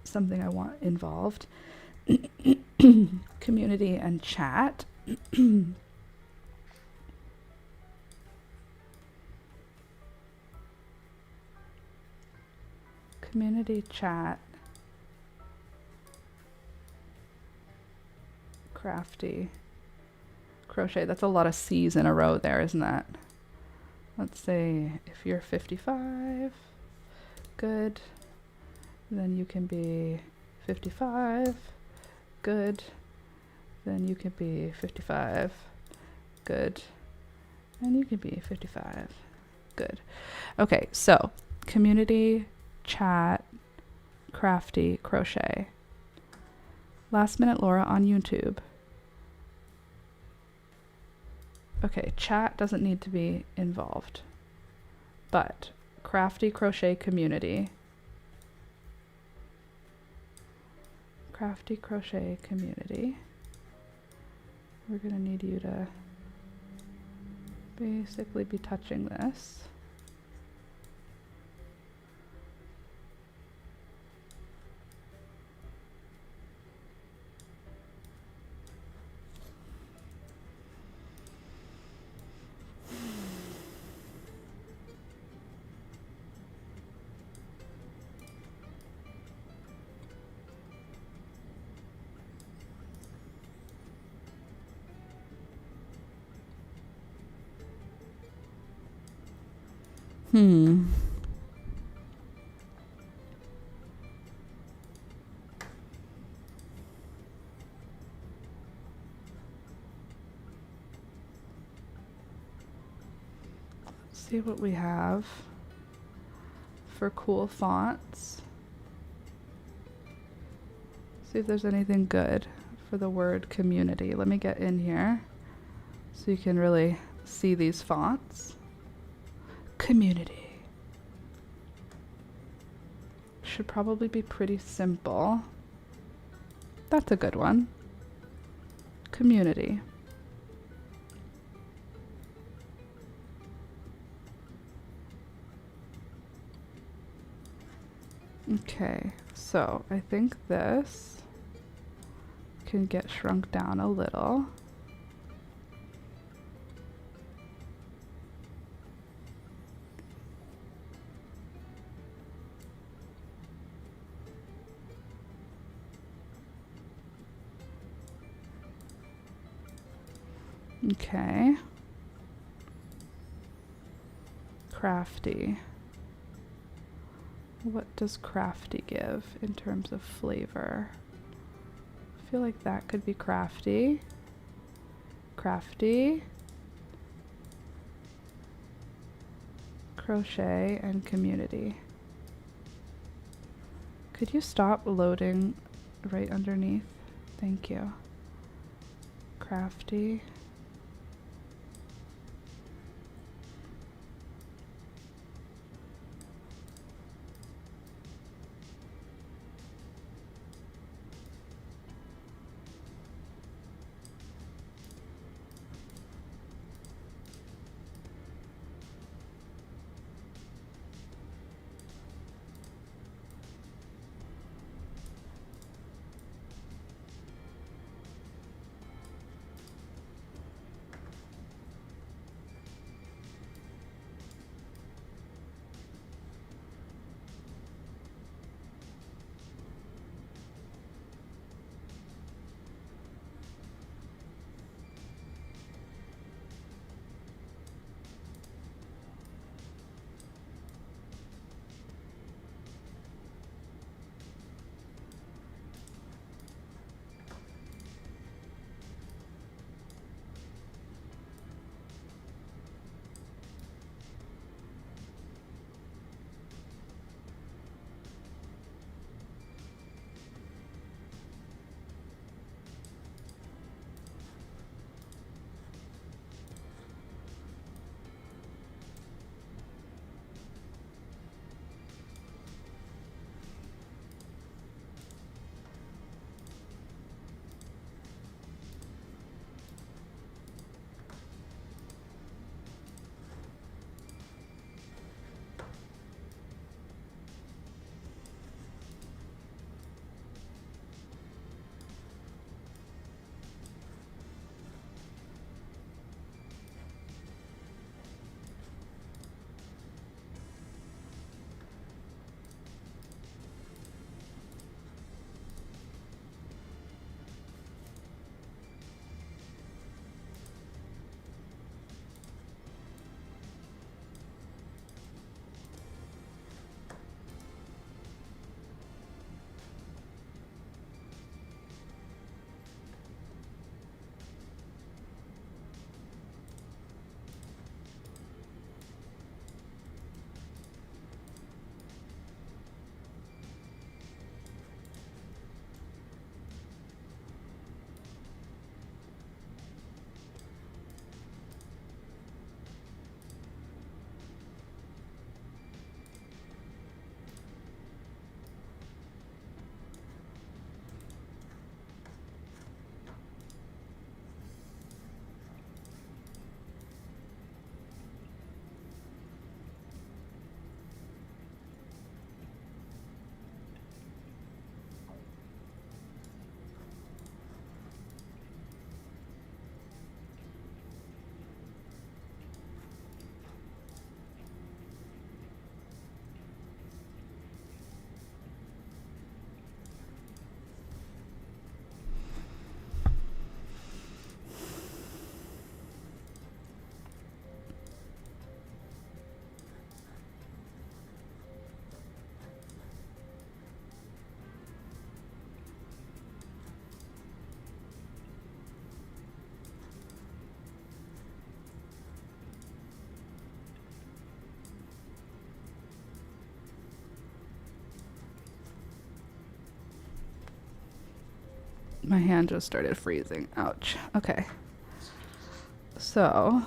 something I want involved. Community and chat. Community chat. Crafty. Crochet. That's a lot of C's in a row there, isn't that? Let's say if you're 55, good. Then you can be 55, good. Then you can be 55, good. And you can be 55, good. Okay, so community, chat, crafty, crochet. Last Minute Laura on YouTube. Okay, chat doesn't need to be involved, but crafty, crochet, community. Crafty, crochet, community. We're gonna need you to basically be touching this. See what we have for cool fonts. See if there's anything good for the word community. Let me get in here so you can really see these fonts. Community. Should probably be pretty simple. That's a good one. Community. Okay, so I think this can get shrunk down a little. Okay. Crafty. What does crafty give in terms of flavor? I feel like that could be crafty. Crafty. Crochet and community. Could you stop loading right underneath? Thank you. Crafty. My hand just started freezing. Ouch. Okay. So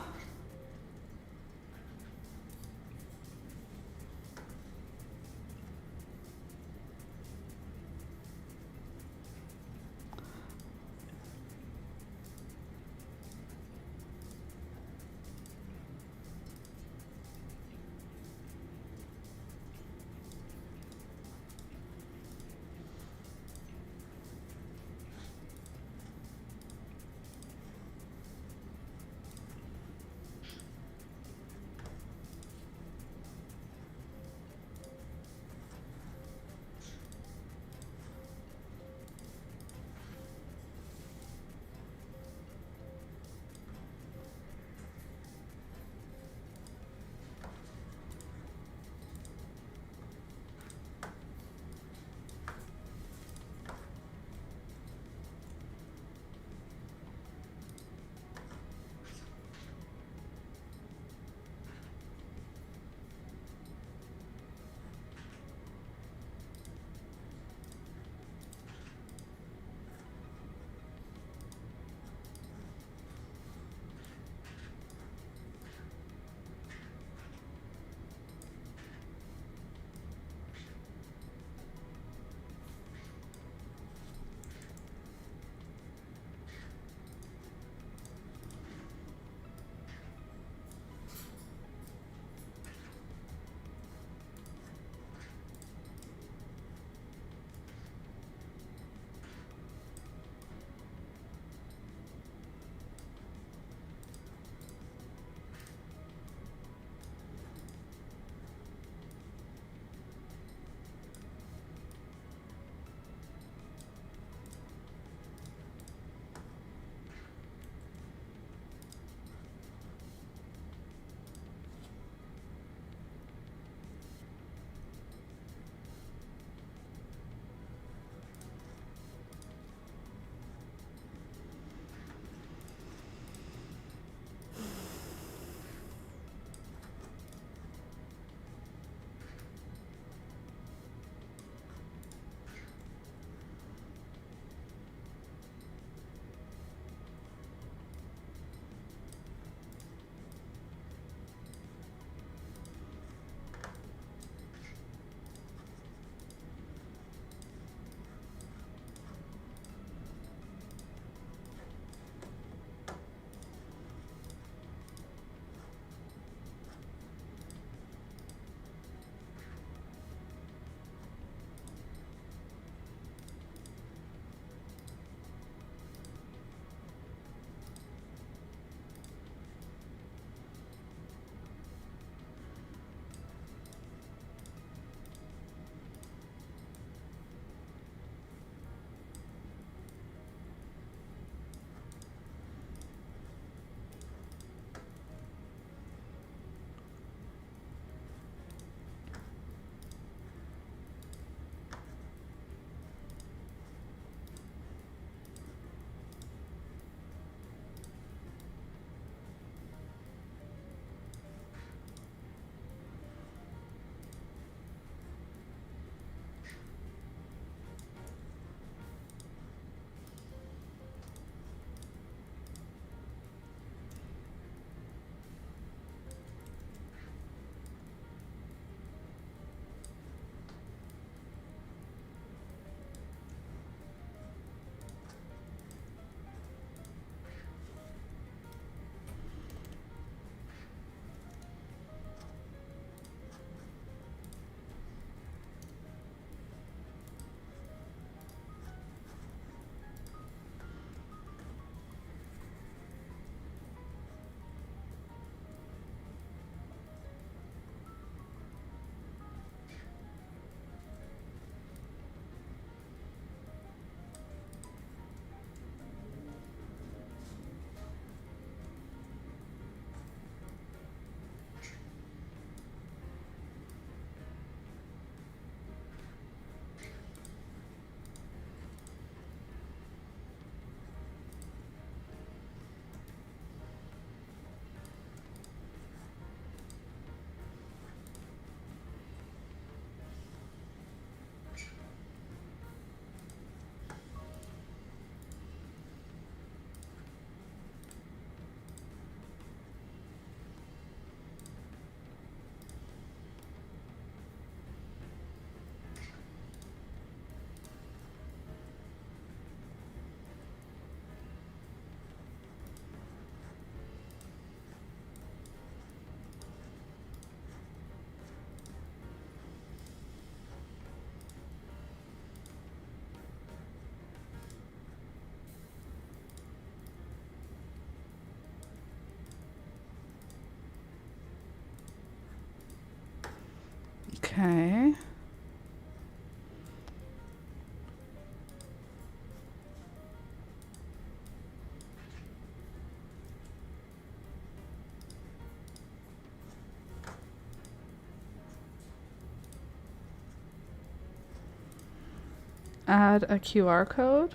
Add a QR code.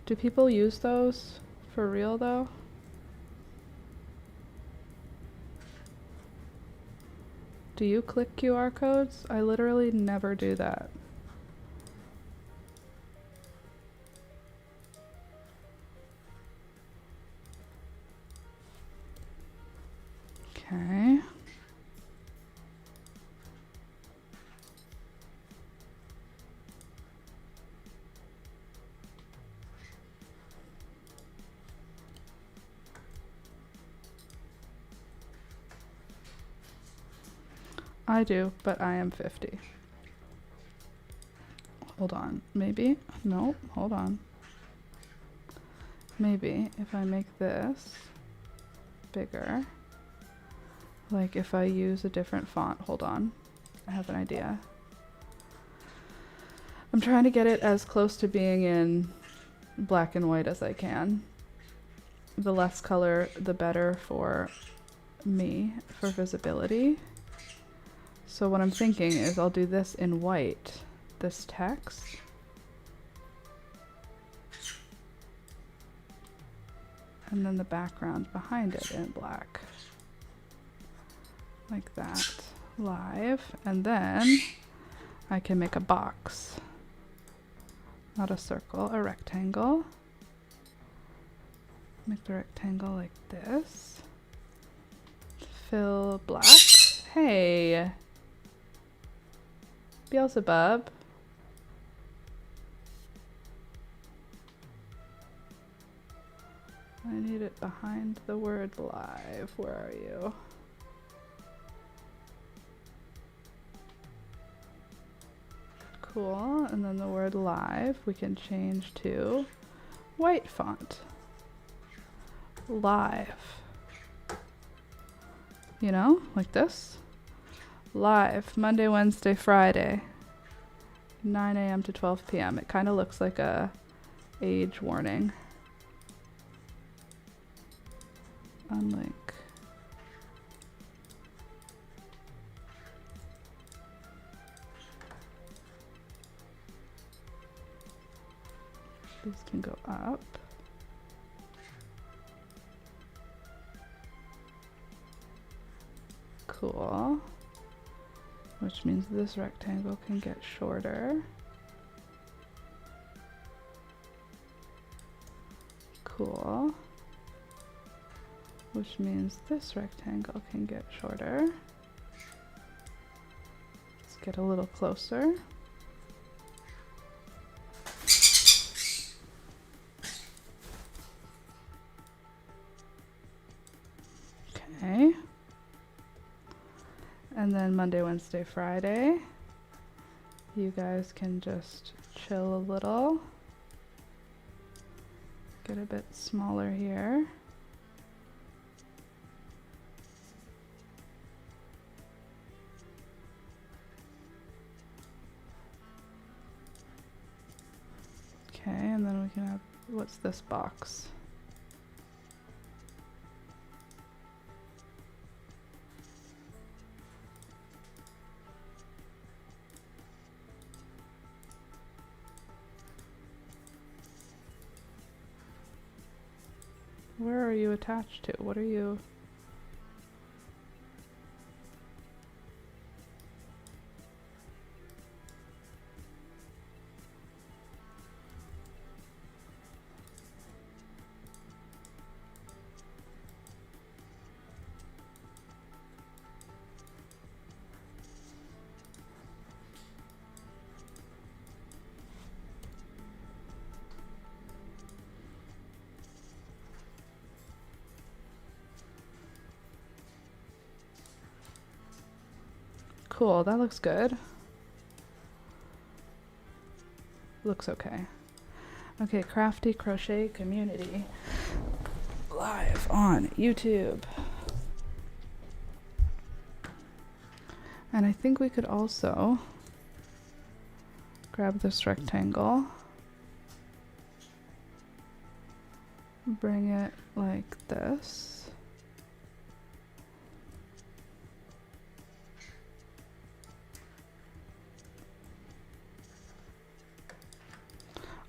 Do people use those for real though? Do you click QR codes? I literally never do that. Okay. I do, but I am 50. Hold on, maybe? Nope, hold on. Maybe if I make this bigger, like if I use a different font, hold on, I have an idea. I'm trying to get it as close to being in black and white as I can. The less color, the better for me, for visibility. So what I'm thinking is I'll do this in white, this text. And then the background behind it in black. Like that, live. And then I can make a box. Not a circle, a rectangle. Make the rectangle like this. Fill black. Hey! Beelzebub. I need it behind the word live. Where are you? Cool. And then the word live we can change to white font. Live. You know, like this. Live, Monday, Wednesday, Friday, 9 a.m. to 12 p.m. It kind of looks like a age warning. Unlink. These can go up. Cool. Which means this rectangle can get shorter. Cool. Which means this rectangle can get shorter. Let's get a little closer. Okay. And then Monday, Wednesday, Friday, you guys can just chill a little. Get a bit smaller here. Okay, and then we can have, what's this box? Where are you attached to? What are you? Cool, that looks good. Looks okay. Okay, Crafty Crochet Community. Live on YouTube. And I think we could also grab this rectangle, bring it like this.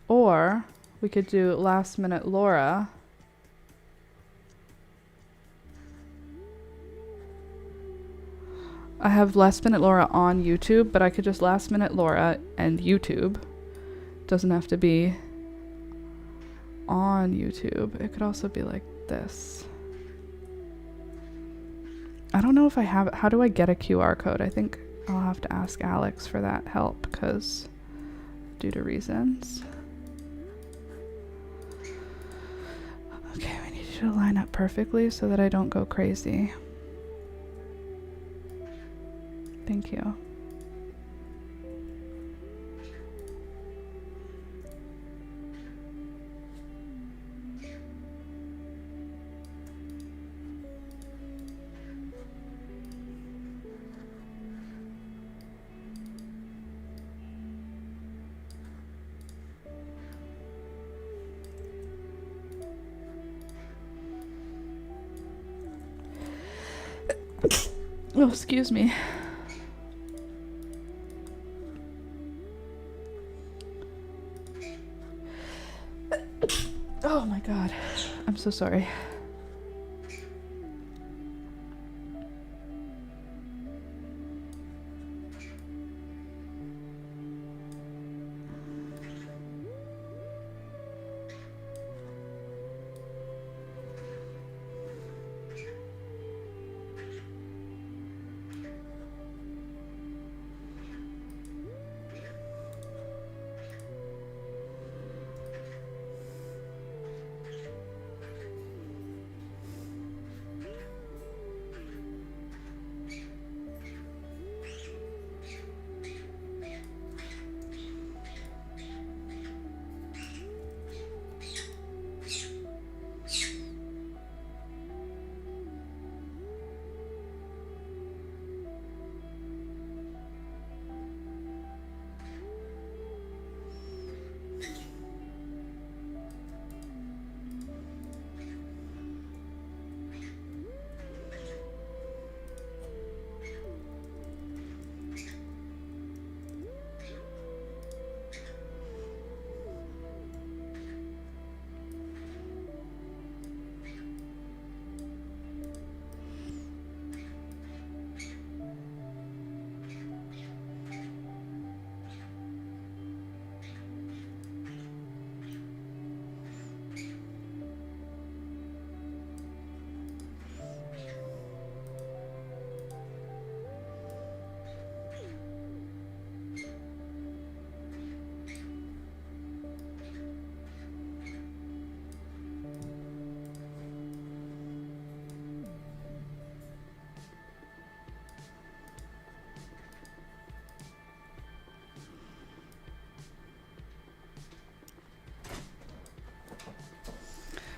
Or we could do Last Minute Laura. I have Last Minute Laura on YouTube, but I could just Last Minute Laura and YouTube. Doesn't have to be on YouTube. It could also be like this. I don't know if I have it. How do I get a QR code? I think I'll have to ask Alex for that help because due to reasons. Okay, we need you to line up perfectly so that I don't go crazy. Thank you. Oh, excuse me. Oh my god. I'm so sorry.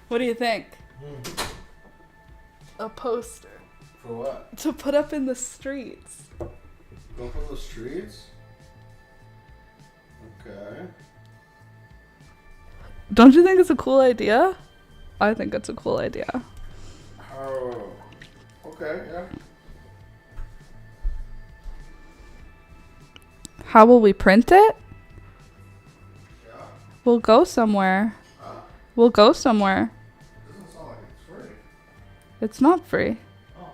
What do you think? A poster For what? to put up in the streets. Go for the streets? Okay. Don't you think it's a cool idea? I think it's a cool idea. Oh. Okay, yeah. How will we print it? Yeah. We'll go somewhere. Huh? We'll go somewhere. Doesn't sound like it's free. It's not free. Oh.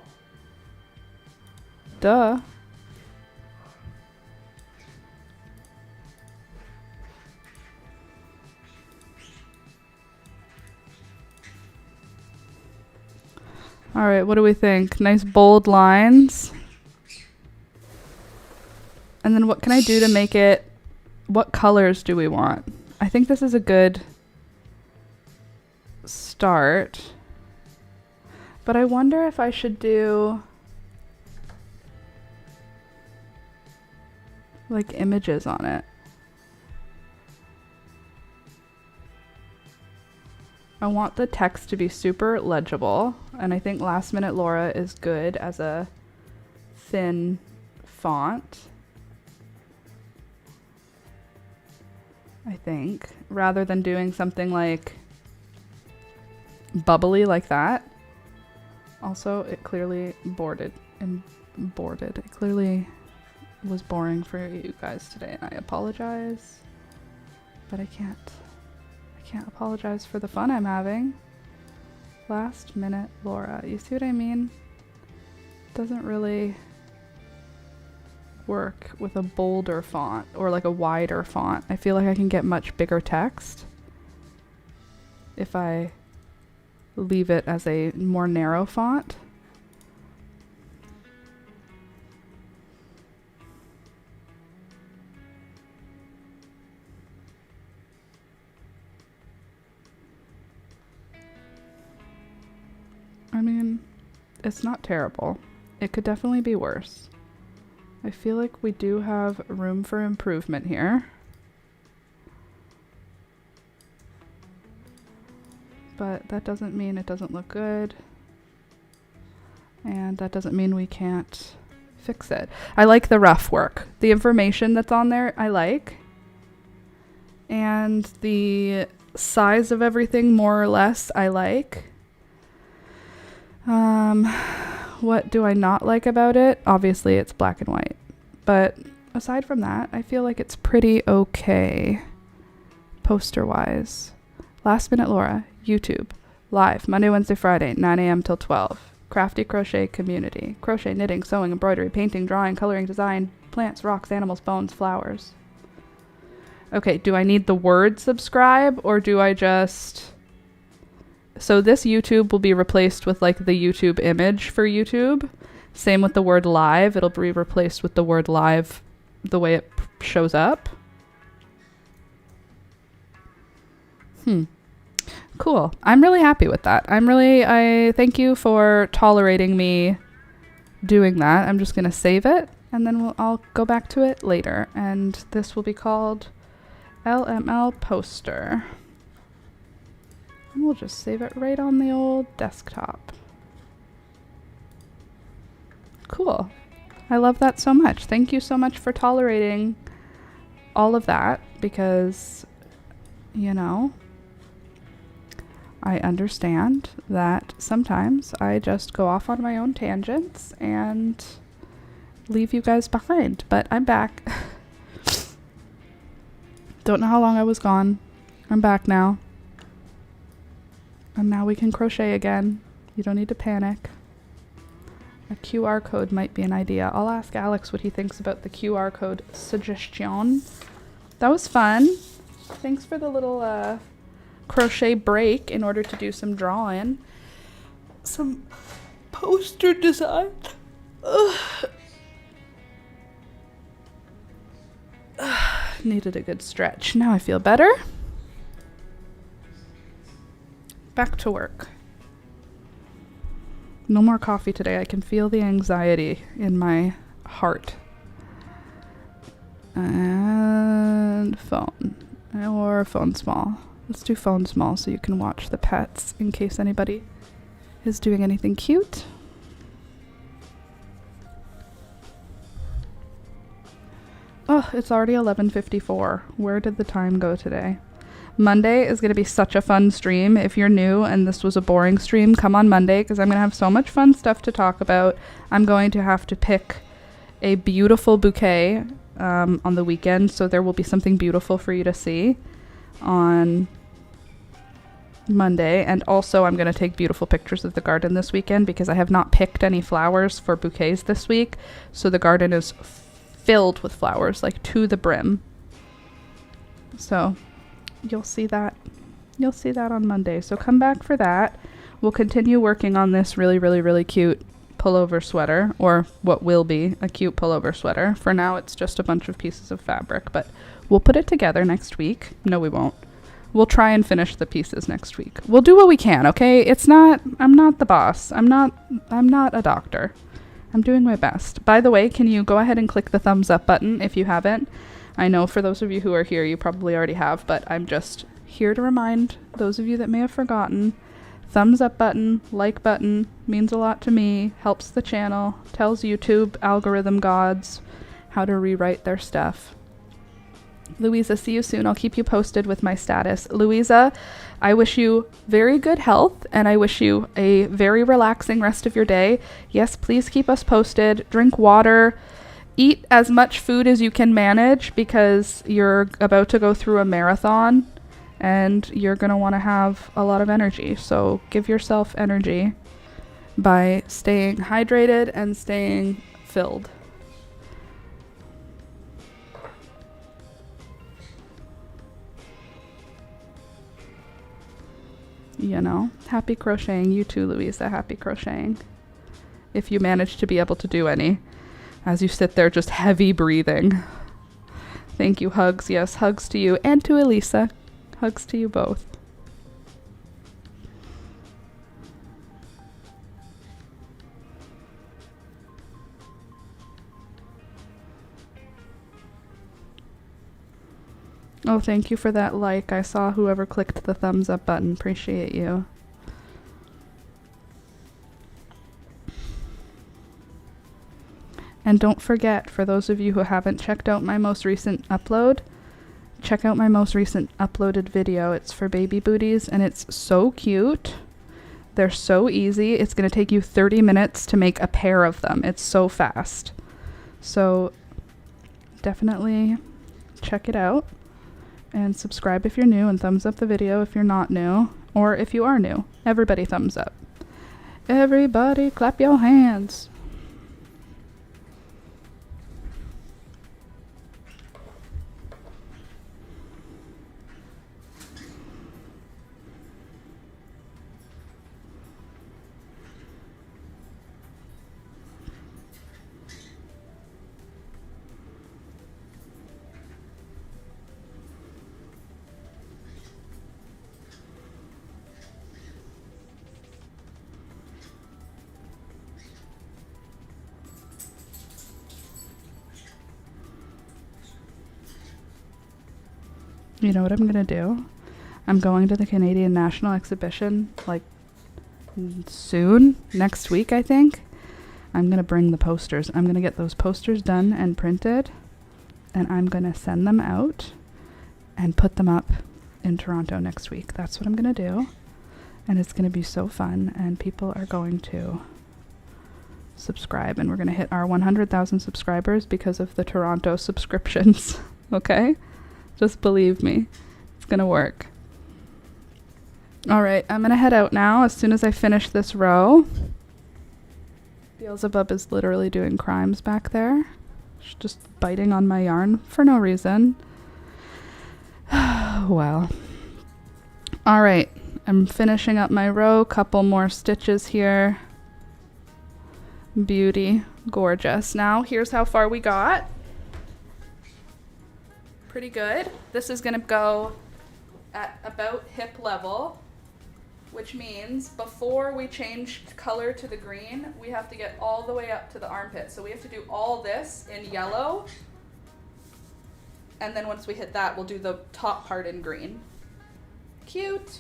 Duh. All right, what do we think? Nice bold lines. And then what can I do to make it, what colors do we want? I think this is a good start. But I wonder if I should do like images on it. I want the text to be super legible, and I think Last Minute Laura is good as a thin font. I think, rather than doing something like bubbly like that. Also, it clearly boarded. It clearly was boring for you guys today, and I apologize, but I can't can't apologize for the fun I'm having. Last minute Laura. You see what I mean? Doesn't really work with a bolder font or like a wider font. I feel like I can get much bigger text if I leave it as a more narrow font. I mean, it's not terrible. It could definitely be worse. I feel like we do have room for improvement here. But that doesn't mean it doesn't look good. And that doesn't mean we can't fix it. I like the rough work. The information that's on there, I like. And the size of everything, more or less, I like. What do I not like about it? Obviously, it's black and white. But aside from that, I feel like it's pretty okay, poster-wise. Last Minute Laura, YouTube, live, Monday, Wednesday, Friday, 9 a.m. till 12. Crafty Crochet Community. Crochet, knitting, sewing, embroidery, painting, drawing, coloring, design, plants, rocks, animals, bones, flowers. Okay, do I need the word subscribe, or do I just... So this YouTube will be replaced with like the YouTube image for YouTube. Same with the word live. It'll be replaced with the word live the way it shows up. Cool. I'm really happy with that. I thank you for tolerating me doing that. I'm just going to save it and then I'll go back to it later. And this will be called LML Poster. And we'll just save it right on the old desktop. Cool. I love that so much. Thank you so much for tolerating all of that because, you know, I understand that sometimes I just go off on my own tangents and leave you guys behind, but I'm back. Don't know how long I was gone. I'm back now. And now we can crochet again. You don't need to panic. A QR code might be an idea. I'll ask Alex what he thinks about the QR code suggestion. That was fun. Thanks for the little crochet break in order to do some drawing. Some poster design. Needed a good stretch. Now I feel better. Back to work. No more coffee today. I can feel the anxiety in my heart. And phone. Or phone small. Let's do phone small so you can watch the pets in case anybody is doing anything cute. Oh, it's already 11:54. Where did the time go today? Monday is going to be such a fun stream. If you're new and this was a boring stream, come on Monday because I'm going to have so much fun stuff to talk about. I'm going to have to pick a beautiful bouquet on the weekend, so there will be something beautiful for you to see on Monday. And also I'm going to take beautiful pictures of the garden this weekend because I have not picked any flowers for bouquets this week. So the garden is filled with flowers, like to the brim. So you'll see that. You'll see that on Monday. So come back for that. We'll continue working on this really, really, really cute pullover sweater, or what will be a cute pullover sweater. For now, it's just a bunch of pieces of fabric, but we'll put it together next week. No, we won't. We'll try and finish the pieces next week. We'll do what we can, okay? I'm not the boss. I'm not a doctor. I'm doing my best. By the way, can you go ahead and click the thumbs up button if you haven't? I know for those of you who are here, you probably already have, but I'm just here to remind those of you that may have forgotten. Thumbs up button, like button, means a lot to me, helps the channel, tells YouTube algorithm gods how to rewrite their stuff. Louisa, see you soon. I'll keep you posted with my status. Louisa, I wish you very good health, and I wish you a very relaxing rest of your day. Yes, please keep us posted. Drink water. Eat as much food as you can manage because you're about to go through a marathon and you're going to want to have a lot of energy. So give yourself energy by staying hydrated and staying filled. You know, happy crocheting. You too, Louisa, happy crocheting. If you manage to be able to do any, as you sit there just heavy breathing. Thank you, hugs. Yes, hugs to you and to Elisa. Hugs to you both. Oh, thank you for that like. I saw whoever clicked the thumbs up button. Appreciate you. And don't forget, for those of you who haven't checked out my most recent upload, check out my most recent uploaded video. It's for baby booties, and it's so cute. They're so easy. It's going to take you 30 minutes to make a pair of them. It's so fast. So definitely check it out. And subscribe if you're new, and thumbs up the video if you're not new, or if you are new. Everybody thumbs up. Everybody clap your hands. You know what I'm gonna do? I'm going to the Canadian National Exhibition, like, soon, next week, I think. I'm gonna bring the posters. I'm gonna get those posters done and printed, and I'm gonna send them out and put them up in Toronto next week. That's what I'm gonna do, and it's gonna be so fun, and people are going to subscribe, and we're gonna hit our 100,000 subscribers because of the Toronto subscriptions. Okay? Just believe me, it's gonna work. All right, I'm gonna head out now as soon as I finish this row. Beelzebub is literally doing crimes back there. She's just biting on my yarn for no reason. Well. All right, I'm finishing up my row. Couple more stitches here. Beauty, gorgeous. Now, here's how far we got. Pretty good. This is gonna go at about hip level, which means before we change color to the green, we have to get all the way up to the armpit. So we have to do all this in yellow, and then once we hit that, we'll do the top part in green. Cute.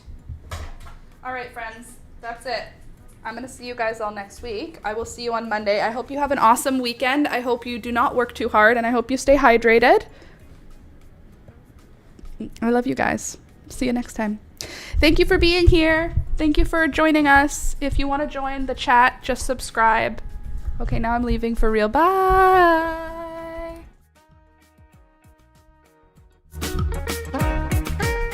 All right, friends, that's it. I'm gonna see you guys all next week. I will see you on Monday. I hope you have an awesome weekend. I hope you do not work too hard, and I hope you stay hydrated. I love you guys. See you next time. Thank you for being here. Thank you for joining us. If you want to join the chat, just subscribe. Okay, now I'm leaving for real. Bye.